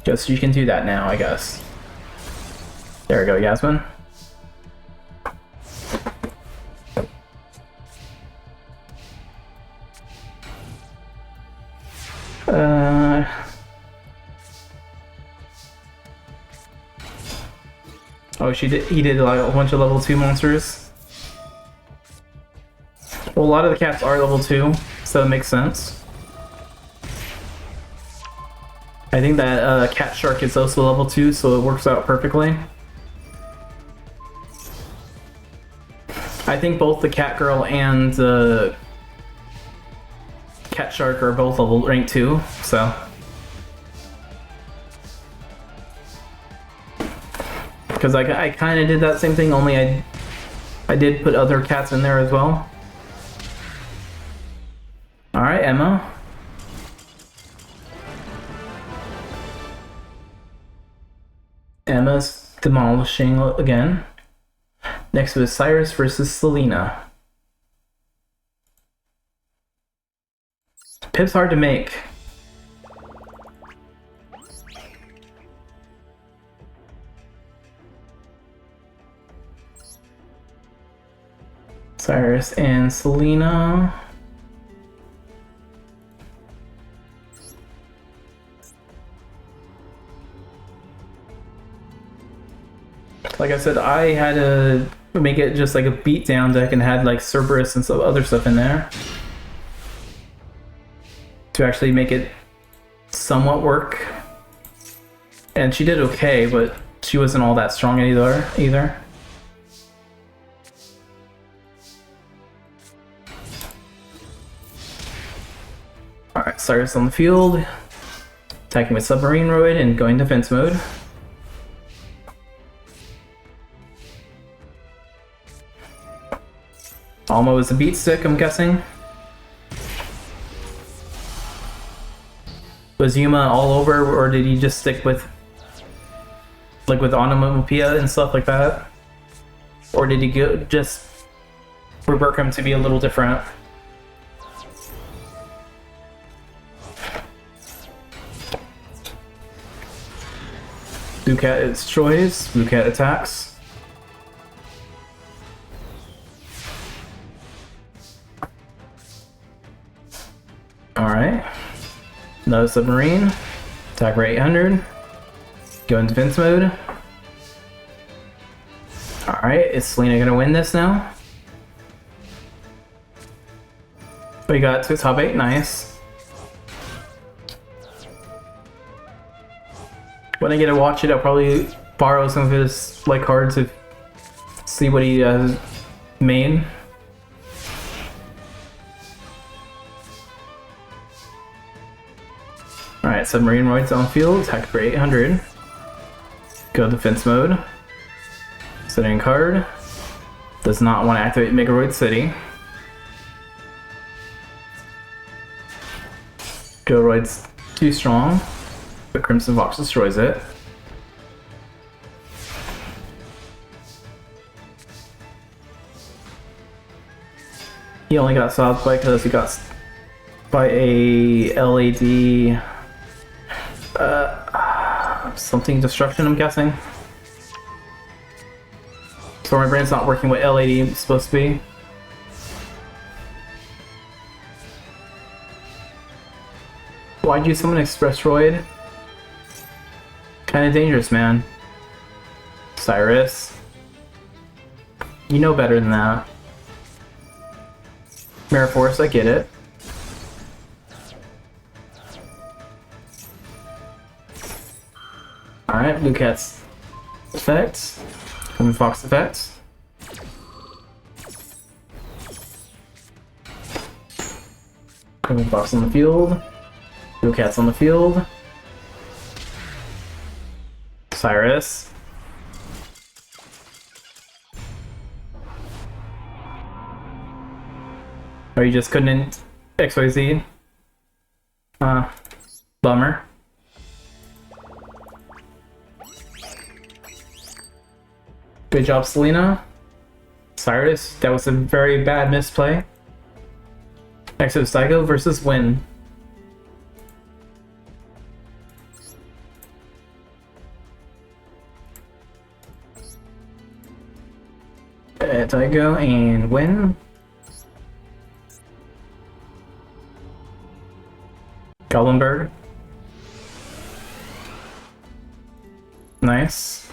[SPEAKER 4] Just you can do that now, I guess. There we go, Yasmin. Oh, he did like a bunch of level 2 monsters. Well, a lot of the cats are level 2, so it makes sense. I think that Cat Shark is also level 2, so it works out perfectly. I think both the Cat Girl and the Cat Shark are both level rank 2, so. Because I kind of did that same thing, only I did put other cats in there as well. Alright, Emma. Emma's demolishing again. Next was Cyrus versus Selena. Pip's hard to make. Cyrus and Selena. Like I said, I had to make it just like a beatdown deck and had like Cerberus and some other stuff in there. to actually make it somewhat work. And she did okay, but she wasn't all that strong either. Alright, Cyrus on the field. Attacking with Submarine Roid and going defense mode. Almo is a beat stick, I'm guessing. Was Yuma all over, or did he just stick with, like with Onomatopoeia and stuff like that? Or did he just rework him to be a little different? Blue Cat destroys, Blue Cat attacks. Alright. Another submarine. Attack for 800. Go in defense mode. Alright, is Selena gonna win this now? We got to top 8, nice. When I get to watch it, I'll probably borrow some of his like cards to see what he made. Alright, Submarine Roids on field, attack for 800. Go defense mode. Setting card. Does not want to activate Megaroid City. Go Roid's too strong. The Crimson Fox destroys it. He only got stopped by because he got by a LAD something destruction, I'm guessing. So my brain's not working what LAD is supposed to be. Why'd you summon Express Roid? Kinda dangerous, man. Cyrus. You know better than that. Mirror Force, I get it. Alright, Blue Cat's effects. Crimson Fox effects. Crimson Fox on the field. Blue Cat's on the field. Cyrus. Or you just couldn't XYZ? Bummer. Good job, Selena. Cyrus, that was a very bad misplay. Exo Psycho versus Win. Daigo and Win. Goblinberg. Nice.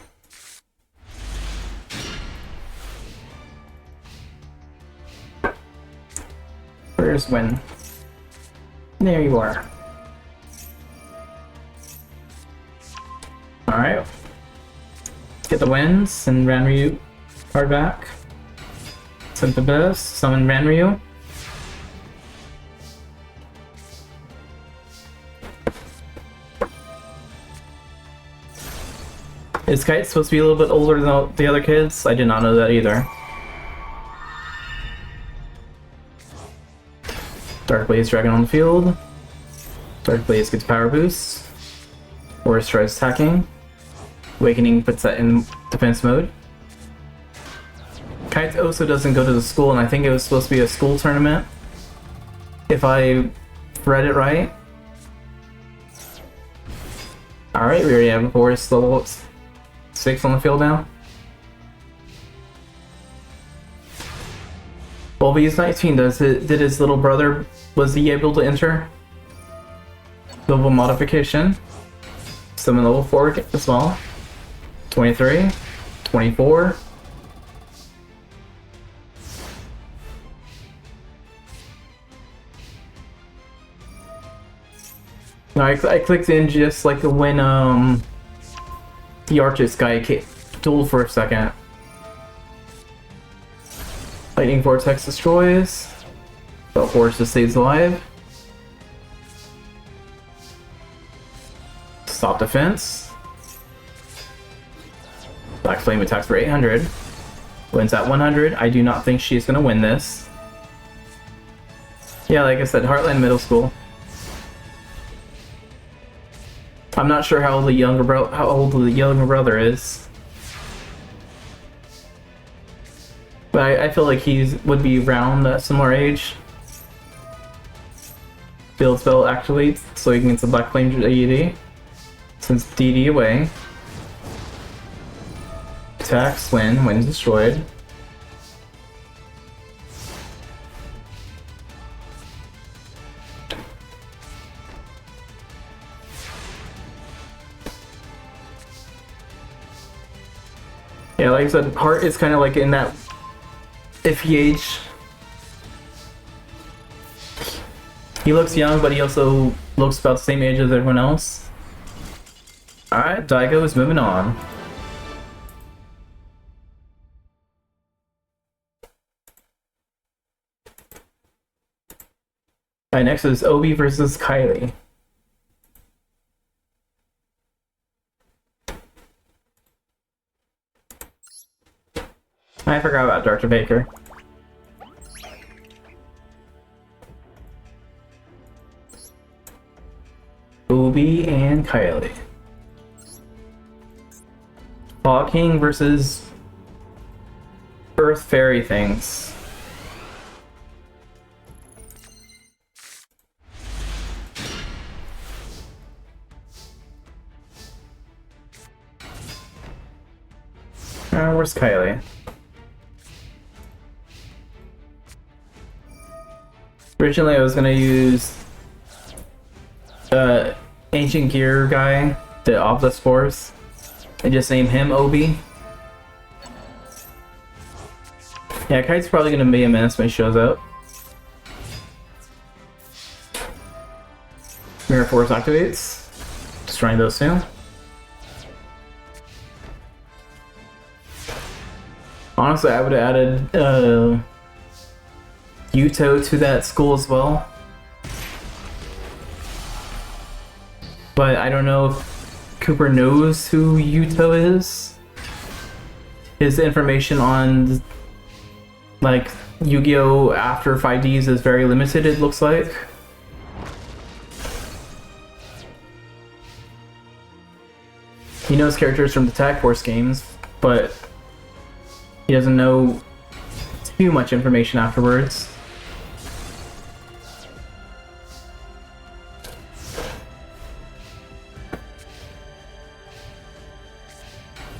[SPEAKER 4] Where's Win? There you are. Alright. Get the wins and Ranryu card back. Send the best. Summon Ranryu. Is Kite supposed to be a little bit older than the other kids? I did not know that either. Dark Blaze Dragon on the field. Dark Blaze gets power boost. Horus tries attacking. Awakening puts that in defense mode. Kite also doesn't go to the school, and I think it was supposed to be a school tournament. If I read it right. Alright, we already have Horus level 6 on the field now. Well, but he's 19, did his little brother, was he able to enter? Level modification. Summon level 4 as well. 23, 24. I clicked in just like when the Archist guy dueled for a second. Lightning Vortex destroys. The horse just stays alive. Stop defense. Black Flame attacks for 800. Wins at 100. I do not think she's gonna win this. Yeah, like I said, Heartland Middle School. I'm not sure how old the younger brother is, but I feel like he would be around a similar age. Field spell activates, so he can get the Black Flame DD. Since DD away. Attacks when destroyed. Yeah, like I said, Heart is kind of like in that iffy age. He looks young, but he also looks about the same age as everyone else. Alright, Daigo is moving on. Alright, next is Obi versus Kylie. I forgot about Dr. Baker. Obi and Kylie. Fog King versus Earth Fairy things. Where's Kylie? Originally I was gonna use Ancient Gear guy, the Obelisk and just name him Obi. Yeah, Kite's probably gonna be a menace when he shows up. Mirror Force activates, destroying those two. Honestly, I would have added Yugioh to that school as well. But I don't know if Cooper knows who Yugioh is. His information on like Yu-Gi-Oh! After 5Ds is very limited, it looks like. He knows characters from the Tag Force games, but he doesn't know too much information afterwards.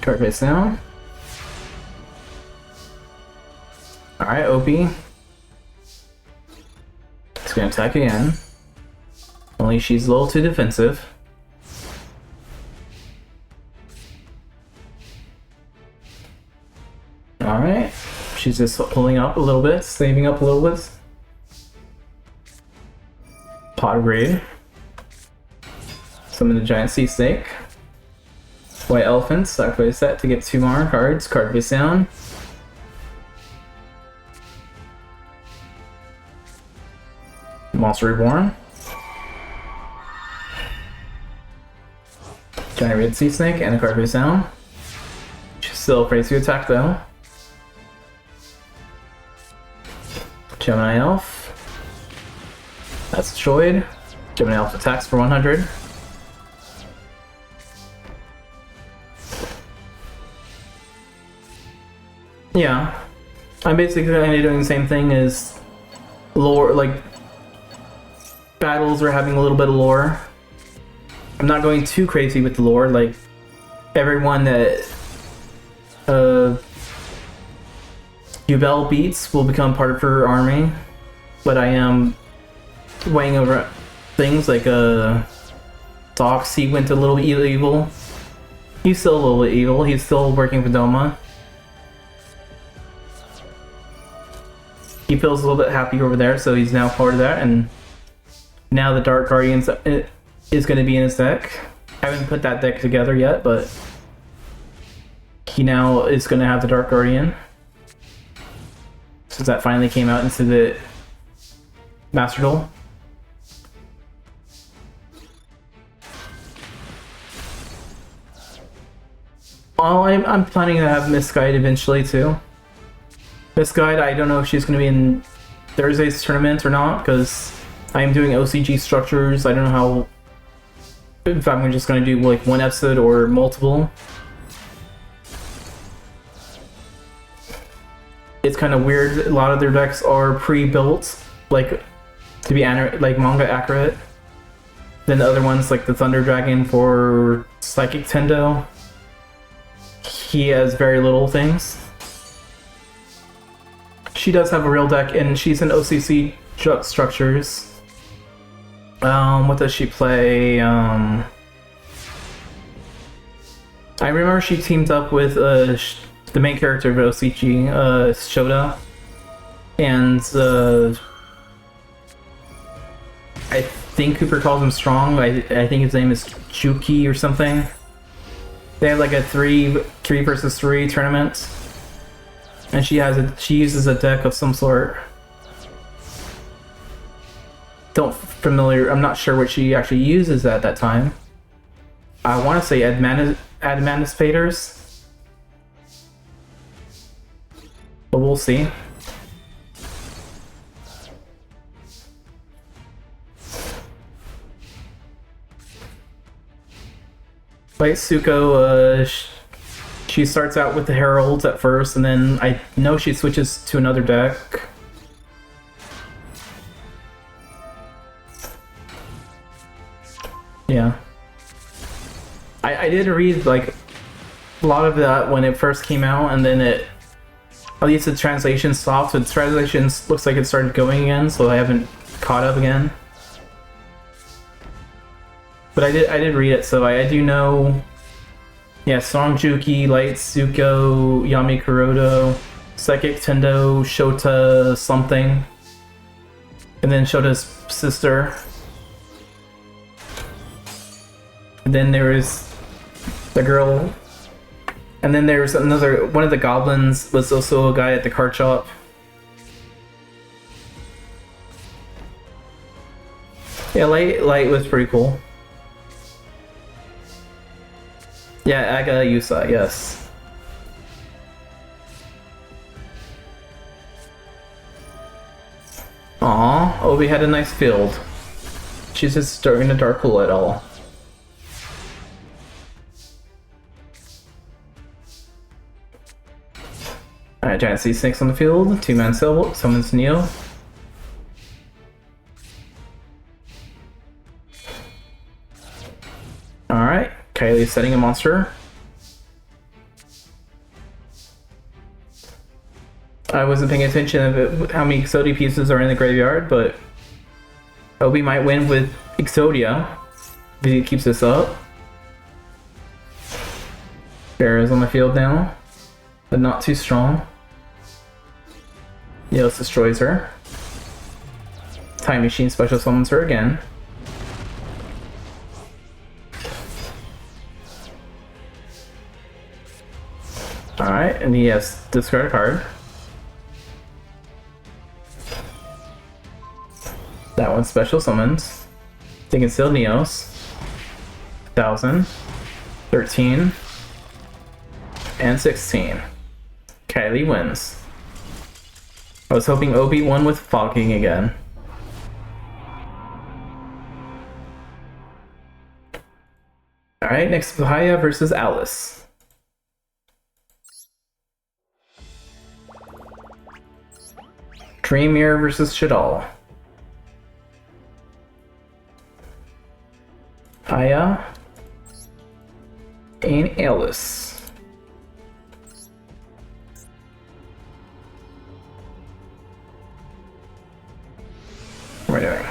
[SPEAKER 4] Card face down. Alright, Opie. It's gonna attack again. Only she's a little too defensive. Alright. She's just pulling up a little bit, saving up a little bit. Pot of Grade. Summon the Giant Sea Snake. White Elephants, activate a set to get 2 more cards. Card face down. Monster Reborn. Giant Red Sea Snake and a card face down. She's still afraid to attack though. Gemini Elf. That's destroyed. Gemini Elf attacks for 100. Yeah. I'm basically kind of doing the same thing as lore, like battles are having a little bit of lore. I'm not going too crazy with the lore, like everyone that Yubel beats will become part of her army, but I am weighing over things like Dox. He went a little bit evil. He's still a little bit evil. He's still working for Doma. He feels a little bit happy over there, so he's now part of that, and now the Dark Guardians is going to be in his deck. I haven't put that deck together yet, but he now is going to have the Dark Guardian. Since that finally came out into the Master Duel. Well, I'm planning to have Miss Guide eventually too. Miss Guide, I don't know if she's going to be in Thursday's tournament or not, because I'm doing OCG structures. I don't know how, if I'm just going to do like one episode or multiple. It's kind of weird. A lot of their decks are pre-built, like to be like manga accurate. Then the other ones, like the Thunder Dragon for Psychic Tendo, he has very little things. She does have a real deck, and she's in OCC structures. What does she play? I remember she teamed up with the main character of OCG, Shota, and I think Cooper calls him Strong. I think his name is Juki or something. They have like a 3 versus 3 tournament, and she uses a deck of some sort. I'm not sure what she actually uses at that time. I want to say Admanus Faders, but we'll see. Like Suko, she starts out with the Heralds at first, and then I know she switches to another deck. Yeah. I did read like a lot of that when it first came out, and then at least the translation stopped, but the translation looks like it started going again, so I haven't caught up again. But I did read it, so I do know. Yeah, Strong Juki, Light Suko, Yami Kurodo, Psychic Tendo, Shota something, and then Shota's sister. And then there is the girl, and then there's another one of the goblins was also a guy at the card shop. Yeah, Light was pretty cool. Yeah, Aga Yusa, yes. Aw, Obi had a nice field. She's just starting to dark pool at all. Alright, Giant Sea Snakes on the field, 2-man summons Neo. Alright, Kylie's setting a monster. I wasn't paying attention to how many Exodia pieces are in the graveyard, but Obi might win with Exodia if he keeps this up. Bear on the field now, but not too strong. Neos destroys her. Time Machine special summons her again. Alright, and he has discard a card. That one special summons. They can still Neos. 1000, 13, and 16. Kylie wins. I was hoping Obi won with Fogging again. Alright, next Bahia versus Alice. Dream Mirror versus Shadal. Aya and Alice. What am I doing?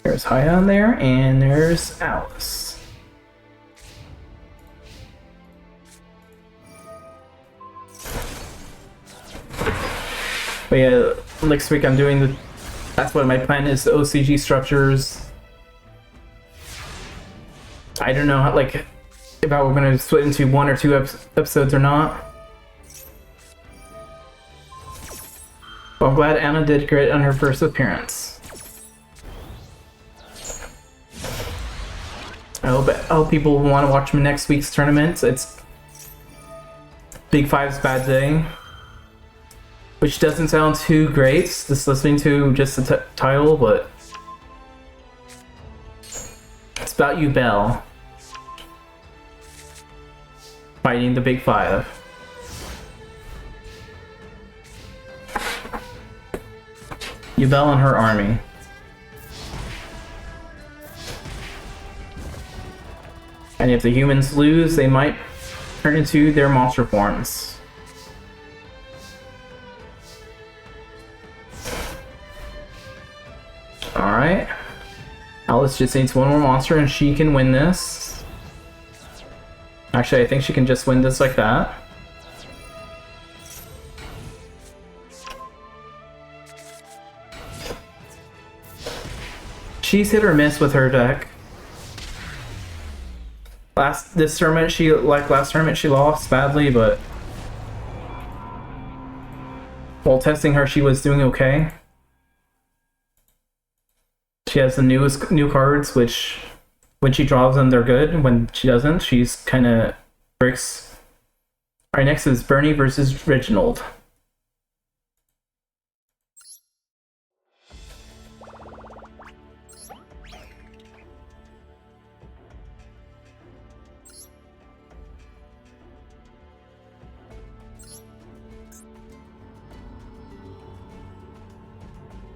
[SPEAKER 4] There's Haya on there, and there's Alice. But yeah, next week I'm doing the... That's what my plan is, the OCG structures. I don't know how, like, if I were going to split into 1 or 2 episodes or not. But I'm glad Anna did great on her first appearance. I hope people want to watch next week's tournament. It's Big Five's Bad Day, which doesn't sound too great just listening to just the title, but it's about Yugioh fighting the Big Five. Yugioh and her army. And if the humans lose, they might turn into their monster forms. Alright. Alice just needs one more monster and she can win this. Actually, I think she can just win this like that. She's hit or miss with her deck. Last tournament she lost badly, but while testing her, she was doing okay. She has the new cards, which when she draws them, they're good. When she doesn't, she's kind of breaks. Alright, next is Bernie versus Reginald.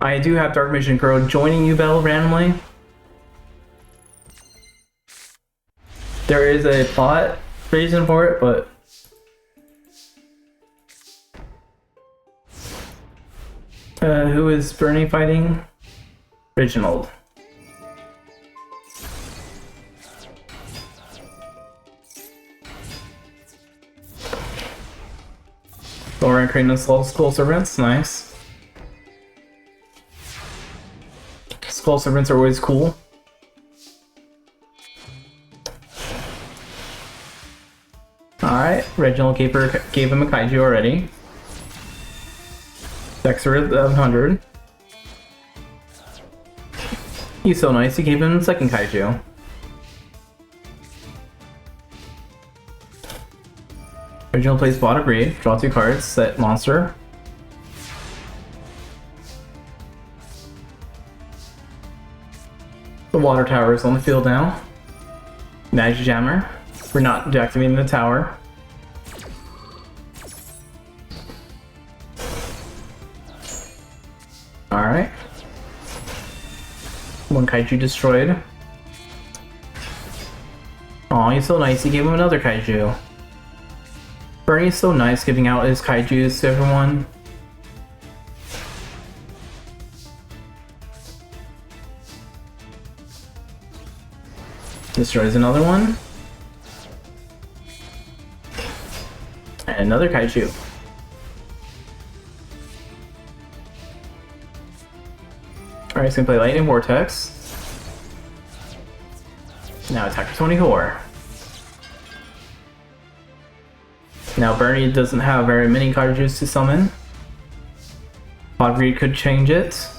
[SPEAKER 4] I do have Dark Vision Girl joining Yugioh randomly. There is a plot reason for it, but who is Bernie fighting? Reginald. Laura creating the Skull Servants, nice. Skull Servants are always cool. Alright, Reginald gave him a kaiju already. Dexter at 1100. He's so nice, he gave him the second kaiju. Reginald plays Bot of Greed, draw 2 cards, set monster. The water tower is on the field now. Magic Jammer. We're not deactivating the tower. Alright. 1 kaiju destroyed. Aw, he's so nice, he gave him another kaiju. Bernie's so nice giving out his kaijus to everyone. Destroys another one. And another kaiju. Alright, he's gonna play Lightning Vortex. Now attack for 24. Now Bernie doesn't have very many kaijus to summon. Podgreed could change it.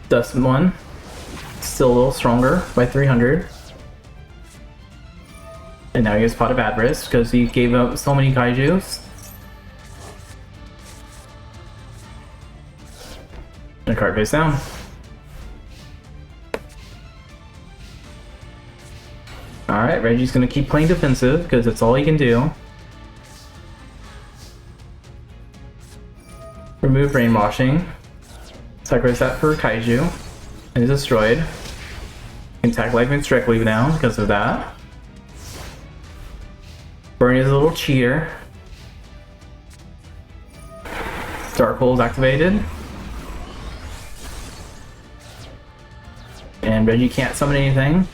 [SPEAKER 4] Dust one. Still a little stronger by 300. And now he has Pot of Avarice because he gave up so many kaijus. And a card face down. Alright, Reggie's gonna keep playing defensive because that's all he can do. Remove Brainwashing. Sacrifice that for kaiju. And is destroyed. Attack Lightning's directly now because of that. Bernie is a little cheater. Darkhold activated. And Reggie can't summon anything.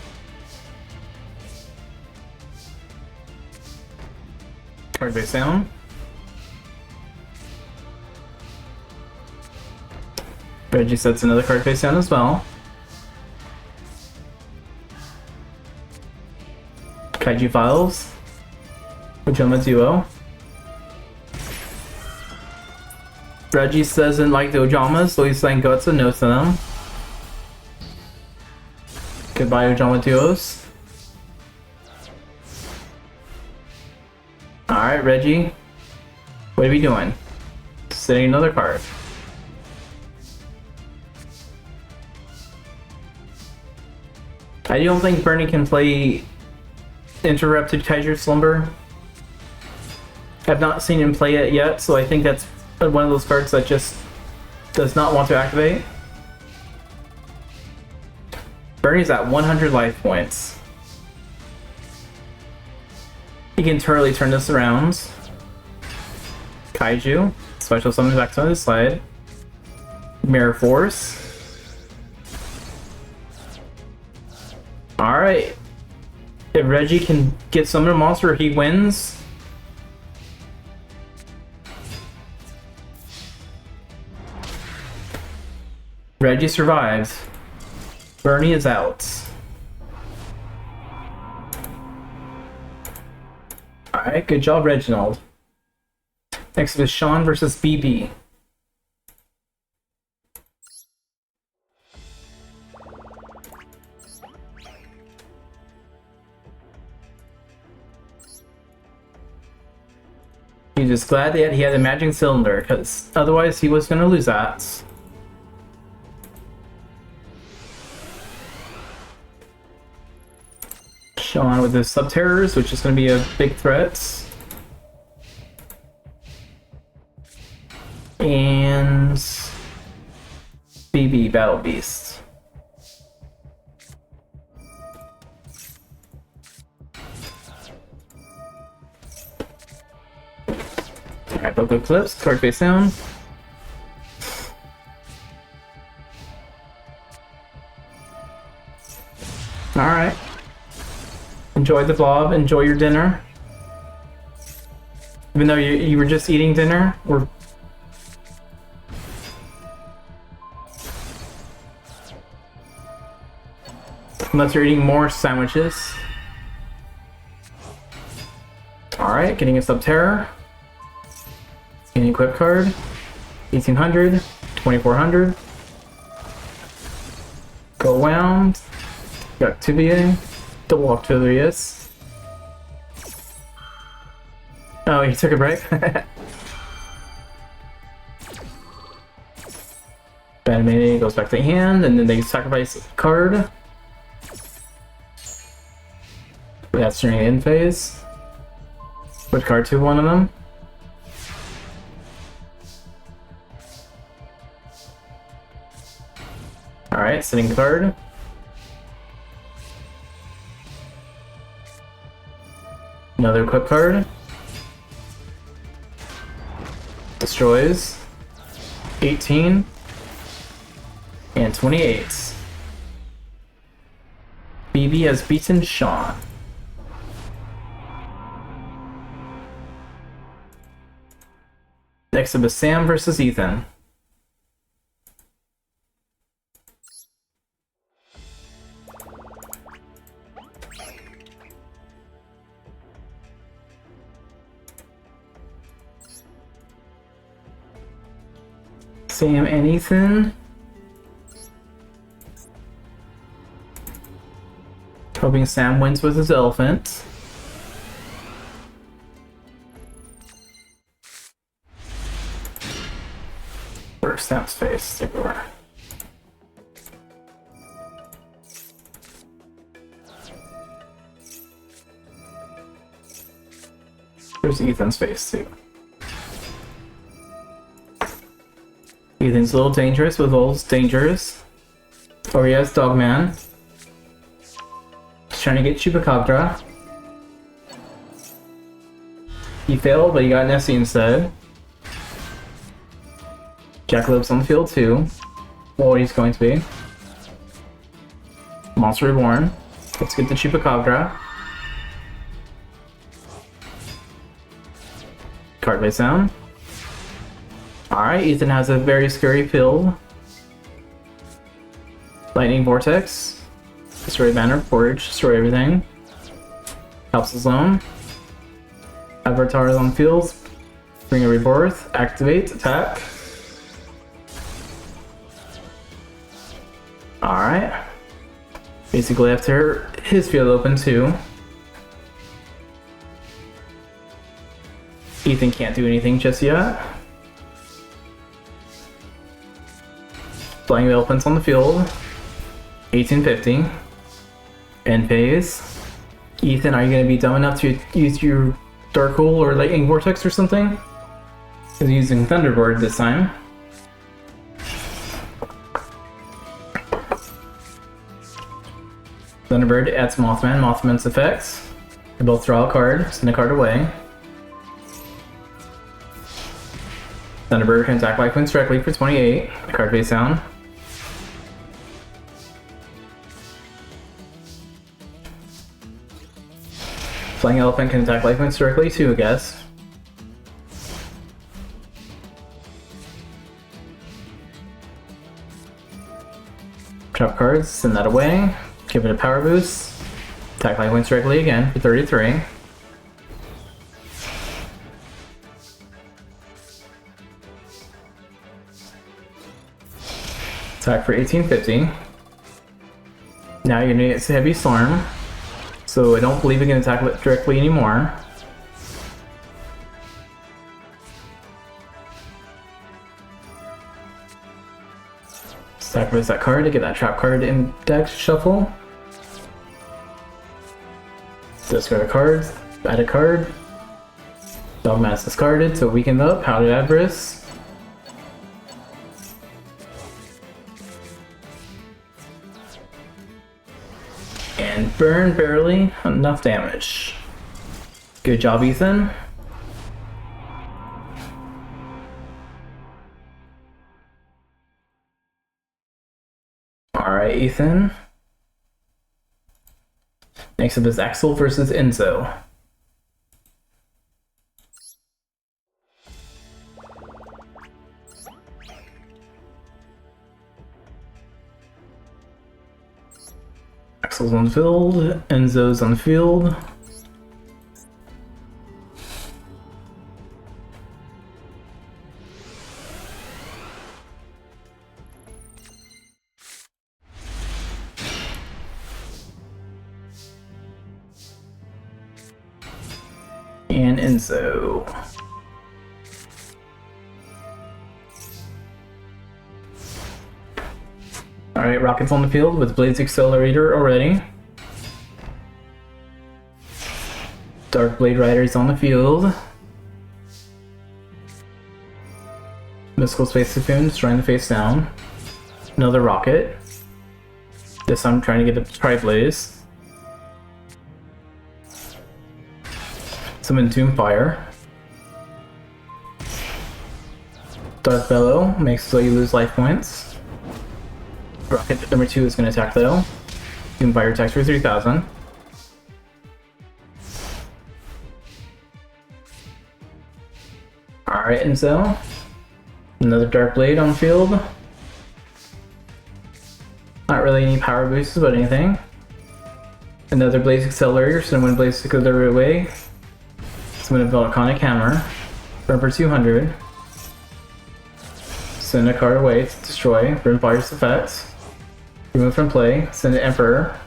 [SPEAKER 4] Card face down. Reggie sets another card face down as well. Kaiju Files. Pajama Duo. Reggie doesn't like the Ojamas, so he's saying guts and no to them. Goodbye, Ojama Duos. Alright, Reggie. What are we doing? Setting another card. I don't think Bernie can play Interrupted Kaiju Slumber. I've not seen him play it yet, so I think that's one of those cards that just does not want to activate. Bernie's at 100 life points. He can totally turn this around. Kaiju. Special summon back to his side. Mirror Force. Alright. If Reggie can get summon a monster, he wins. Reggie survives. Bernie is out. Alright, good job, Reginald. Next is Sean versus BB. He's just glad that he had a magic cylinder, because otherwise he was going to lose that. Sean with his sub-terrors, which is going to be a big threat. And BB Battle Beast. Alright, Boko Clips, card face down. Alright. Enjoy the blob, enjoy your dinner. Even though you were just eating dinner, or unless you're eating more sandwiches. Alright, getting a sub-terror. Getting an equip card. 1800, 2400. Go around. Got activity. Double Octavius. Oh, he took a break? Batman goes back to hand, and then they sacrifice a card. That's during end phase. Put card to one of them. Alright, sitting card. Another equip card. Destroys. 18. And 28. BB has beaten Sean. Next up is Sam versus Ethan. Sam and Ethan. Hoping Sam wins with his elephant. Where's Sam's face? Take over. There's Ethan's face too. Ethan's a little dangerous with Vol's dangerous. Or he has Dogman. He's trying to get Chupacabra. He failed, but he got Nessie instead. Jackalopes on the field too. Well, he's going to be. Monster Reborn. Let's get the Chupacabra. Card face down. Alright, Ethan has a very scary field. Lightning Vortex. Destroy Banner, Forge, destroy everything. Capsule Zone. Avatars on fields. Bring a Rebirth. Activate, attack. Alright. Basically left his field open too. Ethan can't do anything just yet. Flying elephants on the field. 1850. End phase. Ethan, are you going to be dumb enough to use your Dark Hole or Lightning Vortex or something? He's using Thunderbird this time. Thunderbird adds Mothman, Mothman's effects. They both draw a card, send a card away. Thunderbird can attack life points directly for 28. The card face down. Flying Elephant can attack life points directly too, I guess. Trap cards, send that away. Give it a power boost. Attack life points directly again for 33. Attack for 1850. Now you're gonna get Heavy Storm. So I don't believe it can attack directly anymore. Sacrifice that card to get that trap card in deck shuffle. Discard a card, add a card. Dogma's discarded, so weakened up, Powdered Avarice. And burn barely, enough damage. Good job, Ethan. Alright, Ethan. Next up is Axel versus Enzo. Axel's on the field, Enzo's on the field. And Enzo. Alright, Rocket's on the field with Blaze Accelerator already. Dark Blade Rider's on the field. Mystical Space Cocoon destroying the face down. Another Rocket. This time I'm trying to get a Tri-Blaze. Summon Tomb Fire. Dark Bellow makes so you lose life points. Rocket number 2 is going to attack though. Tomb Fire attacks for 3000. Alright, and so another Dark Blade on the field. Not really any power boosts, but anything. Another Blaze Accelerator, so when Blaze goes the right way. Summon a Volcanic Hammer. Burn for 200. Send a card away to destroy. Burn Fire's effects. Remove from play. Send an Emperor.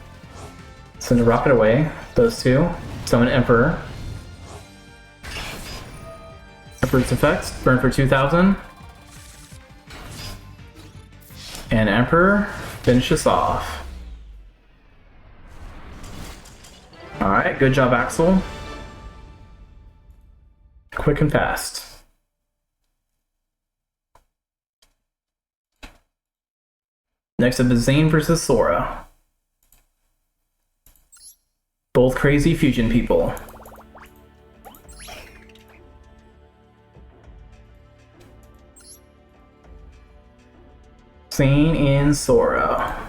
[SPEAKER 4] Send a Rocket away. Those two. Summon Emperor. Emperor's effects. Burn for 2000. And Emperor finishes off. Alright, good job, Axel. Quick and fast. Next up is Zane versus Sora. Both crazy fusion people. Zane and Sora.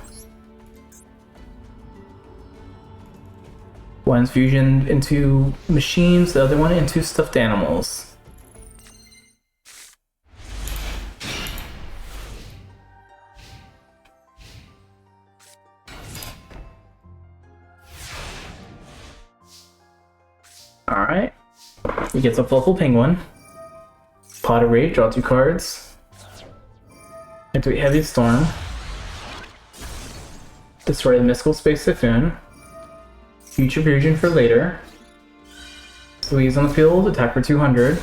[SPEAKER 4] One's fusion into machines, the other one into stuffed animals. He gets a Fluffle Penguin. Pot of Rage, draw 2 cards. Activate Heavy Storm. Destroy the Mystical Space Typhoon. Future Fusion for later. Squeeze on the field, attack for 200.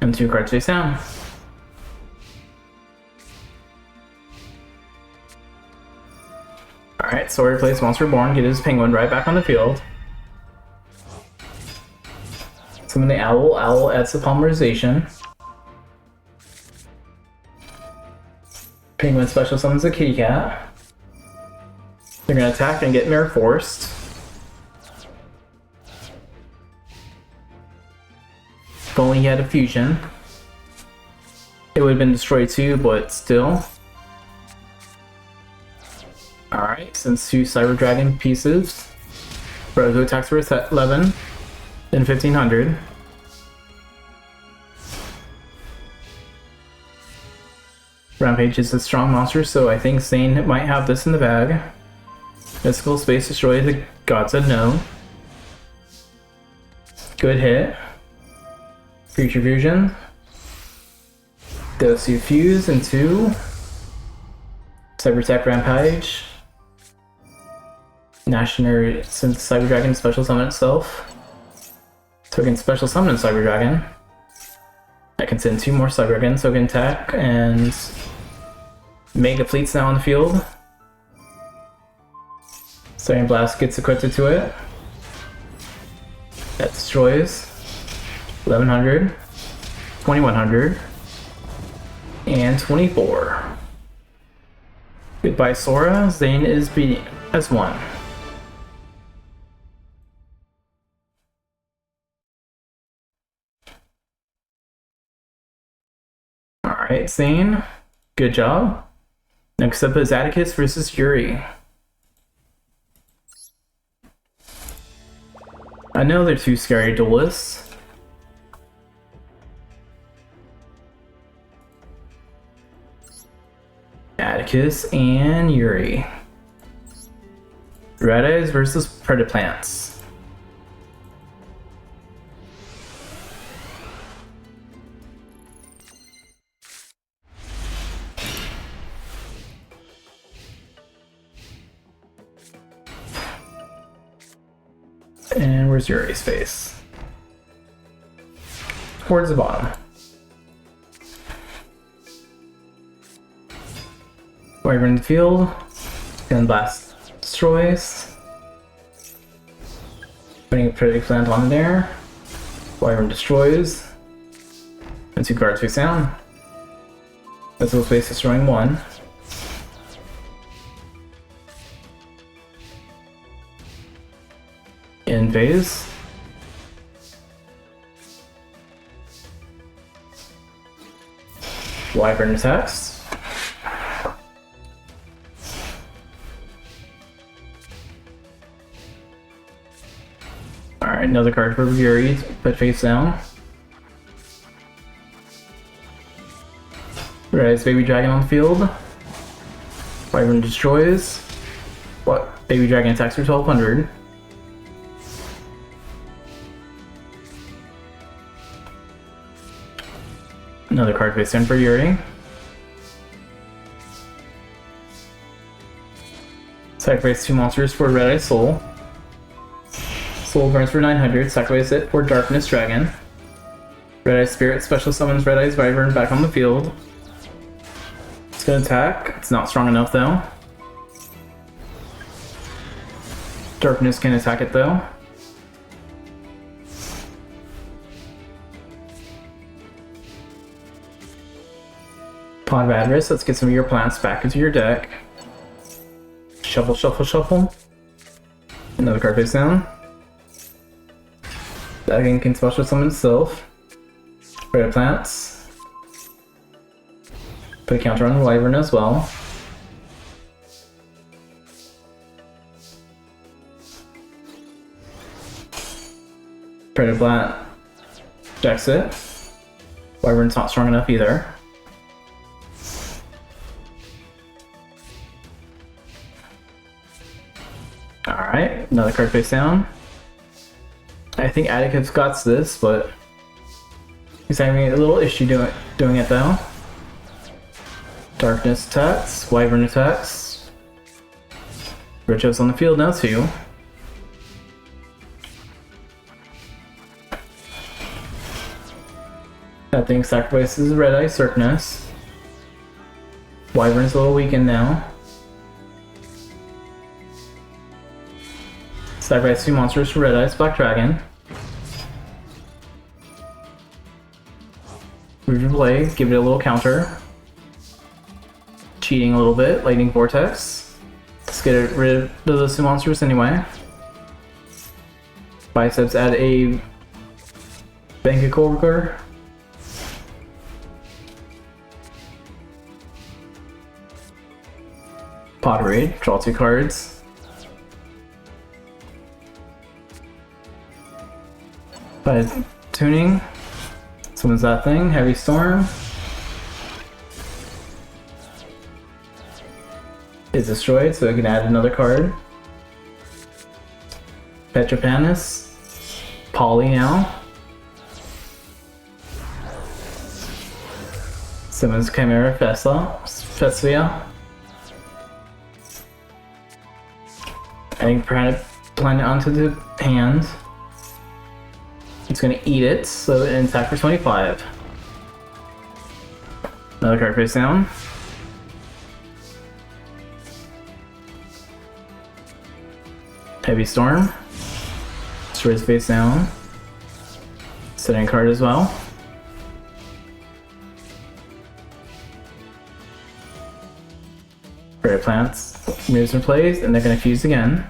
[SPEAKER 4] And 2 cards face down. Alright, so replace Monster Reborn, get his Penguin right back on the field. Summon the Owl, Owl adds the Polymerization. Penguin special summons a Kitty Cat. They're gonna attack and get Mirror Forced. If only he had a fusion. It would have been destroyed too, but still. Alright, since 2 Cyber Dragon pieces. Roto attacks for 11, then 1500. Rampage is a strong monster, so I think Zane might have this in the bag. Mystical Space Destroy, the god said no. Good hit. Future Fusion. Those 2 fuse into Cyber Attack Rampage. National, since Cyber Dragon special summon itself. So I can special summon Cyber Dragon. I can send 2 more Cyber Dragons, so I can attack, and Mega Fleet's now on the field. Siren Blast gets equipped to it. That destroys 1100, 2100, and 24. Goodbye, Sora. Zane is beating as 1. Alright, Zane. Good job. Next up is Atticus versus Yuri. I know they're 2 scary duelists. Atticus and Yuri. Red Eyes versus Predaplants. And where's Yuri's face? Towards the bottom. Wyvern in the field. Gun Blast destroys. Putting a Predator Plant on there. Wyvern destroys. And 2 cards face down. Mystical Space destroying 1. In phase. Wyvern attacks. Alright, another card for Yuri, but face down. Red Eyes Baby Dragon on the field. Wyvern destroys. What? Baby Dragon attacks for 1200. Another card face down for Yuri. Sacrifice 2 monsters for Red Eye Soul. Soul burns for 900, sacrifice it for Darkness Dragon. Red Eye Spirit special summons Red Eye's Wyvern back on the field. It's gonna attack, it's not strong enough though. Darkness can attack it though. Pot of Adris, let's get some of your plants back into your deck. Shuffle, shuffle, shuffle. Another card face down. That again can special summon itself. Red plants. Put a counter on the Wyvern as well. Predator Plant. Jacks it. Wyvern's not strong enough either. Alright, another card face down. I think Atticus got this, but he's having a little issue doing it though. Darkness attacks, Wyvern attacks. Richo's on the field now too. That thing sacrifices Red Eye Circness. Wyvern's a little weakened now. Sacrifice 2 monsters for Red Eyes Black Dragon. Replay, give it a little counter. Cheating a little bit, Lightning Vortex. Let's get rid of those 2 monsters anyway. Biceps add a Bankicorker. Pottery, draw 2 cards. By tuning, summons that thing, Heavy Storm. Is destroyed, so I can add another card. Petropanis. Polly now. Summons Chimera Festia. Adding planet onto the hand. It's gonna eat it, so it attack for 25. Another card face down. Heavy Storm. Destroys face down. Setting card as well. Red plants, moves in place, and they're gonna fuse again.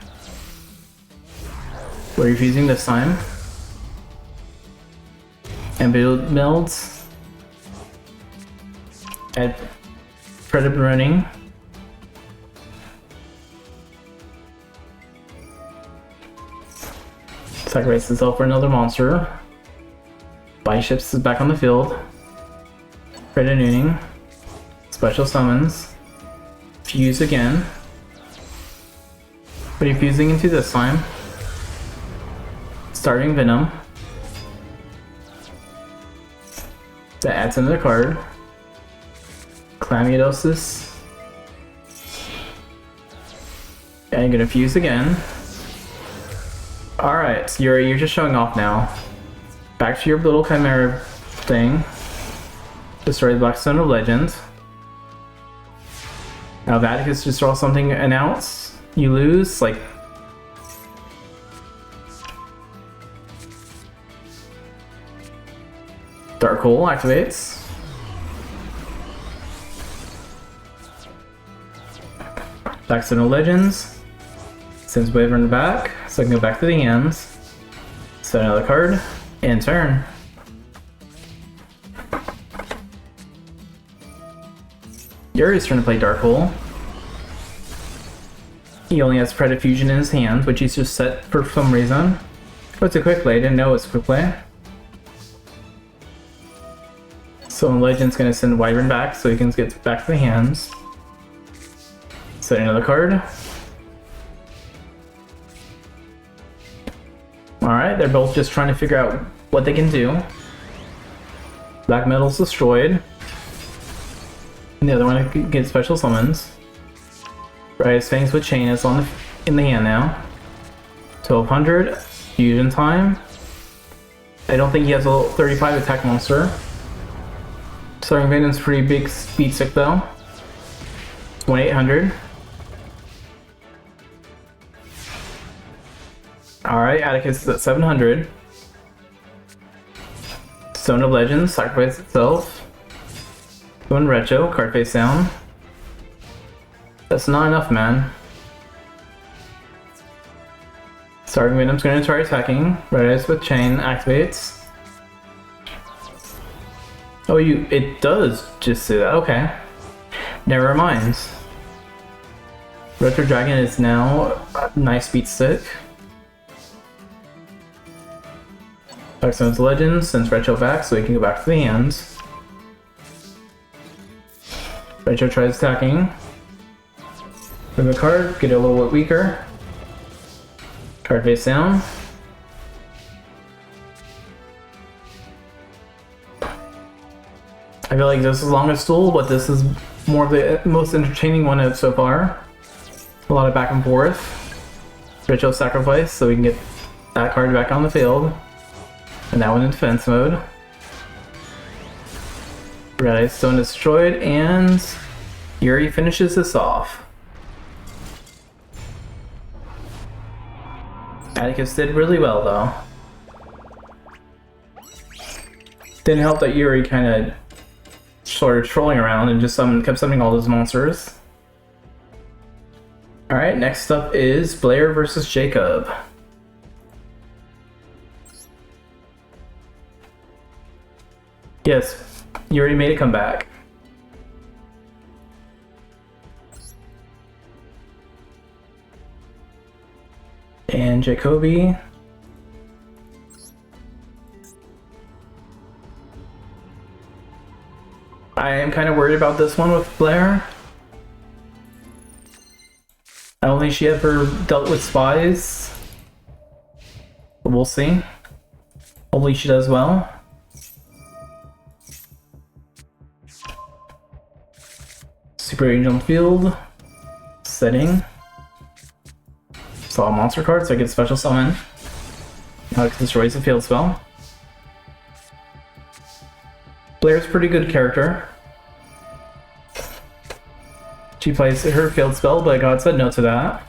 [SPEAKER 4] What are you fusing this time? And builds. Add Predator running. Sacrifice itself for another monster. Biceps is back on the field. Predator nooning. Special summons. Fuse again. What are you fusing into this time? Starting Venom. That adds another card. Chlamydosis. And you're gonna fuse again. Alright, so you're just showing off now. Back to your little Chimera thing. Destroy the Blackstone of Legend. Now if Atticus just draws something announced, you lose, like... Dark Hole activates. Blackstone of Legends. Sends Wyvern back, so I can go back to the hands. Set another card, and turn. Yuri's trying to play Dark Hole. He only has Predator Fusion in his hand, which he's just set for some reason. But it's a quick play, I didn't know it was a quick play. So Legend's gonna send Wyvern back so he can get back to the hands. Set another card. Alright, they're both just trying to figure out what they can do. Black Metal's destroyed. And the other one can get special summons. Right, Sphinx with Chain is in the hand now. 1200. Fusion time. I don't think he has a 35 attack monster. Starting Venom's pretty big speed stick though. 2800. Alright, Atticus is at 700. Stone of Legends, sacrifice itself. One Retro, card face down. That's not enough, man. Starting Venom's gonna try attacking. Red Eyes with Chain activates. Oh, it does just do that, okay. Never mind. Retro Dragon is now a nice beat stick. Blackstone's Legends sends Retro back so he can go back to the hands. Retro tries attacking. Bring a card, get it a little bit weaker. Card face down. I feel like this is the longest duel, but this is more of the most entertaining one so far. A lot of back and forth. Ritual sacrifice, so we can get that card back on the field. And that one in defense mode. Red Ice Stone destroyed, and Yuri finishes this off. Atticus did really well though. Didn't help that Yuri kind of started trolling around and just kept summoning all those monsters. Alright, next up is Blair versus Jacob. Yes, Yuri made a comeback. And Jacoby. I am kind of worried about this one with Blair. I don't think she ever dealt with spies. But we'll see. Hopefully she does well. Super Angel Field. Setting. Saw a monster card, so I get special summon. Now it destroys the field spell. Blair's a pretty good character. She plays her field spell, but God said no to that.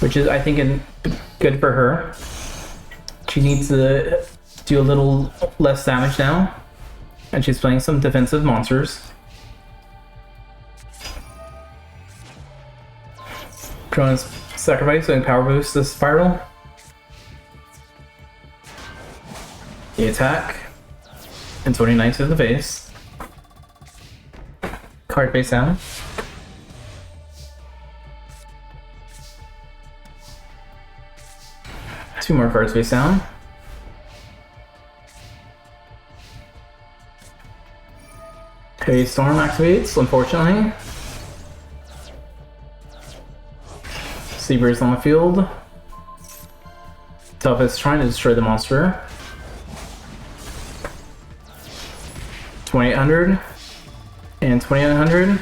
[SPEAKER 4] Which is, I think, good for her. She needs to do a little less damage now. And she's playing some defensive monsters. Drone's sacrifice and power boost this spiral. The attack. And 29 to the face. Card face down. Two more cards face down. Heavy Storm activates, unfortunately. Seabird's on the field. Tough is trying to destroy the monster. 2800 and 2900.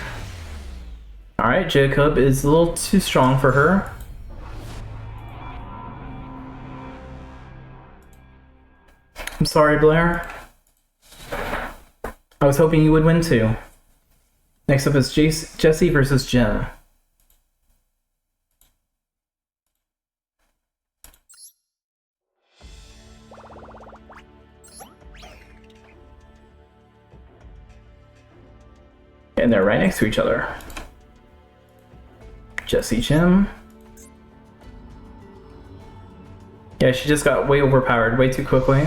[SPEAKER 4] Alright, Jacob is a little too strong for her. I'm sorry, Blair. I was hoping you would win too. Next up is Jesse versus Jim. And they're right next to each other. Jesse, Jim. Yeah, she just got way overpowered way too quickly.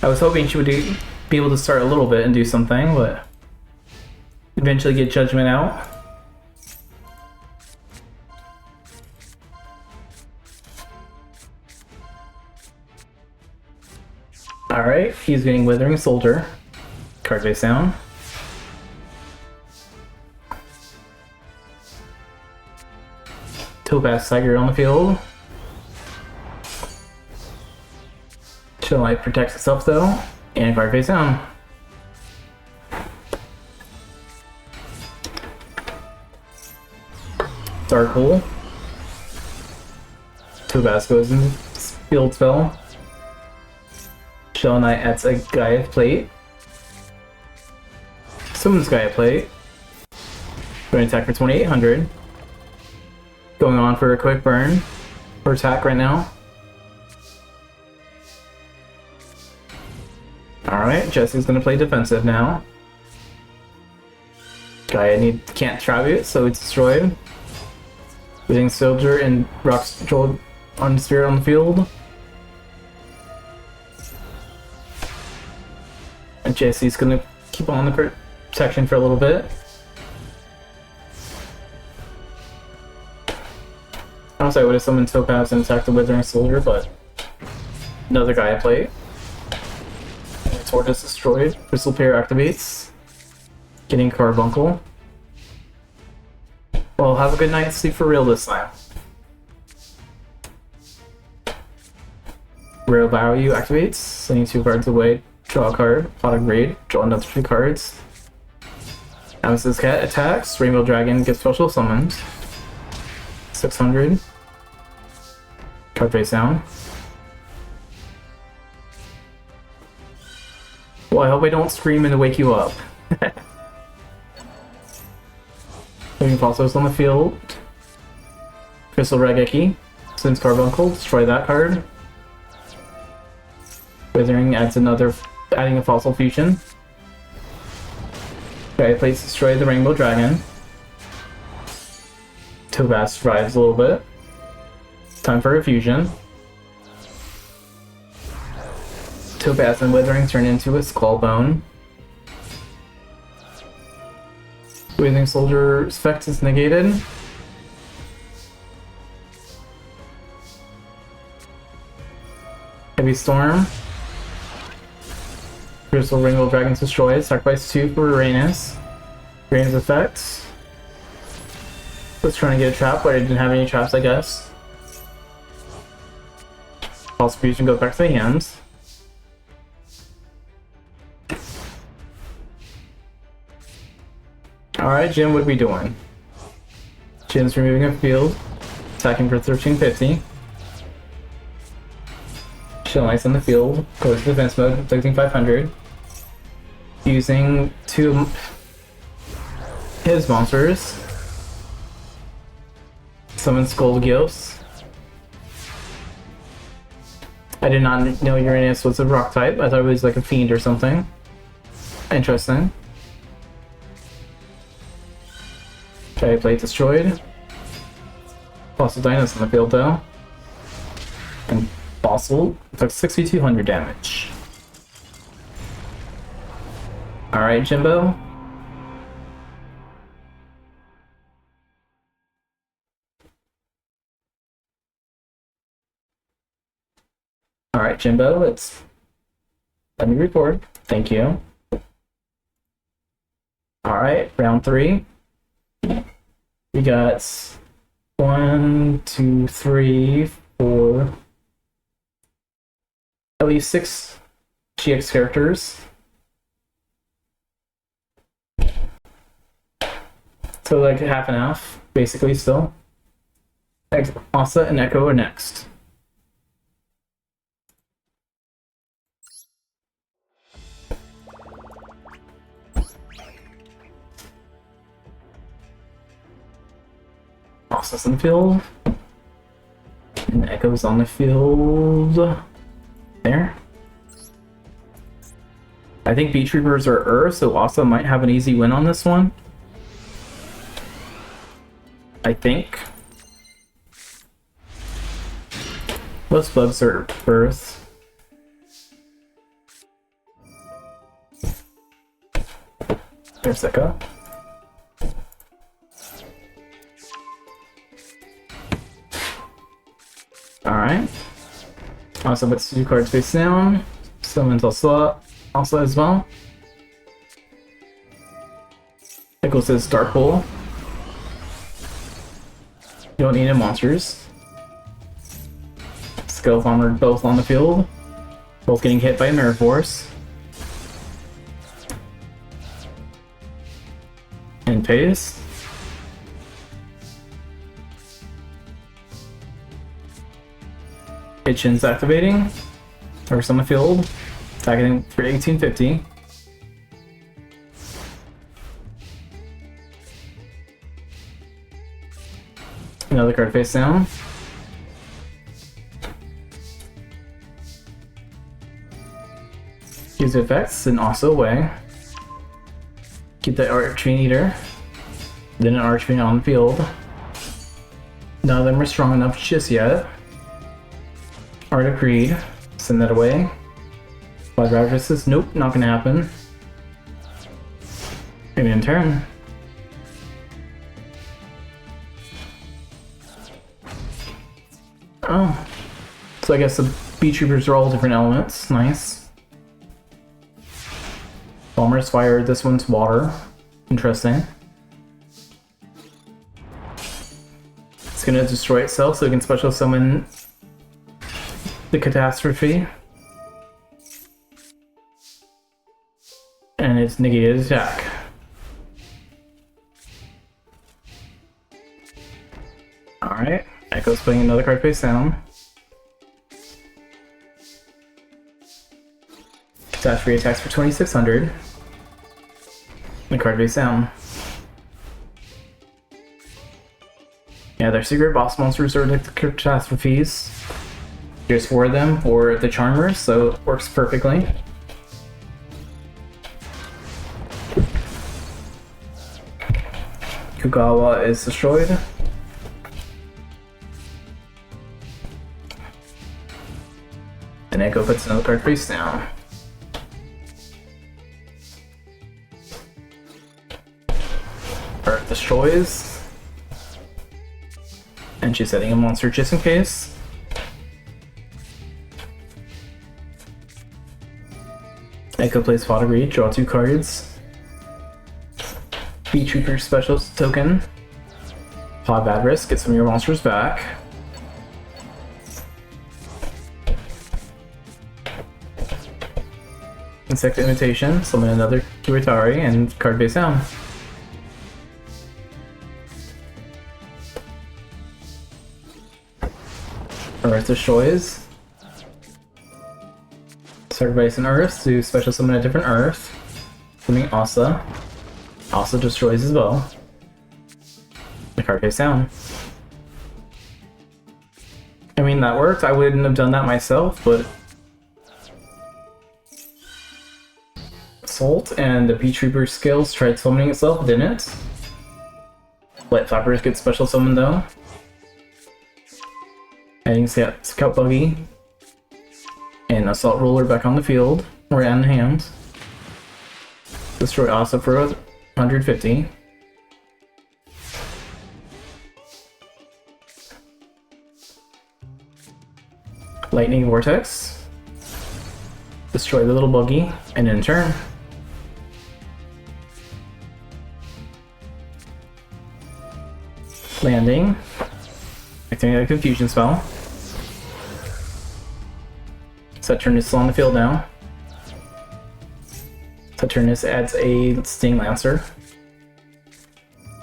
[SPEAKER 4] I was hoping she would be able to start a little bit and do something, but eventually get Judgment out. Alright, he's getting Withering Soldier. Card face down. Topaz Tiger on the field. Chill Light protects itself though, and card face down. Dark Hole. Topaz goes in field spell. Shell Knight adds a Gaia plate. Summons Gaia plate. Going to attack for 2800. Going on for a quick burn for attack right now. Alright, Jesse's gonna play defensive now. Gaia can't trap it, so it's destroyed. Putting Soldier and Rock Control on Spirit on the field. And Jesse's gonna keep on the protection for a little bit. Honestly, I would have summoned Topaz and attacked the Withering Soldier, but another Gaia plate. Sword is destroyed. Crystal Pair activates. Getting Carbuncle. Well, have a good night's sleep for real this time. Rare value activates, sending 2 cards away, draw a card, product raid, draw another 3 cards. Nemesis Cat attacks, Rainbow Dragon gets special summoned. 600. Card face down. Well, I hope I don't scream and wake you up. Living Fossils on the field. Crystal Regeki. Since Carbuncle, destroy that card. Withering adds another, adding a Fossil Fusion. Okay, plates destroy the Rainbow Dragon. Tobas survives a little bit. Time for a fusion. Topaz and Withering turn into a Skull Bone. Withering Soldier's effect is negated. Heavy Storm. Crystal Rainbow Dragons destroyed. Sacrifice 2 for Uranus. Uranus effects. Was trying to get a trap, but I didn't have any traps, I guess. False Fusion goes back to the hands. Alright, Jim, what are we doing? Jim's removing a field, attacking for 1350. Chill Ice on the field, goes to defense mode, inflicting 500. Using 2 of his monsters. Summon Yugioh. I did not know Uranus was a rock type. I thought it was like a fiend or something. Interesting. Okay, plate destroyed. Fossil Dinos on the field though. And Fossil took 6,200 damage. Alright, Jimbo. Alright, Jimbo, let me record. Thank you. Alright, round 3. We got 1, 2, 3, 4, at least 6 GX characters. So like half and half, basically still. Asa and Echo are next. Asa's on the field. And Echo's on the field. There. I think Beach Reapers are Earth, so Asa might have an easy win on this one. I think. Most bugs are Earth. There's Echo. Alright. Also puts 2 cards face down. Summons also as well. Echo says Dark Hole. You don't need any monsters. Skeleton Armored both on the field. Both getting hit by a Mirror Force. And pace. Hitchin's activating. First on the field. Attacking for 1850. Another card face down. Use effects and also away. Keep the Archfiend Eater. Then an Archfiend on the field. None of them are strong enough just yet. Art of Greed. Send that away. Blood Router says nope, not gonna happen. Maybe in turn. Oh. So I guess the Beach Reapers are all different elements. Nice. Bomber's fire, this one's water. Interesting. It's gonna destroy itself so it can special summon the catastrophe. And it's negated attack. Alright, Echo's putting another card face down. Catastrophe attacks for 2600. The card face down. Yeah, their secret boss monsters are like the catastrophes. There's 4 of them, or the charmers, so it works perfectly. Kugawa is destroyed. And Echo puts another card face down. Earth destroys. And she's setting a monster just in case. Echo plays Fought Agreed, draw 2 cards. Beat Trooper special token. Apply bad risk, get some of your monsters back. Insect Imitation, summon another Kiritari, and card face down. Earth destroys. Sacrifice an Earth to special summon a different Earth. Summoning Asa. Asa destroys as well. The card face down. I mean, that worked. I wouldn't have done that myself, but Assault and the Beat Trooper skills tried summoning itself, didn't. Light Flappers get special summoned though. Adding Scout Buggy and Assault Roller back on the field, or in hand. Destroy Asa for 150. Lightning Vortex. Destroy the little buggy, and in turn. Landing. Activating a confusion spell. Saturnus is on the field now. Saturnus adds a Sting Lancer.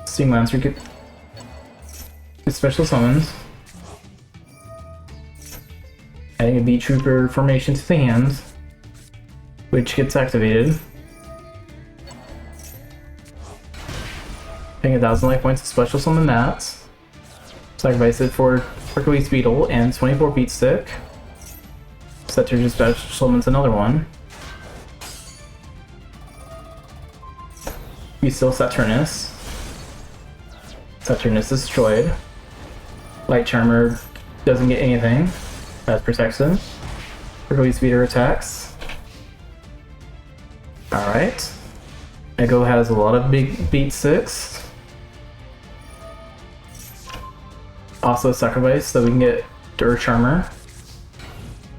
[SPEAKER 4] Sting Lancer gets special summons. Adding a Beat Trooper formation to the hand, which gets activated. Paying 1000 life points to special summon that. Sacrifice it for Hercules Beetle and 24 Beat Stick. Saturnus special summons another one. We still Saturnus. Saturnus is destroyed. Light Charmer doesn't get anything. That protects him. Hercules Speeder attacks. Alright. Echo has a lot of big beat 6. Also sacrifice so we can get Earth Charmer.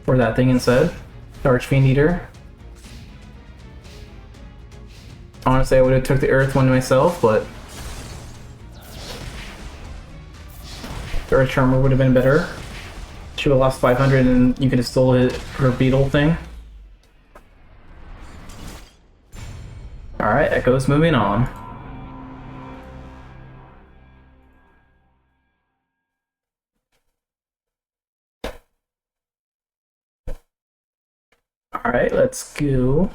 [SPEAKER 4] Or that thing instead. Archfiend Eater. Honestly, I would have took the Earth one myself, but the Earth Charmer would have been better. She would have lost 500 and you could have stolen her Beetle thing. Alright, Echo's moving on. Alright, let's go.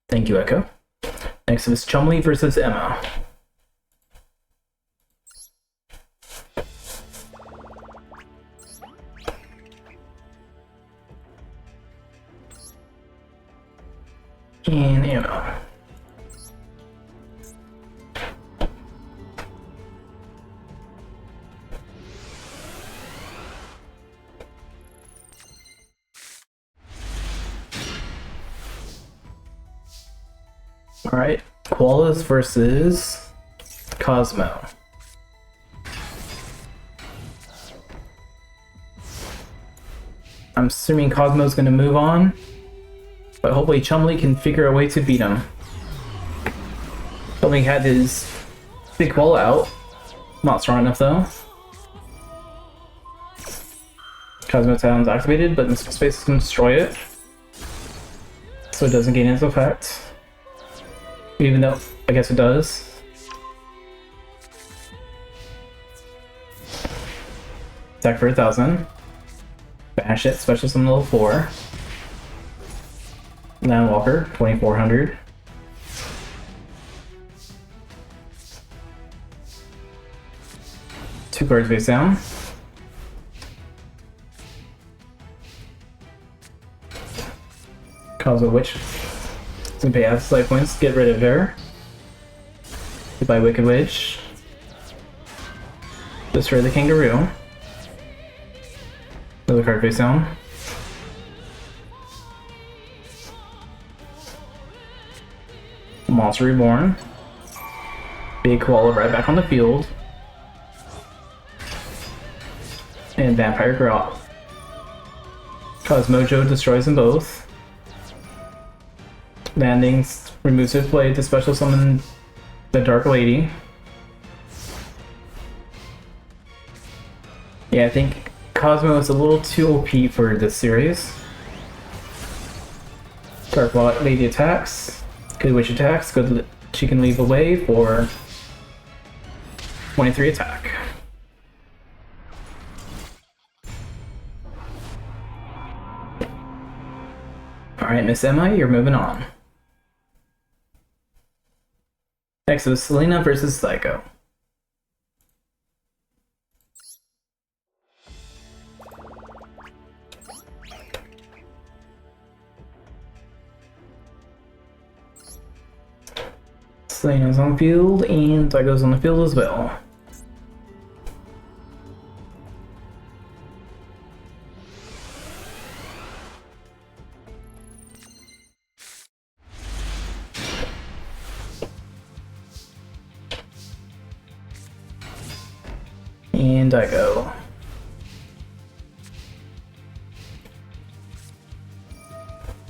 [SPEAKER 4] Thank you, Echo. Next is Chumley versus Emma. And Emma. Alright, Koalas versus Cosmo. I'm assuming Cosmo's gonna move on, but hopefully Chumley can figure a way to beat him. Chumley had his big ball out, Not strong enough though. Cosmo Sound's activated, but Mystical Space is going to destroy it. So it doesn't gain its effect. Even though, I guess it does. Attack for 1,000. Banish it, special summon level 4. Landwalker, 2,400. Two cards face down. Cause a Witch. It's gonna pay half life points, get rid of her. Goodbye, Wicked Witch. Destroy the Kangaroo. Another card face down. Monster Reborn. Big Koala right back on the field. And Vampire Grot. Cause Mojo destroys them both. Landings removes his blade to special summon the Dark Lady. Yeah, I think Cosmo is a little too OP for this series. Dark Lady attacks. Good Witch attacks. Good, she can leave away for 23 attack. Alright, Miss Emma, you're moving on. Next is Selena versus Psycho. Selena's on the field, and Psycho's on the field as well. And I go.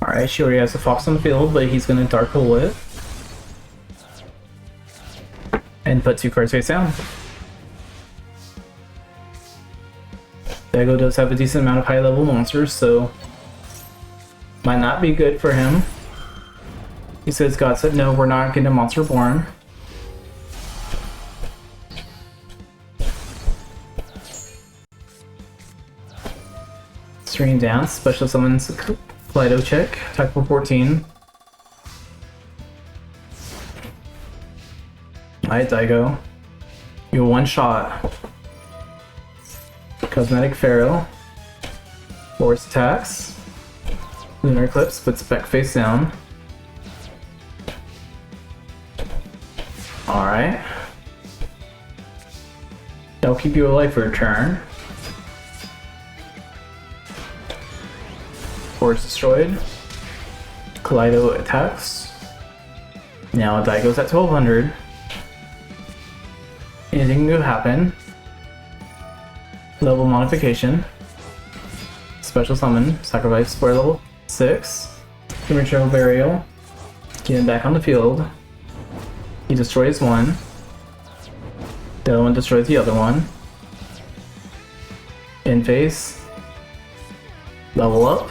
[SPEAKER 4] Alright, she already has a fox on the field, but he's gonna Dark Hole it. And put 2 cards face down. Dago does have a decent amount of high level monsters, so might not be good for him. He says, God said no, we're not getting a monster born. Stream Dance, special summons Kaleido check, attack for 14. Alright, Daigo. You one shot. Cosmetic Pharaoh. Force attacks. Lunar Eclipse puts back face down. Alright. That'll keep you alive for a turn. Force destroyed. Kaleido attacks. Now Daigo's at 1200. Anything could happen. Level modification. Special summon. Sacrifice for level 6. Premature burial. Get him back on the field. He destroys one. The other one destroys the other one. In phase. Level up.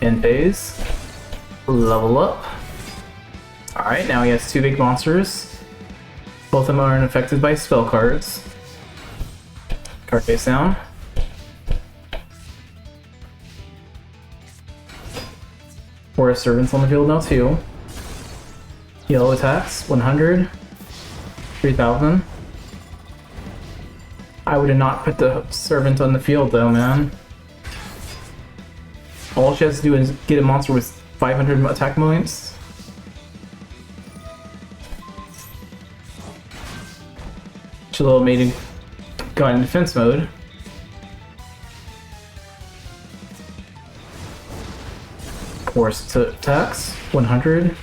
[SPEAKER 4] In phase. Level up. Alright, now he has 2 big monsters. Both of them are unaffected by spell cards. Card face down. Forest Servants on the field now too. Yellow attacks, 100. 3,000. I would have not put the Servant on the field though, man. All she has to do is get a monster with 500 attack points. Chillo made it, got in defense mode. Force attacks, 100.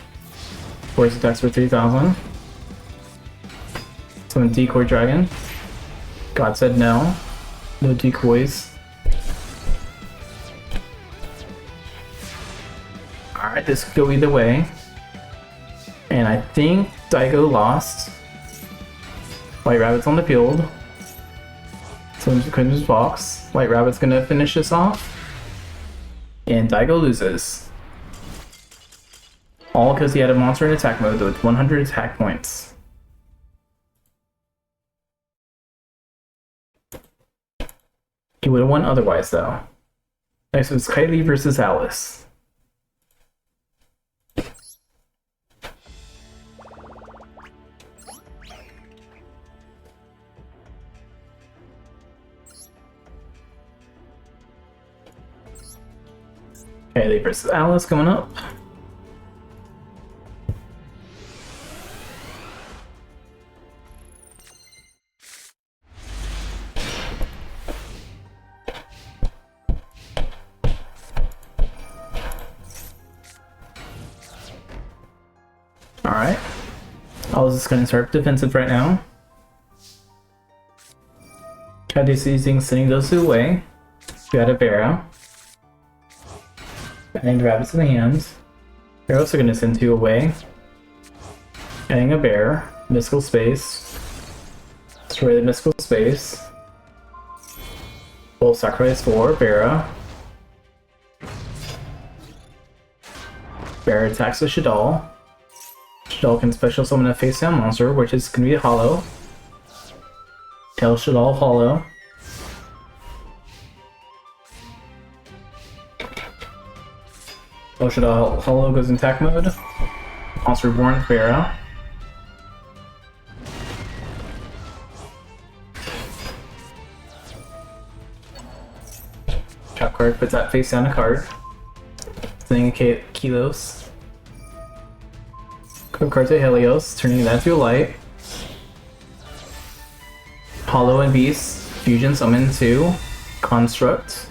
[SPEAKER 4] Force attacks for 3,000. Summon Decoy Dragon. God said no. No decoys. Alright, this could go either way. And I think Daigo lost. White Rabbit's on the field. Swims to Quinton's box. White Rabbit's gonna finish this off. And Daigo loses. All because he had a monster in attack mode with 100 attack points. He would have won otherwise though. Next was Kylie versus Alice. Kylie versus Alice coming up. Alright. Alice is going to start defensive right now. Kylie's using sending those away. We got a Vera. Adding the rabbits in the hands. They're also going to send 2 away. Adding a bear. Mystical space. Destroy the mystical space. We'll sacrifice 4. Vera. Bear attacks the Shadal. Shadal can special summon a face down monster, which is going to be a hollow. Tell Shadal hollow. Shadal hollow goes in attack mode. Monster reborn with Vera. Trap card puts that face down a card. Sending a Kilos. Code card to Helios, turning that to a light. Hollow and Beast, fusion summon to Construct.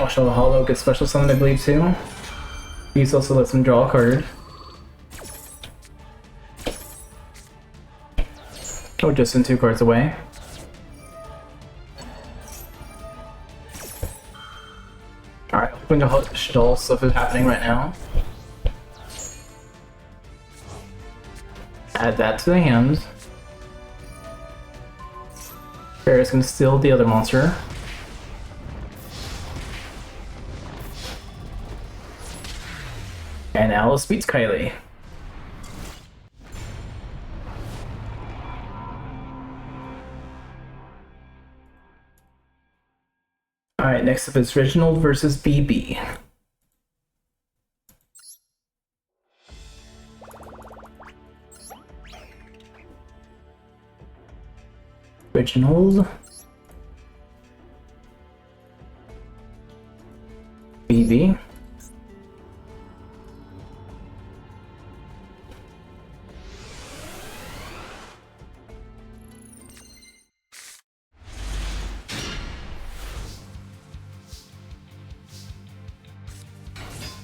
[SPEAKER 4] Also, the Hollow gets special summon, I believe, too. Beast also lets him draw a card. Oh, just send 2 cards away. Alright, open to Shadal stuff is happening right now. Add that to the hand. Bear's gonna steal the other monster. And Alice beats Kylie. Alright, next up is Reginald versus BB. Reginald. BB.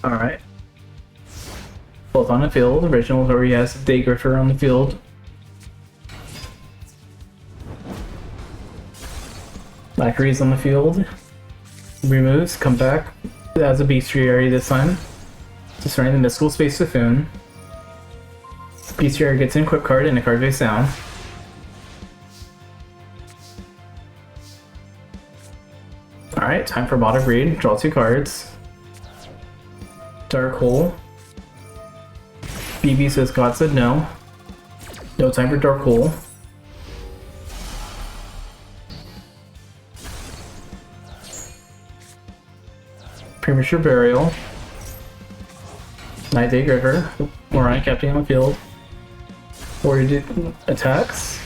[SPEAKER 4] Alright. Both on the field. Reginald already has Day Griffer on the field. Lackery's on the field. Removes, come back. It has a bestiary this time. Destroying the mystical space Typhoon. Bestiary gets in quick card and a card face down. Alright, time for Bot of Read. Draw 2 cards. Dark Hole. BB says God said no. No time for Dark Hole. Premature Burial. Night Day Griffer. Moronic Captain on the field. Warrior attacks.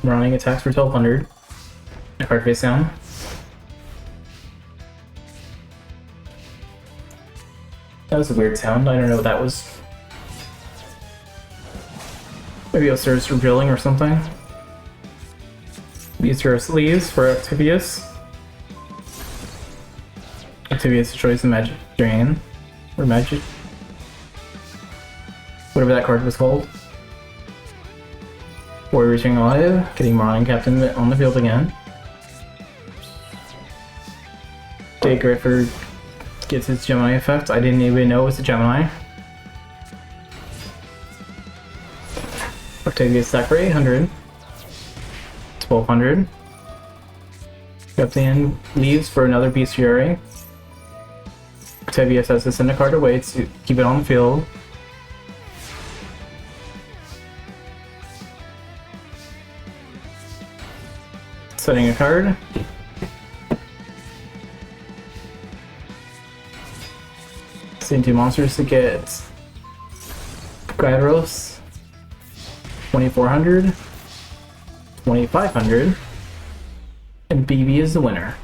[SPEAKER 4] Moronic attacks for 1200. A card face down. That was a weird sound. I don't know what that was. Maybe Osiris revealing or something. Osiris leaves for Activius. Activius destroys the Magic Drain. Or Magic. Whatever that card was called. Warrior reaching alive. Getting Moronic Captain on the field again. Day Griffer gets his Gemini effect. I didn't even know it was a Gemini. Octavius attack for 800. 1200. Captain leaves for another Beast Fury. Octavius has to send a card away to keep it on the field. Setting a card. Send 2 monsters to get Gyros. 2400. 2500. And BB is the winner.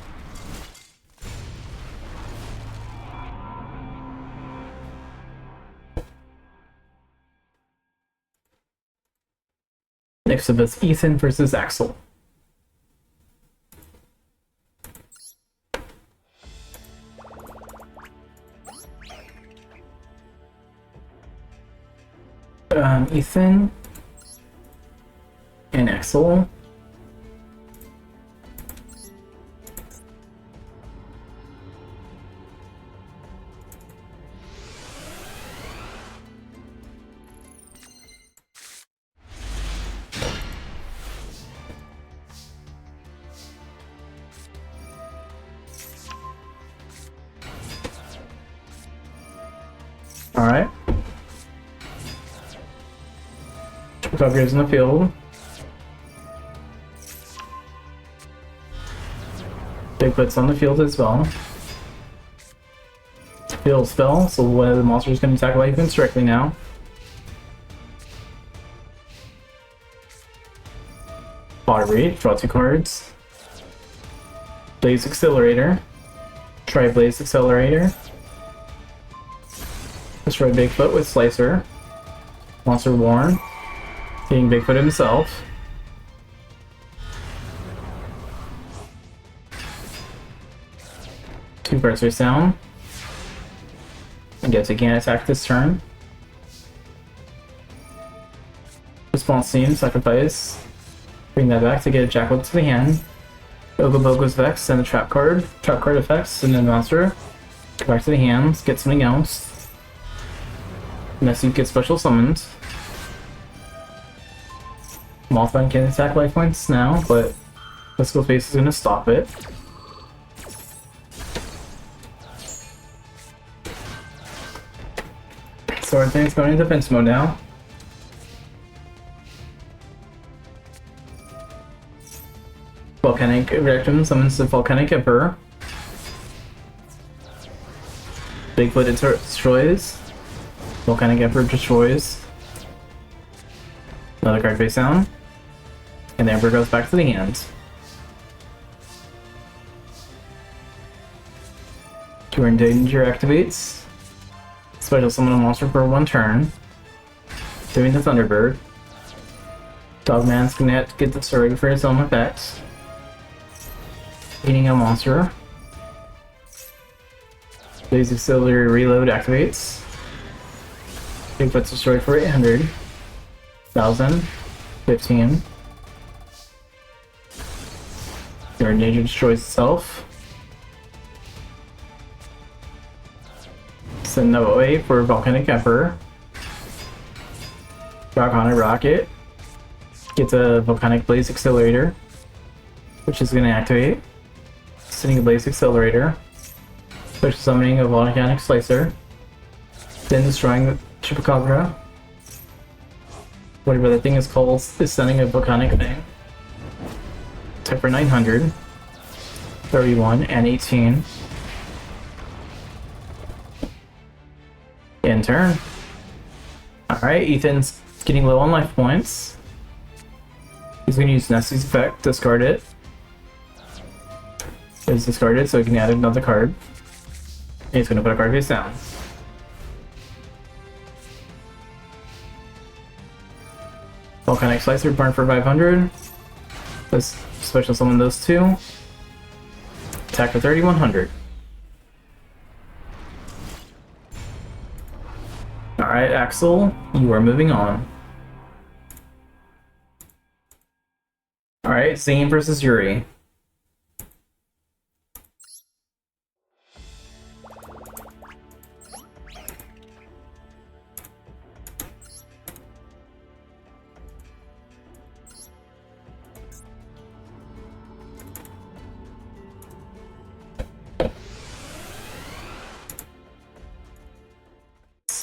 [SPEAKER 4] Next up is Ethan versus Axel. Ethan and Axel. All right. Upgrades in the field. Bigfoot's on the field as well. Field spell, so one of the monsters can attack life events directly now. Body Reach, draw 2 cards. Blaze Accelerator. Try Blaze Accelerator. Destroy Bigfoot with Slicer. Monster Warren. Being Bigfoot himself. Two cards face down. And gets again attack this turn. Response team, sacrifice. Bring that back to get a Jackal to the hand. Ogobogo's Vex, send a trap card effects, and then monster. Go back to the hands, get something else. Next you get special summons. Mothman can attack life points now, but Physical Face is going to stop it. So everything's going into defense mode now. Volcanic Reaction summons the Volcanic Emperor. Bigfoot destroys. Volcanic Emperor destroys. Another card face down. And the Emperor goes back to the hand. Turn Danger activates. Special summon a monster for 1 turn. Doing the Thunderbird. Dogman's gonna have to get destroyed for his own effects. Eating a monster. Blaze Auxiliary Reload activates. Bigfoot's destroyed for 800. 1000. 15. Your Danger destroys itself. Send that away for Volcanic Emperor. Rock on a Rocket. Gets a Volcanic Blaze Accelerator, which is going to activate. Sending a Blaze Accelerator. Special summoning a Volcanic Slicer. Then destroying the Chupacabra. Whatever the thing is called is sending a Volcanic thing. Type for 900. 31 and 18. End turn. Alright, Ethan's getting low on life points. He's going to use Nessie's effect, discard it. It's discarded, so he can add another card. And he's going to put a card face down. Volcanic Slicer, burn for 500. Let's special summon those 2. Attack for 3100. Alright, Axel, you are moving on. Alright, Zane versus Yuri.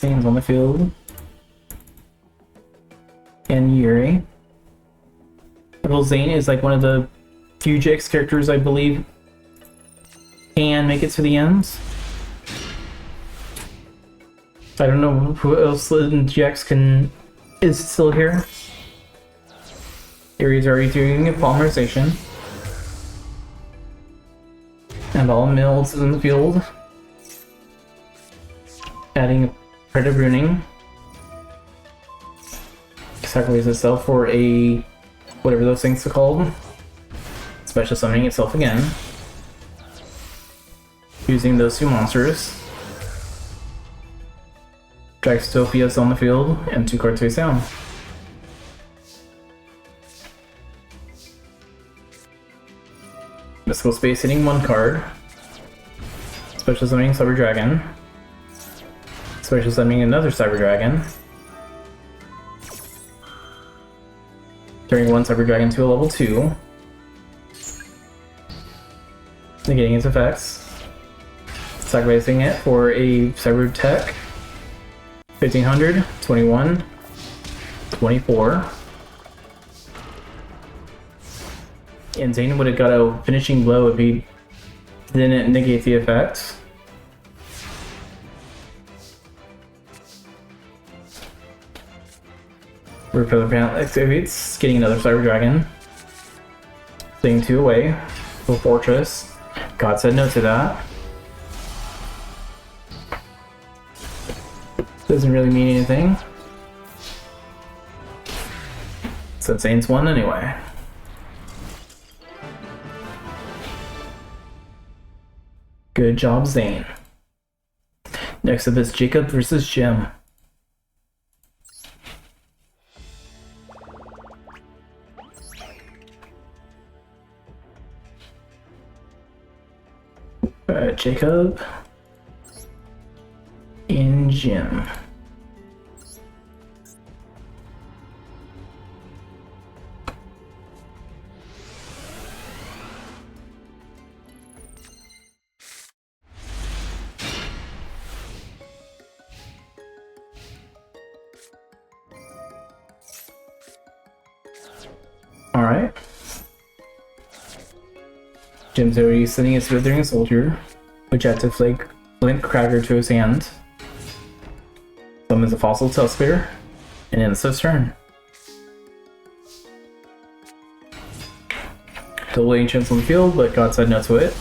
[SPEAKER 4] Zane's on the field. And Yuri. Little Zane is like one of the few GX characters I believe can make it to the ends. I don't know who else in GX is still here. Yuri's already doing a polymerization. And all Mills is in the field. Adding a Predator Runing. Sacrifices itself for a whatever those things are called. Special summoning itself again. Using those two monsters. Dragstopia's on the field and 2 cards face down. Mystical Space hitting 1 card. Special summoning Cyber Dragon. Special summoning another Cyber Dragon. Turning 1 Cyber Dragon to a level 2. Negating its effects. Sacrificing it for a Cyber Tech. 1500, 21, 24. And Zane would have got a finishing blow if he didn't negate the effect. Repeller Panel activates, getting another Cyber Dragon. Putting 2 away. Full Fortress. God said no to that. Doesn't really mean anything. Since Zane's won anyway. Good job, Zane. Next up is Jacob versus Jim. Jacob and Jim. Alright. Jim's already sending his Withering Soldier, which adds a Flint Cracker to his hand. Summons a Fossil Tusker, and ends his turn. Double Ancients on the field, but God said no to it.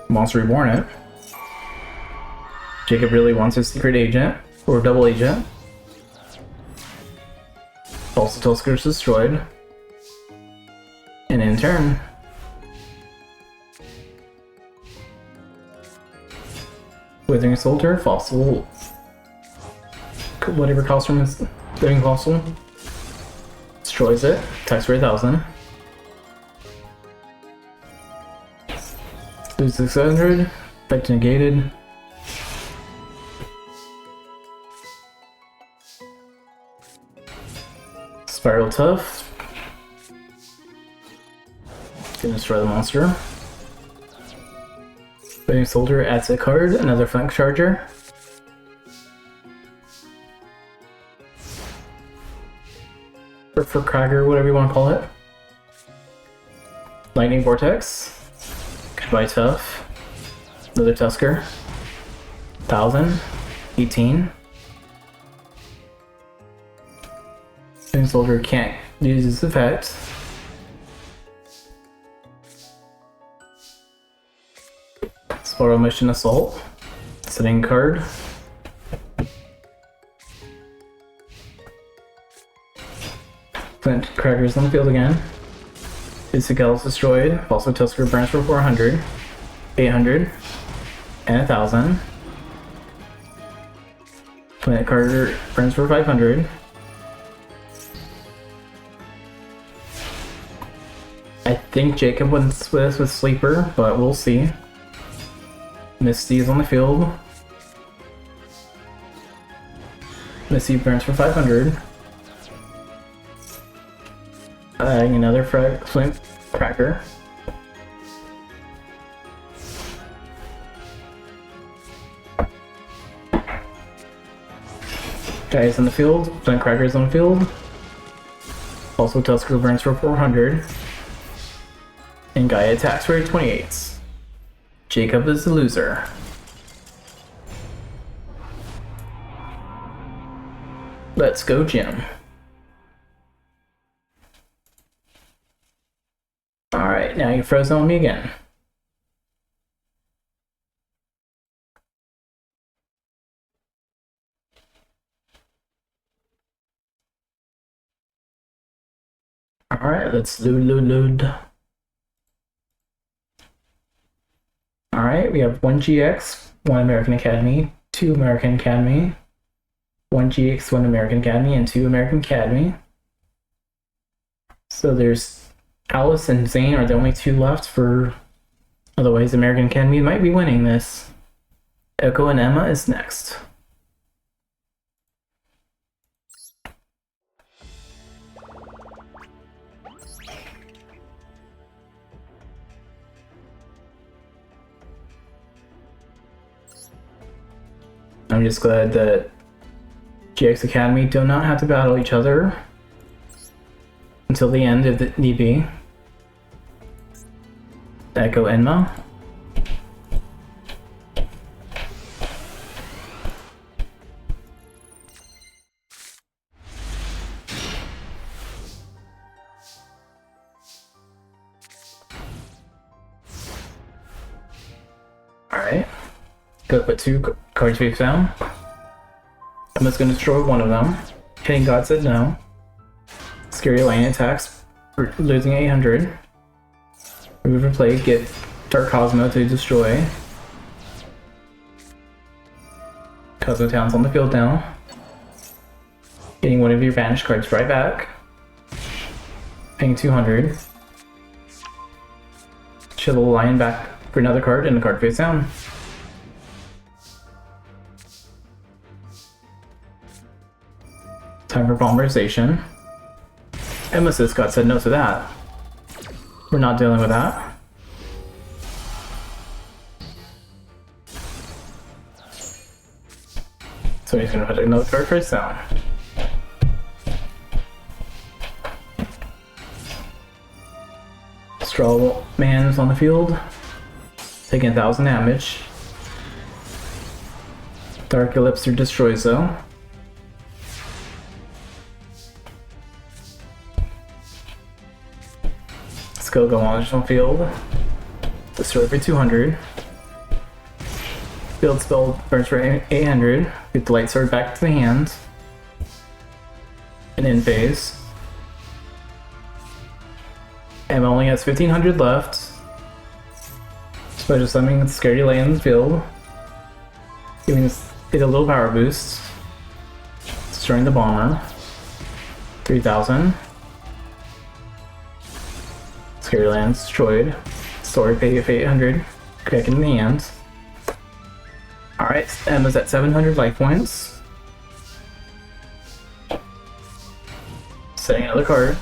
[SPEAKER 4] Monster Reborn it. Jacob really wants his Secret Agent, or Double Agent. Fossil Tusker is destroyed. And in turn, Withering Soldier, Fossil, whatever costume is Living Fossil, destroys it, attacks for 1000. Lose 600, effect negated. Spiral Tough. Gonna destroy the monster. Withering Soldier adds a card, another Flank Charger. Or for Cracker, whatever you want to call it. Lightning Vortex. Goodbye Tough. Another Tusker. 1000. 18. Withering Soldier can't use his effect. Spiral Mission Assault. Setting card. Flint Crackers on the field again. Isakel is destroyed. Fossil Tusker burns for 400. 800. And 1000. Flint Carter burns for 500. I think Jacob wins with Sleeper, but we'll see. Misty is on the field. Misty burns for 500. Adding another Flint Cracker. Guys on the field, Crackers on the field. Also Tusker burns for 400. And Guy attacks for 28. Jacob is the loser. Let's go, Jim. Alright, now you're frozen on me again. Alright, let's load. Alright, we have 1 GX, 1 American Academy, 2 American Academy, 1 GX, 1 American Academy, and 2 American Academy. So there's Alice and Zane are the only 2 left for... Otherwise, American Academy might be winning this. Echo and Emma is next. I'm just glad that GX Academy do not have to battle each other until the end if it need be. Echo Enma. Alright. Go put 2 cards face down. Emma's gonna destroy one of them. Hitting God said no. Scary Lane attacks for losing 800. Remove and play, get Dark Cosmo to destroy. Cosmo Town's on the field now. Getting one of your banished cards right back. Paying 200. Chill Lion back for another card and a card face down. Time for Bomberization. Emesis God said no to that. We're not dealing with that. So he's gonna put another card face down. Straw Man is on the field, taking 1,000 damage. Dark Ellipser destroys though. Go on the field. Destroy for 200. Field spell burns for 800. Get the light sword back to the hand. And in phase. Emma only has 1,500 left. Special summoning the Scary Lane in the field. Giving it a little power boost. Destroying the bomber. 3,000. Scary Land destroyed. Story pay of 800. Back in the hand. Alright, Emma's at 700 life points. Setting another card.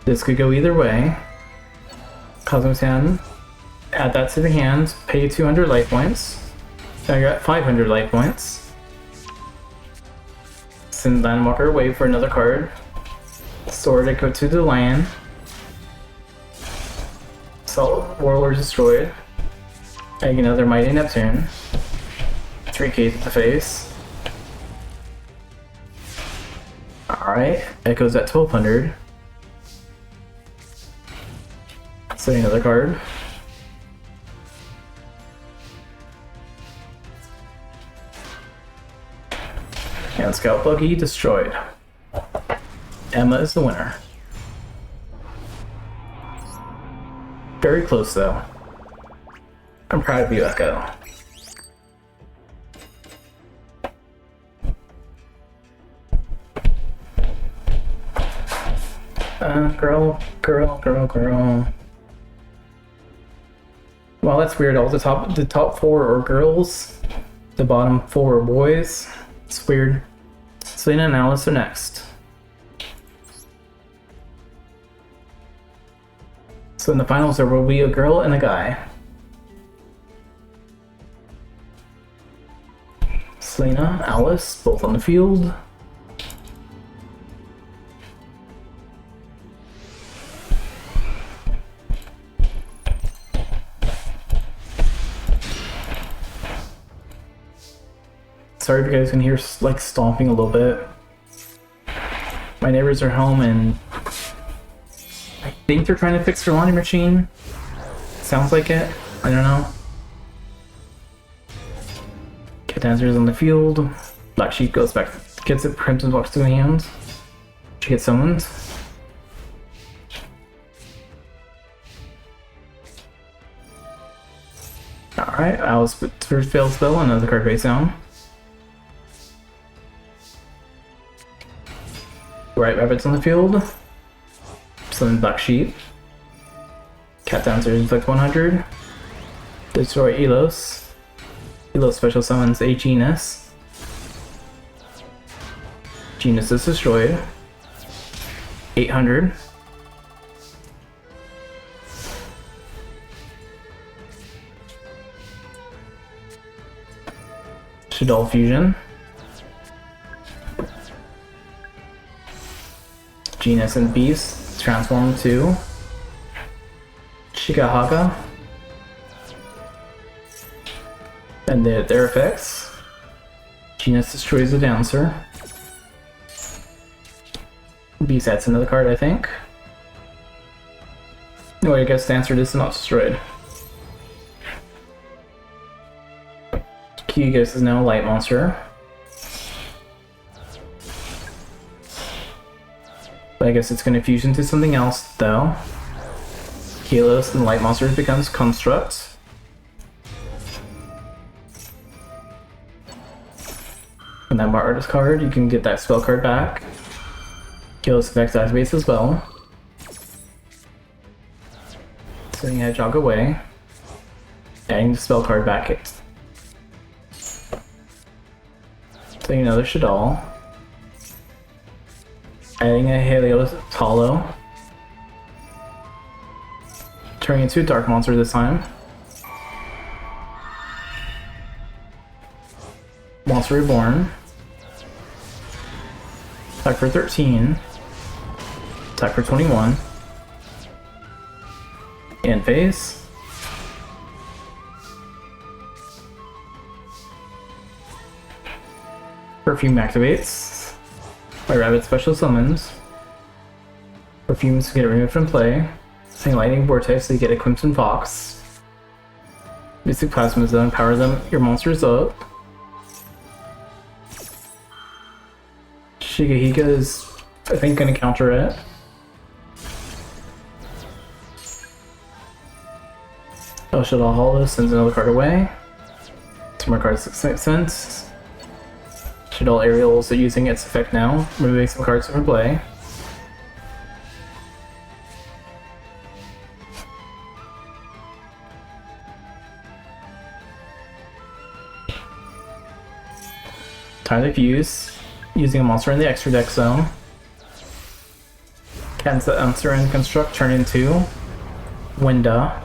[SPEAKER 4] This could go either way. Cosmos Hand. Add that to the hand. Pay 200 life points. Now you're at 500 life points. Send Landwalker away for another card. Sword Echo to the land. Salt Warlord destroyed. Egg another Mighty Neptune. 3k to the face. Alright, Echo's at 1200. Setting another card. And Scout Buggy destroyed. Emma is the winner. Very close though. I'm proud of you, Echo. Girl. Well, that's weird. All the top 4 are girls. The bottom 4 are boys. It's weird. Selena and Alice are next. So in the finals there will be a girl and a guy. Selena, Alice, both on the field. Sorry if you guys can hear like stomping a little bit. My neighbors are home and I think they're trying to fix their laundry machine. Sounds like it. I don't know. Cat Dancer's on the field. Black Sheep goes back, gets it, Crimson walks to the hand. She gets summoned. Alright, Alice first failed spell, another card face down. White Rabbit's on the field. Summon Black Sheep. Cat Dancer inflict 100. Destroy Elos. Elos special summons a Genus. Genus is destroyed. 800. Shadol Fusion. Genus and Beast transform to Shikahaga. And their effects. Genus destroys the Dancer. Beast adds another card, I think. No, I guess Dancer is not destroyed. Yugioh is now a light monster. But I guess it's going to fuse into something else, though. Kelos and light monster becomes Construct. And that artist card, you can get that spell card back. Kelos effects activates as well. Sending a jog away. Adding the spell card back. Setting another Shadol. Adding a Helios Hollow. Turning into a Dark Monster this time. Monster Reborn. Attack for 13. Attack for 21. And phase. Perfume activates. White Rabbit special summons. Perfumes get removed from play. Saying Lightning Vortex, so you get a Crimson Fox. Mystic Plasma Zone, power them, your monsters up. Shigehiga is, I think, gonna counter it. El Shaddai Hollow sends another card away. Two more cards make sense. Shaddai Aerial also using its effect now, removing some cards from play. Time to fuse. Using a monster in the extra deck zone. Cancel answer and construct turn into Winda.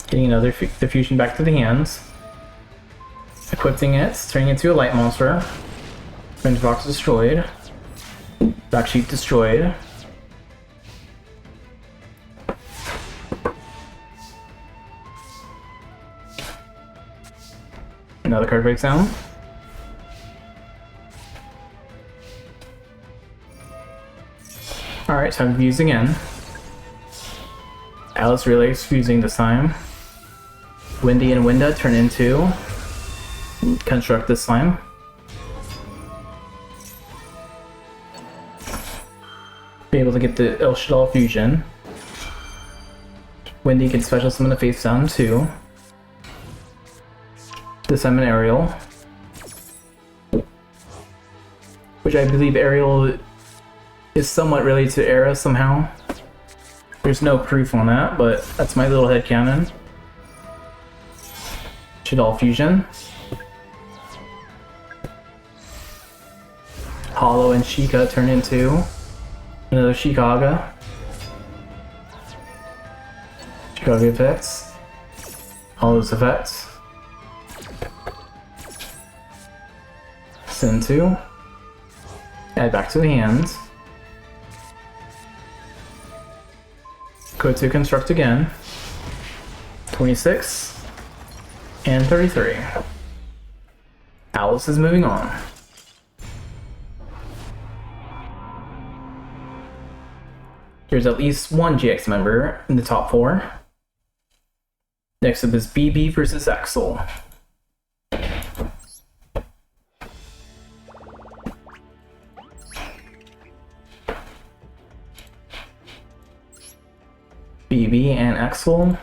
[SPEAKER 4] Getting another diffusion back to the hands. Equipping it, turning into a light monster. Fringe Box destroyed. Black Sheep destroyed. Another card breaks down. Alright, time to fuse again. Alice Relays fusing this time. Windy and Winda turn into Construct this time. Be able to get the El Shaddai fusion. Windy can special summon the face down too. The summon Ariel, which I believe Ariel is somewhat related to Era somehow. There's no proof on that, but that's my little headcanon. Shaddai fusion. Hollow and Sheikah turn into another Shikaga. Shikaga effects. all those effects. Send to. Add back to the hands. Go to construct again. 26 and 33. Alice is moving on. There's at least one GX member in the top 4. Next up is BB versus Axel. BB and Axel.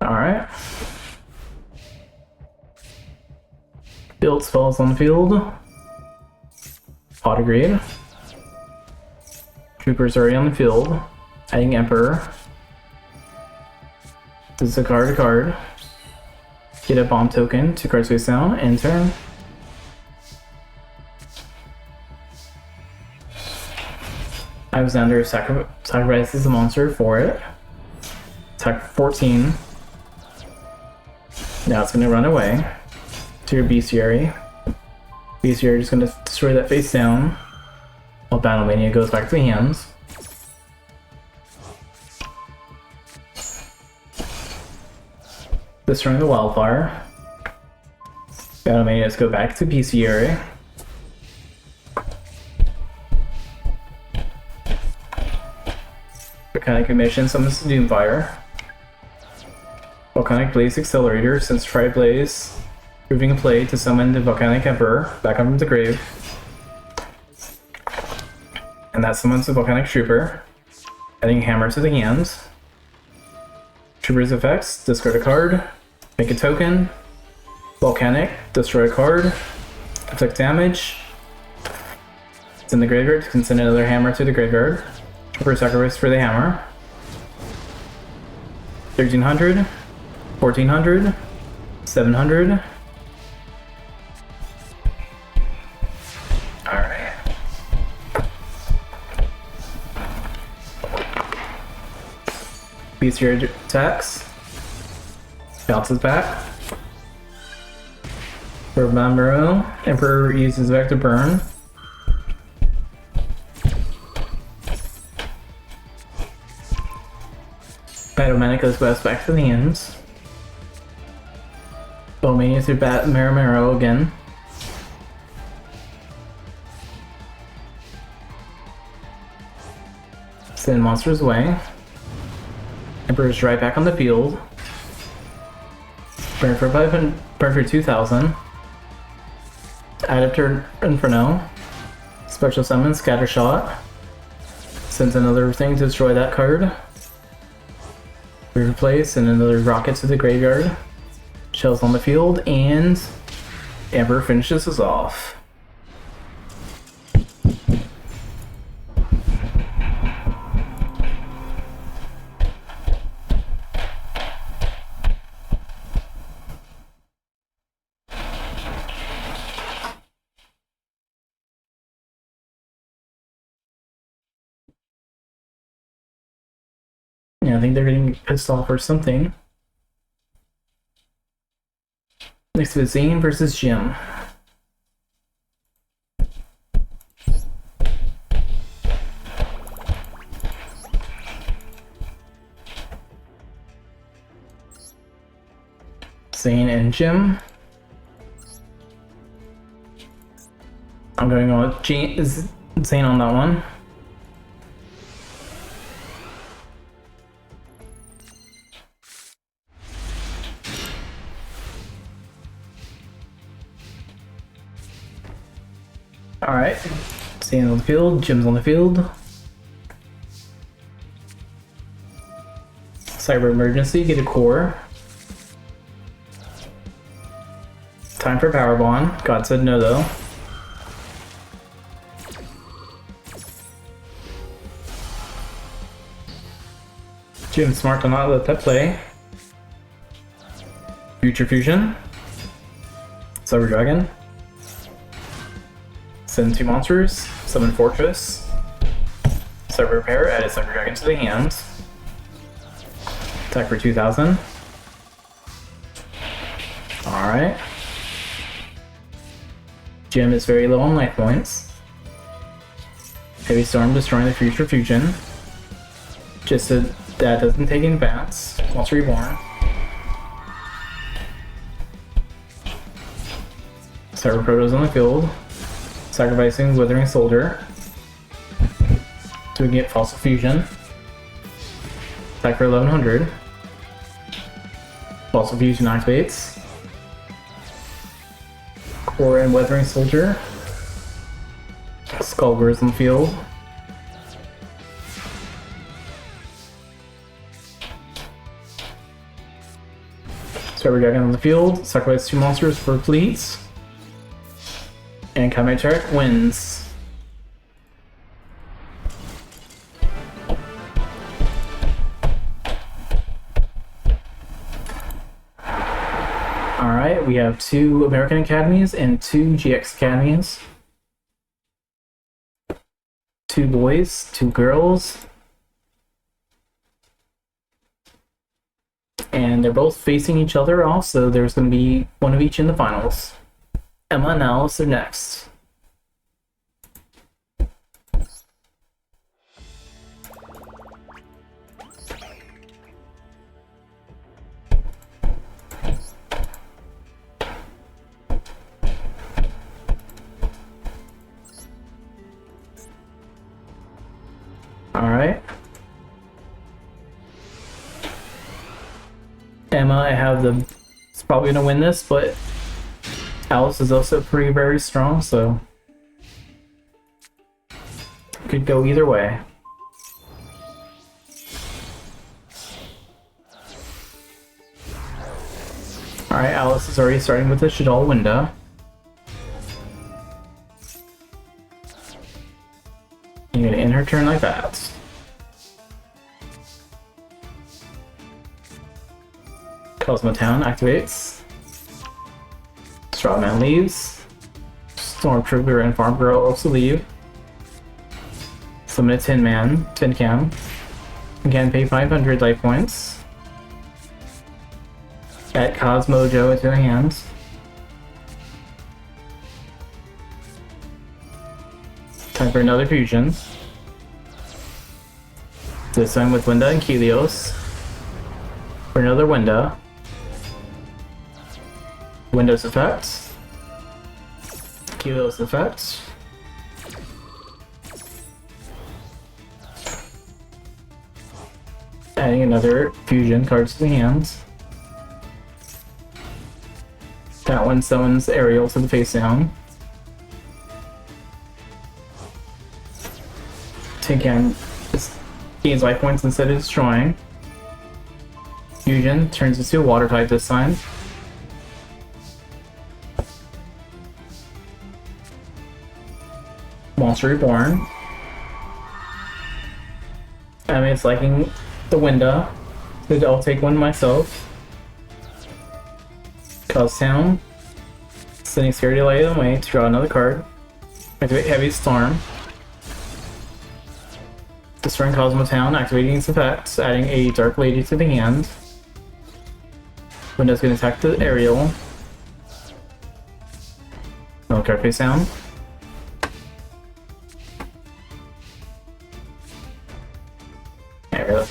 [SPEAKER 4] Alright. Build spells on the field. Autograde. Troopers already on the field. Adding Emperor. This is a card. Get a bomb token, 2 cards face down, end turn. Alexander sacrifices a monster for it. Attack 14. Now it's going to run away to your bestiary. Bestiary is going to destroy that face down, while Battle Mania goes back to the hands. Destroying the Wildfire. Battle Manias go back to bestiary. Volcanic Emission summons the Doomfire. Volcanic Blaze Accelerator sends Tri-Blaze, moving a play to summon the Volcanic Emperor back up from the grave. And that summons the Volcanic Trooper, adding Hammer to the hands. Trooper's effects, discard a card, make a token, Volcanic, destroy a card, inflict damage, send the graveyard, can send another Hammer to the graveyard. Trooper sacrifice for the Hammer. 1300, 1400, 700. Alright. Bestiary attacks. Bounces back. For Bambaro, Emperor uses Vector Burn. Battlemanic goes back to the hands. Bowmania through Maramaro again. Send monsters away. Emperor's right back on the field. Burn for 500, burn for 2000. Adapter Inferno. Special summon Scattershot. Sends another thing to destroy that card. Replace and another rocket to the graveyard. Shells on the field, and Emperor finishes us off. Yeah, I think they're getting pissed off or something. Next to Zane versus Jim. Zane and Jim. I'm going on with Zane on that one. Alright, Zane's on the field, Jim's on the field. Cyber Emergency, get a core. Time for Power Bond. God said no though. Jim smart to not let that play. Future Fusion. Cyber Dragon. Send 2 monsters. Summon Fortress. Cyber Repair, add a Cyber Dragon to the hand. Attack for 2000. Alright. Jim is very low on life points. Heavy Storm destroying the Future Fusion. Just so that doesn't take any bats. Once reborn. Cyber Protoss on the field. Sacrificing Withering Soldier. So we can get Fossil Fusion. Attack for 1100. Fossil Fusion activates. Core and Weathering Soldier. Skullgirls on the field. Cyber Dragon on the field. Sacrifice 2 monsters for fleets. And Kame Turret wins. Alright, we have 2 American Academies and 2 GX Academies. 2 boys, 2 girls. And they're both facing each other off, so there's going to be one of each in the finals. Emma and Alice are next. Alright. Emma, I have the... It's probably going to win this, but Alice is also pretty very strong, so... Could go either way. Alright, Alice is already starting with the Shadol window. You're gonna end her turn like that. Cosmo Town activates. Strawman leaves. Stormtrooper and Farm Girl also leave. Summon a Tin Man, Tin Can. Again, pay 500 life points. Add Cosmojo into the hands. Time for another fusion. This time with Winda and Kelios. For another Winda. Windows effects. Kelios effects. Adding another fusion cards to the hands. That one summons Ariel to the face down. Tin Can gains life points instead of destroying. Fusion turns into a water type this time. Monster Reborn. I mean, it's liking the window, so I'll take one myself. Cause Town. Sending Scary Light away to draw another card. Activate Heavy Storm. Destroying Cosmo Town, activating its effects, adding a Dark Lady to the hand. Window's gonna attack the Ariel. No card face down.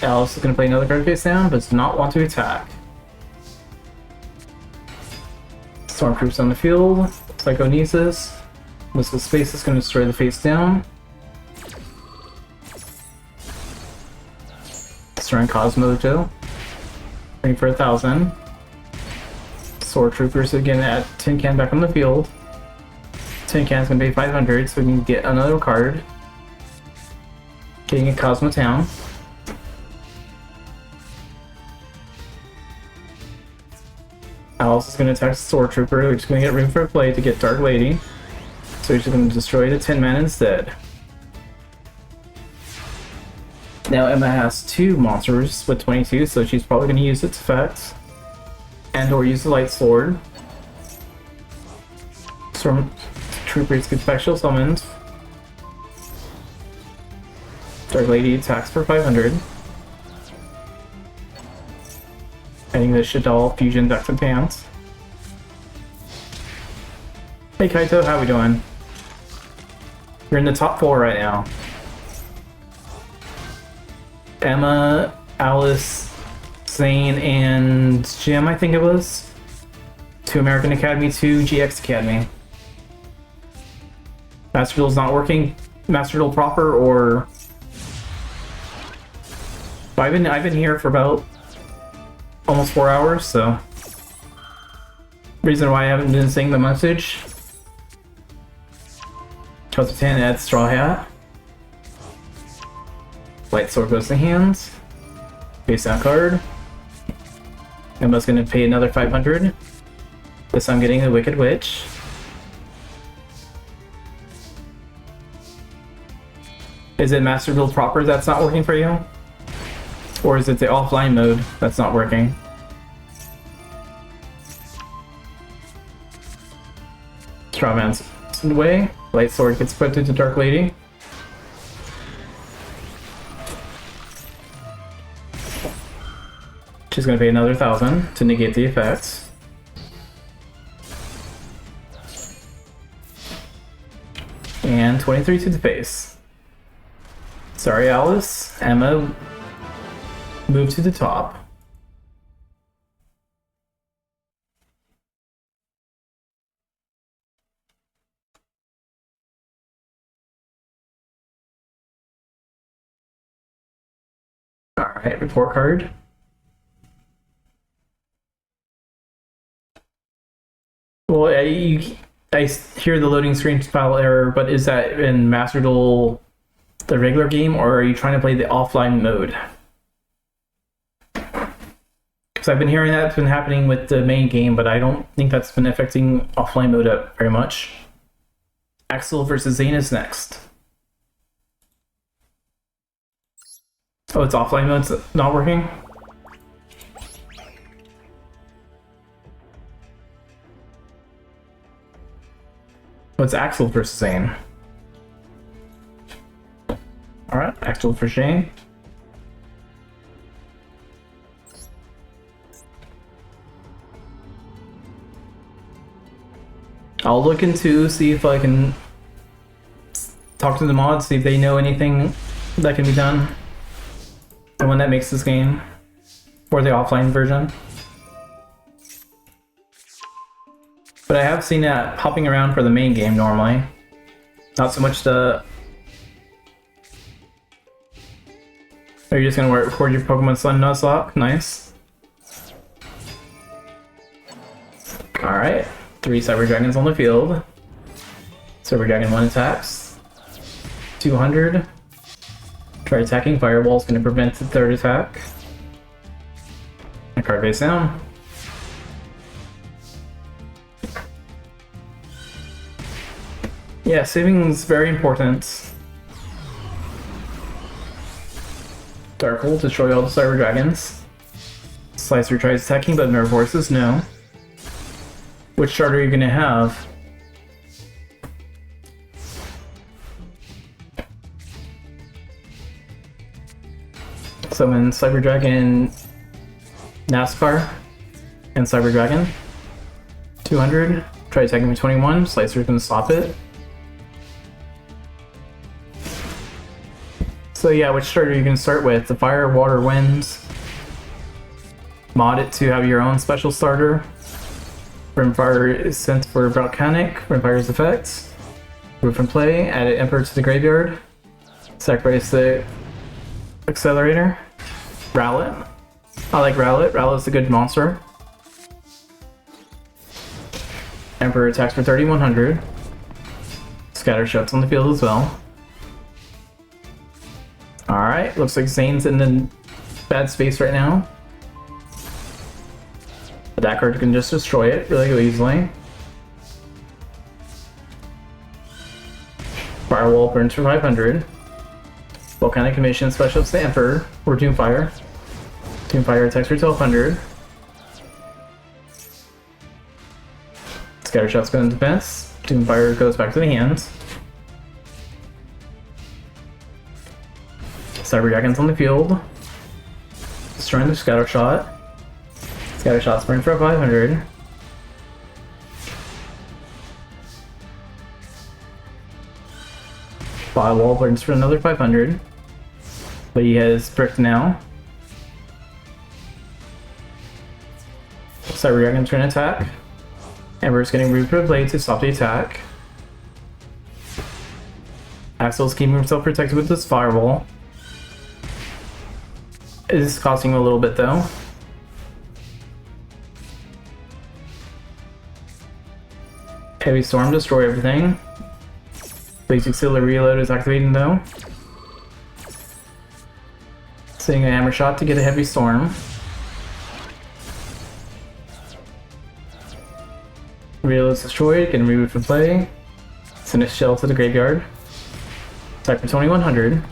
[SPEAKER 4] Alice is gonna play another card face down, but does not want to attack. Stormtroopers on the field. Psychonesis. Whistle Space is gonna destroy the face down. Destroying Cosmojo. Bring for 1000. Sword Troopers again at Tin Can back on the field. Tin Can's gonna pay 500 so we can get another card. Getting a Cosmo Town. Alice is gonna attack the Sword Trooper, we're just gonna get room for play to get Dark Lady. So we're just gonna destroy the Tin Man instead. Now Emma has 2 monsters with 22, so she's probably going to use its effects. And or use the light sword. Storm Troopers get special summons. Dark Lady attacks for 500. Adding the Shadal Fusion Dex and Pants. Hey Kaito, how we doing? You're in the top 4 right now. Emma, Alice, Zane, and Jim, I think it was. 2 American Academy, 2 GX Academy. Master Duel's not working. Master Duel proper, or... I've been here for about almost 4 hours, so... Reason why I haven't been seeing the message. Chelsea 10 adds Straw Hat. Light Sword goes to hands. Face down card. Emma's gonna pay another 500. This I'm getting the Wicked Witch. Is it Master Duel proper that's not working for you? Or is it the offline mode that's not working? Strawman's away. Light Sword gets put into Dark Lady. She's gonna pay another 1,000 to negate the effects. And 23 to the face. Sorry, Alice. Emma, move to the top. Alright, report card. Well, I hear the loading screen file error, but is that in Master Duel, the regular game, or are you trying to play the offline mode? Because I've been hearing that's been happening with the main game, but I don't think that's been affecting offline mode up very much. Axel versus Zane is next. Oh, it's offline mode's not working? Oh, it's Axel versus Zane. Alright, Axel for Shane. I'll look into, see if I can talk to the mods, see if they know anything that can be done. The one that makes this game. Or the offline version. But I have seen that popping around for the main game normally. Not so much the... Are you just gonna record your Pokemon Sun Nuzlocke? Nice. Alright. 3 Cyber Dragons on the field. Cyber Dragon 1 attacks. 200. Try attacking. Fireball's gonna prevent the 3rd attack. A card face down. Yeah, saving is very important. Dark Hole, destroy all the Cyber Dragons. Slicer tries attacking, but Nerve Horses, no. Which starter are you gonna have? Summon Cyber Dragon, NASCAR, and Cyber Dragon. 200, try attacking with 21, Slicer's gonna stop it. So yeah, which starter are you gonna start with? The Fire, Water, Winds. Mod it to have your own special starter. Rimfire is sent for Volcanic, Rimfire's effects. Roof and Play, add Emperor to the graveyard. Sacrifice the Accelerator. Rowlet. I like Rowlet, Rowlet's a good monster. Emperor attacks for 3,100. Scatter Shots on the field as well. Alright, looks like Zane's in the bad space right now. But that card can just destroy it really easily. Firewall burns for 500. Volcanic Commission specials to Emperor or Doomfire. Doomfire attacks for 1200. Scattershot's going to defense. Doomfire goes back to the hands. Cyber Dragon's on the field. Destroying the Scattershot. Scattershot's burning for 500. Firewall burns for another 500. But he has bricked now. Cyber Dragon's going to attack. Ember's getting Reaper Blade to stop the attack. Axel's keeping himself protected with this Firewall. It is costing him a little bit though. Heavy Storm, destroy everything. Basic Sealer Reload is activating though. Setting a Hammer Shot to get a Heavy Storm. Reload is destroyed, getting removed from play. Send a shell to the graveyard. Attack for 2100.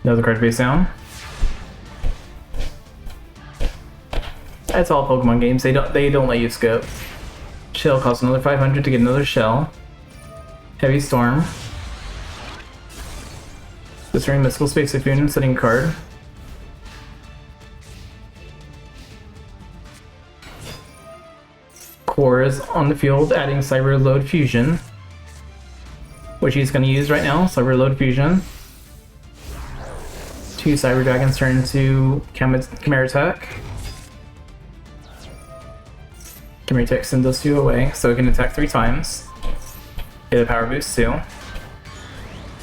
[SPEAKER 4] Another card face down. That's all Pokemon games. They don't let you skip. Shell costs another 500 to get another shell. Heavy Storm. Destroying Mystical Space Typhoon and setting a card. Core is on the field, adding Cyber Load Fusion, which he's going to use right now. Cyber Load Fusion. 2 Cyber Dragons turn into Chimera Attack. Chimera Attack sends those 2 away, so it can attack 3 times. Get a power boost too.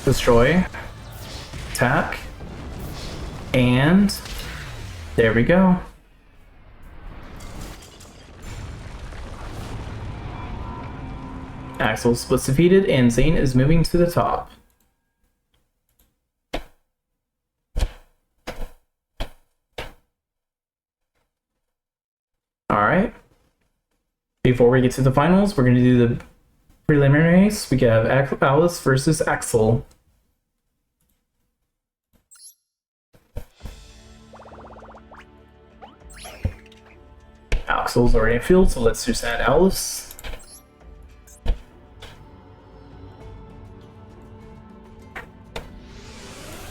[SPEAKER 4] Destroy. Attack. And there we go. Axel splits defeated, and Zane is moving to the top. Alright. Before we get to the finals, we're going to do the preliminaries. We have Alice versus Axel. Axel's already in field, so let's just add Alice.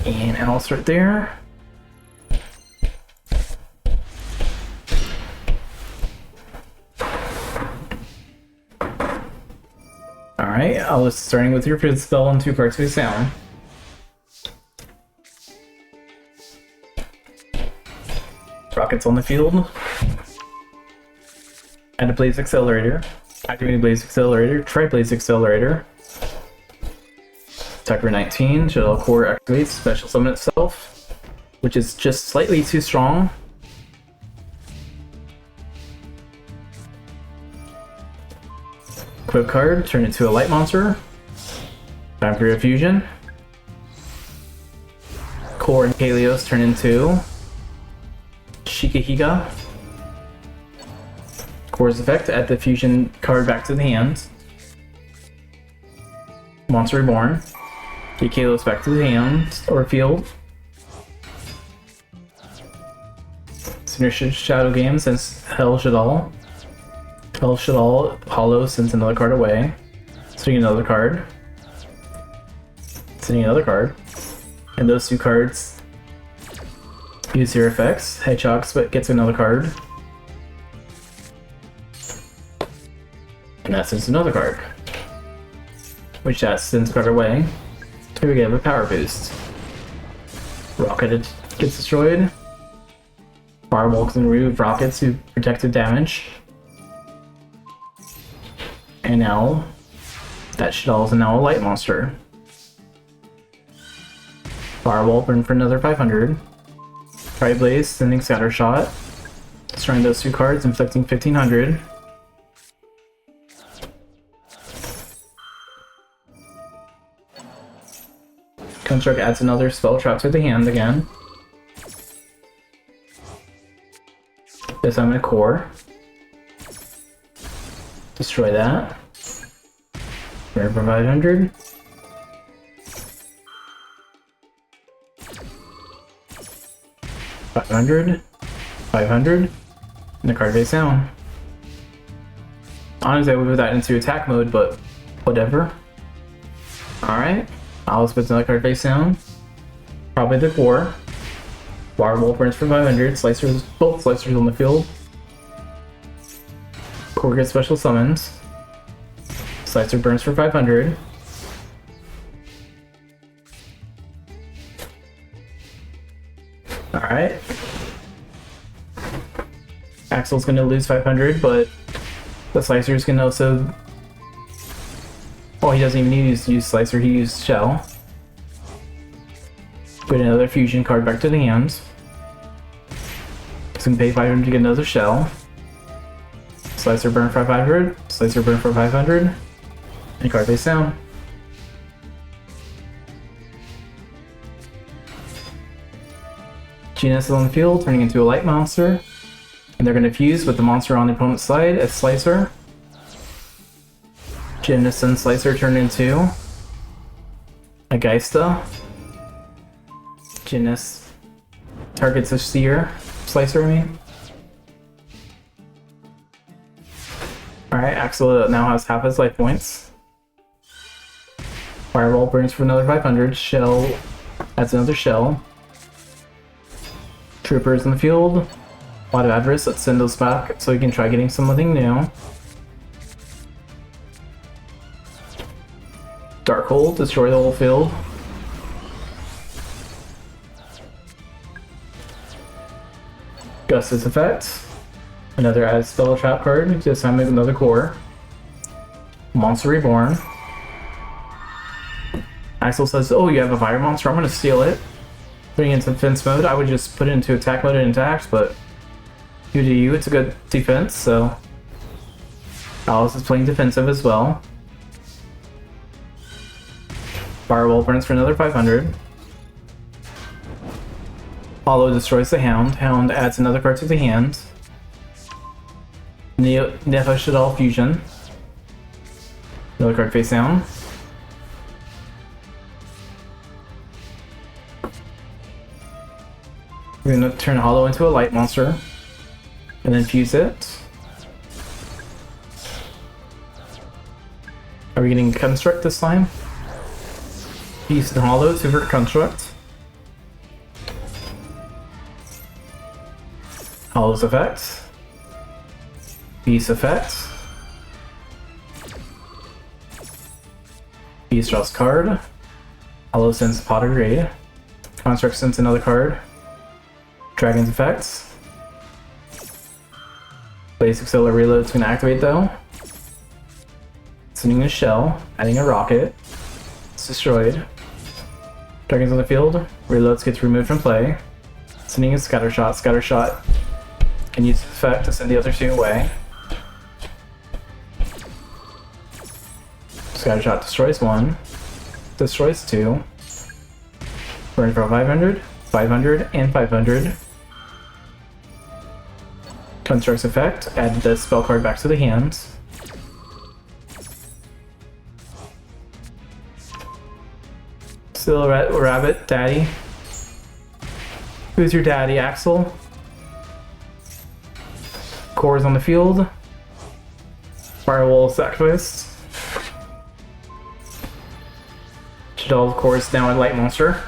[SPEAKER 4] And Alice right there. Alright, Alice starting with your 5th spell on 2 cards face down. Rockets on the field. Add a Blaze Accelerator. Activating Blaze Accelerator. Try Blaze Accelerator. Attack for 19. Shuttle Core activates. Special Summon itself, which is just slightly too strong. Equip card. Turn into a Light Monster. Time for a Fusion. Core and Kalios turn into Shikahiga. Core's effect, add the fusion card back to the hand. Monster Reborn. Get Kalos back to the hand or field. Sinister Shadow Game since Hell Shadal. Hell Shadal Hollow sends another card away. Sending another card. Sending another card. And those 2 cards use your effects. Hedgehog gets another card. And that sends another card. Which that sends a card away. Here we get a power boost. Rocket gets destroyed. Firewall can remove rockets who protected damage. And now that Shadal is now a Light Monster. Firewall burn for another 500. Tri-Blaze sending Scattershot. Destroying those 2 cards, inflicting 1500. Construct adds another spell trap to the hand again. This I'm gonna core. Destroy that. Rare for 500. 500, 500, and the card face down. Honestly, I would put that into attack mode, but whatever. Alright, I'll put another card face down. Probably the core. Fireball burns for 500, slicers, both slicers on the field. Core gets special summons. Slicer burns for 500. Alright. Axel's gonna lose 500, but the Slicer's can also... Oh, he doesn't even use Slicer, he used Shell. Put another fusion card back to the hand. He's gonna pay 500 to get another Shell. Slicer burn for 500, Slicer burn for 500, and card face down. Genus is on the field, turning into a light monster. And they're going to fuse with the monster on the opponent's side as Slicer. Genus and Slicer turn into a Geista. Genus targets a Seer. Slicer, I mean. Alright, Axel now has half his life points. Fireball burns for another 500. Shell adds another Shell. Troopers in the field. A lot of avarice. Let's send those back so we can try getting something new. Darkhold, destroy the whole field. Gus's effect. Another add spell trap card. This time with another core. Monster Reborn. Axel says, oh, you have a fire monster, I'm gonna steal it. Putting it into defense mode, I would just put it into attack mode and attack, but you do you, it's a good defense, so Alice is playing defensive as well. Fireball burns for another 500. Hollow destroys the Hound. Hound adds another card to the hand. Nefa should all fusion. Another card face down. We're gonna turn Hollow into a light monster. And then fuse it. Are we getting Construct this time? Fuse and Hollow, Super Construct. Hollow's effect. Beast effect. Beast draws card. Hollow sends Potted Raid. Construct sends another card. Dragon's effects. Blaze Auxiliary Reload's gonna activate though. Sending a Shell, adding a Rocket. It's destroyed. Dragon's on the field. Reloads gets removed from play. Sending a Scattershot. Scattershot can use its effect to send the other two away. Scattershot destroys one. Destroys two. Burn for 500, 500, and 500. Construct's effect, add the spell card back to the hand. Still a rabbit, daddy. Who's your daddy, Axel? Core's on the field. Firewall sacrifice. Shadol, of course, now a light monster.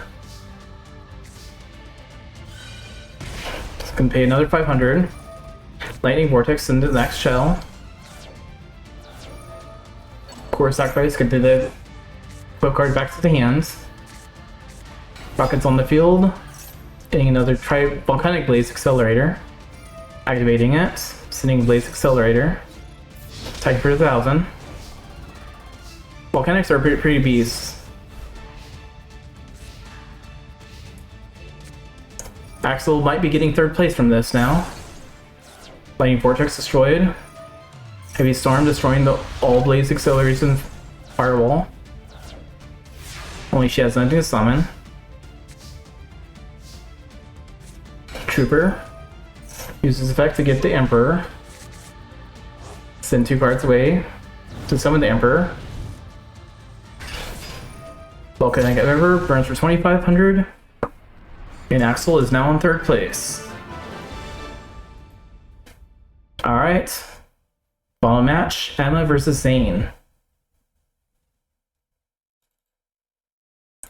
[SPEAKER 4] Just gonna pay another 500. Lightning Vortex into the next shell. Core sacrifice, get the flip card back to the hands. Rockets on the field. Getting another Volcanic Blaze Accelerator. Activating it. Sending Blaze Accelerator. Type for 1,000. Volcanics are pretty beasts. Axel might be getting third place from this now. Lightning Vortex destroyed. Heavy Storm destroying all Blaze Accelerators and Firewall. Only she has nothing to summon. Trooper uses effect to get the Emperor. Send 2 cards away to summon the Emperor. Volcanic River burns for 2,500. And Axel is now in 3rd place. Alright. Final match, Emma versus Zane.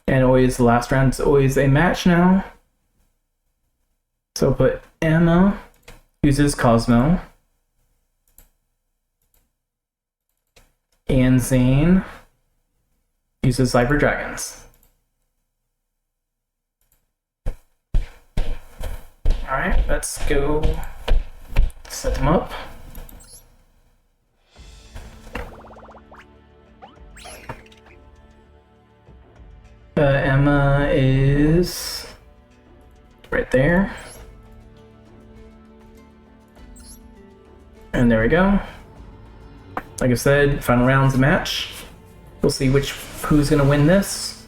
[SPEAKER 4] And always, the last round is always a match now. So put Emma, uses Cosmo. And Zane uses Cyber Dragons. Alright, let's go set them up. Emma is right there. And there we go. Like I said, final round's a match. We'll see who's gonna win this.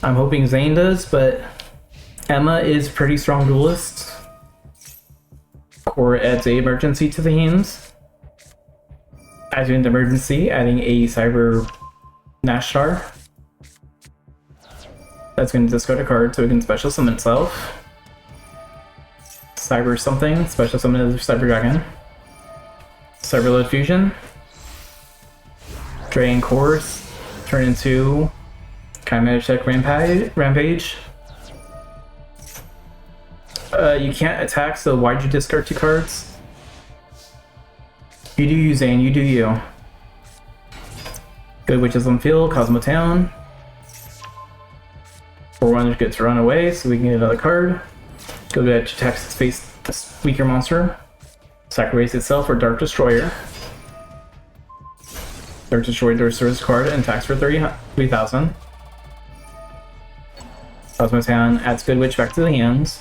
[SPEAKER 4] I'm hoping Zane does, but Emma is pretty strong duelist. Core adds a emergency to the hands. As in the emergency, adding a Cyber Nashtar. That's going to discard a card so it can special summon itself. Cyber something, special summon another Cyber Dragon. Cyber Load Fusion. Drain Course, turn into Kinetic Tech Rampage. You can't attack, so why'd you discard 2 cards? You do you, Zane, you do you. Good Witches on field, Cosmo Town. 4-1 gets run away, so we can get another card. Go ahead, attacks its face this weaker monster. Sacrifice itself for Dark Destroyer. Dark Destroyer destroys the card and attacks for 3,000. Cosmo Town adds Good Witch back to the hands.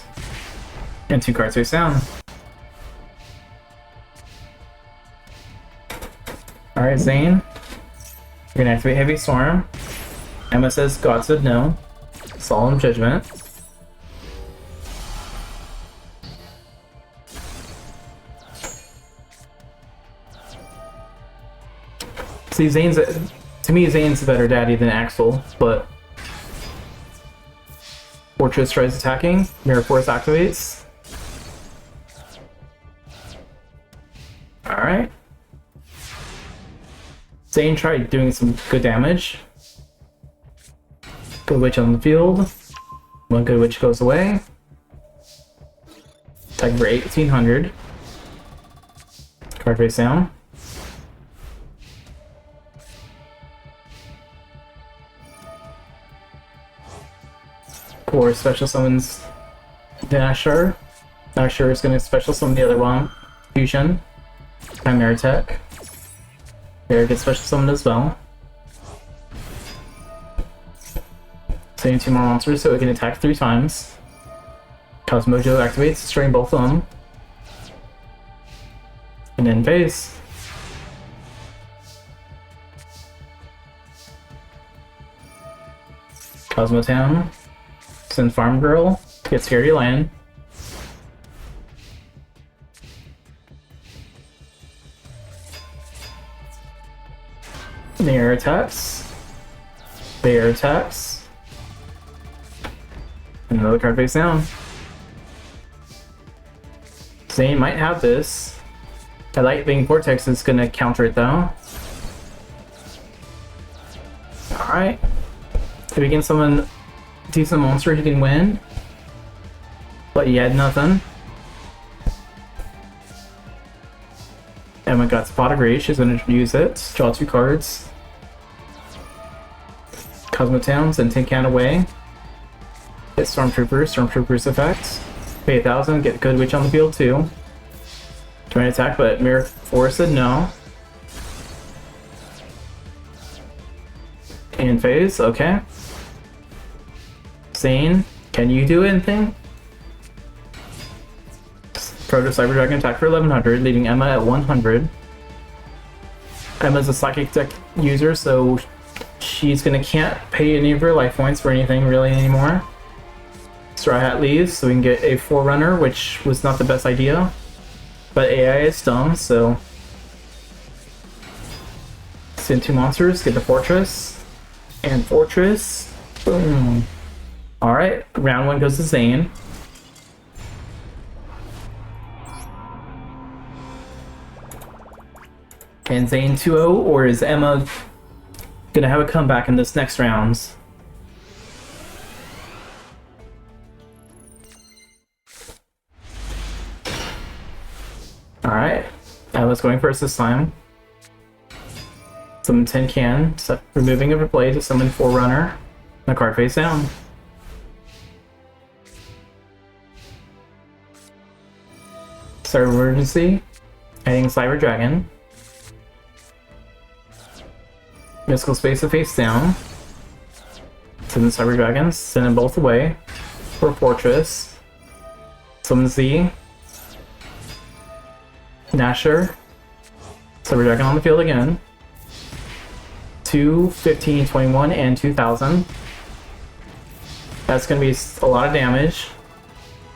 [SPEAKER 4] And 2 cards face down. Alright, Zane. You're gonna activate Heavy Storm. Emma says God said no. Solemn Judgment. See, to me, Zane's a better daddy than Axel, but Fortress tries attacking. Mirror Force activates. Alright. Zane tried doing some good damage. Good Witch on the field. 1 Good Witch goes away. Attack for 1,800. Card face down. Or special summons the Nashtar. Nashtar is going to special summon the other one. Fusion. Chimera Tech. There gets special summoned as well. Sending 2 more monsters so it can attack 3 times. Cosmojo activates, destroying both of them. And then phase. Cosmo Town. Send Farm Girl. Get Scary Land. Mirror attacks. Bear attacks. And another card face down. Zane might have this. I Lightning Vortex is gonna counter it though. Alright. If he can summon decent monster, he can win. But he had nothing. Emma got Spot of Rage, she's gonna use it. Draw 2 cards. Cosmo Towns and Tin Can away. Hit Stormtrooper's effect. Pay 1,000, get Good Witch on the field too. Trying to attack, but Mirror Force said no. In phase, okay. Zane, can you do anything? Proto Cyber Dragon attack for 1,100, leaving Emma at 100. Emma's a Psychic Deck user, so she's can't pay any of her life points for anything really anymore. Straw Hat leaves, so we can get a Forerunner, which was not the best idea. But AI is dumb, so send 2 monsters, get the Fortress. And Fortress. Boom. Alright, round 1 goes to Zane. Can Zane 2-0, or is Emma gonna have a comeback in this next round? Alright, Emma's going first this time. Summon Tin Can, removing a play to summon Forerunner. The card face down. Start Emergency, adding Cyber Dragon. Mystical Space to face down. Summon Cyber Dragons, send them both away. For Fortress. Summon Z. Nasher. Cyber Dragon on the field again. 2, 15, 21, and 2000. That's going to be a lot of damage.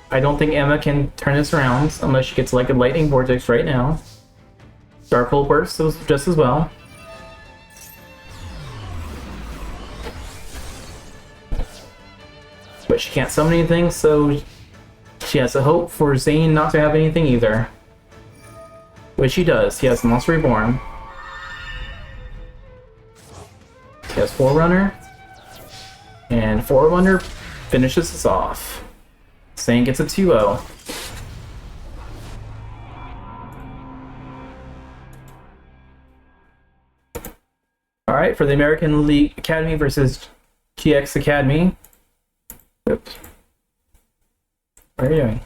[SPEAKER 4] I don't think Emma can turn this around unless she gets like a Lightning Vortex right now. Darkhold works just as well. But she can't summon anything, so she has to hope for Zane not to have anything either. Which he does. He has Monster Reborn. He has Forerunner. And Forerunner finishes us off. Zane gets a 2-0. Alright, for the American League Academy versus GX Academy. Oops. What are you doing?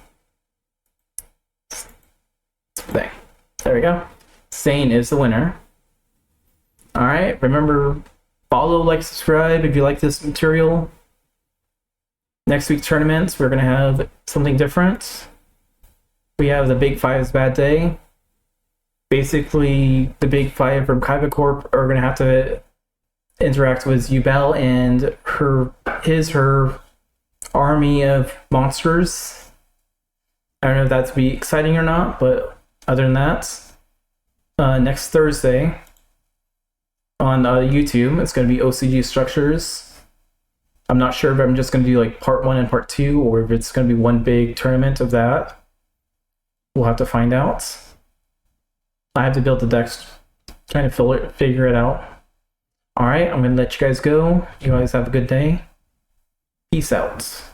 [SPEAKER 4] Thing. There we go. Zane is the winner. Alright, remember, follow, like, subscribe if you like this material. Next week's tournaments, we're going to have something different. We have the Big Five's Bad Day. Basically, the Big Five from Kaiba Corp are going to have to interact with Yubel and her army of monsters. I don't know if that's be exciting or not, but other than that, next Thursday on YouTube, it's going to be OCG Structures. I'm not sure if I'm just going to do like part 1 and part 2, or if it's going to be one big tournament of that. We'll have to find out. I have to build the decks, trying to figure it out. Alright, I'm going to let you guys go. You guys have a good day. Peace out.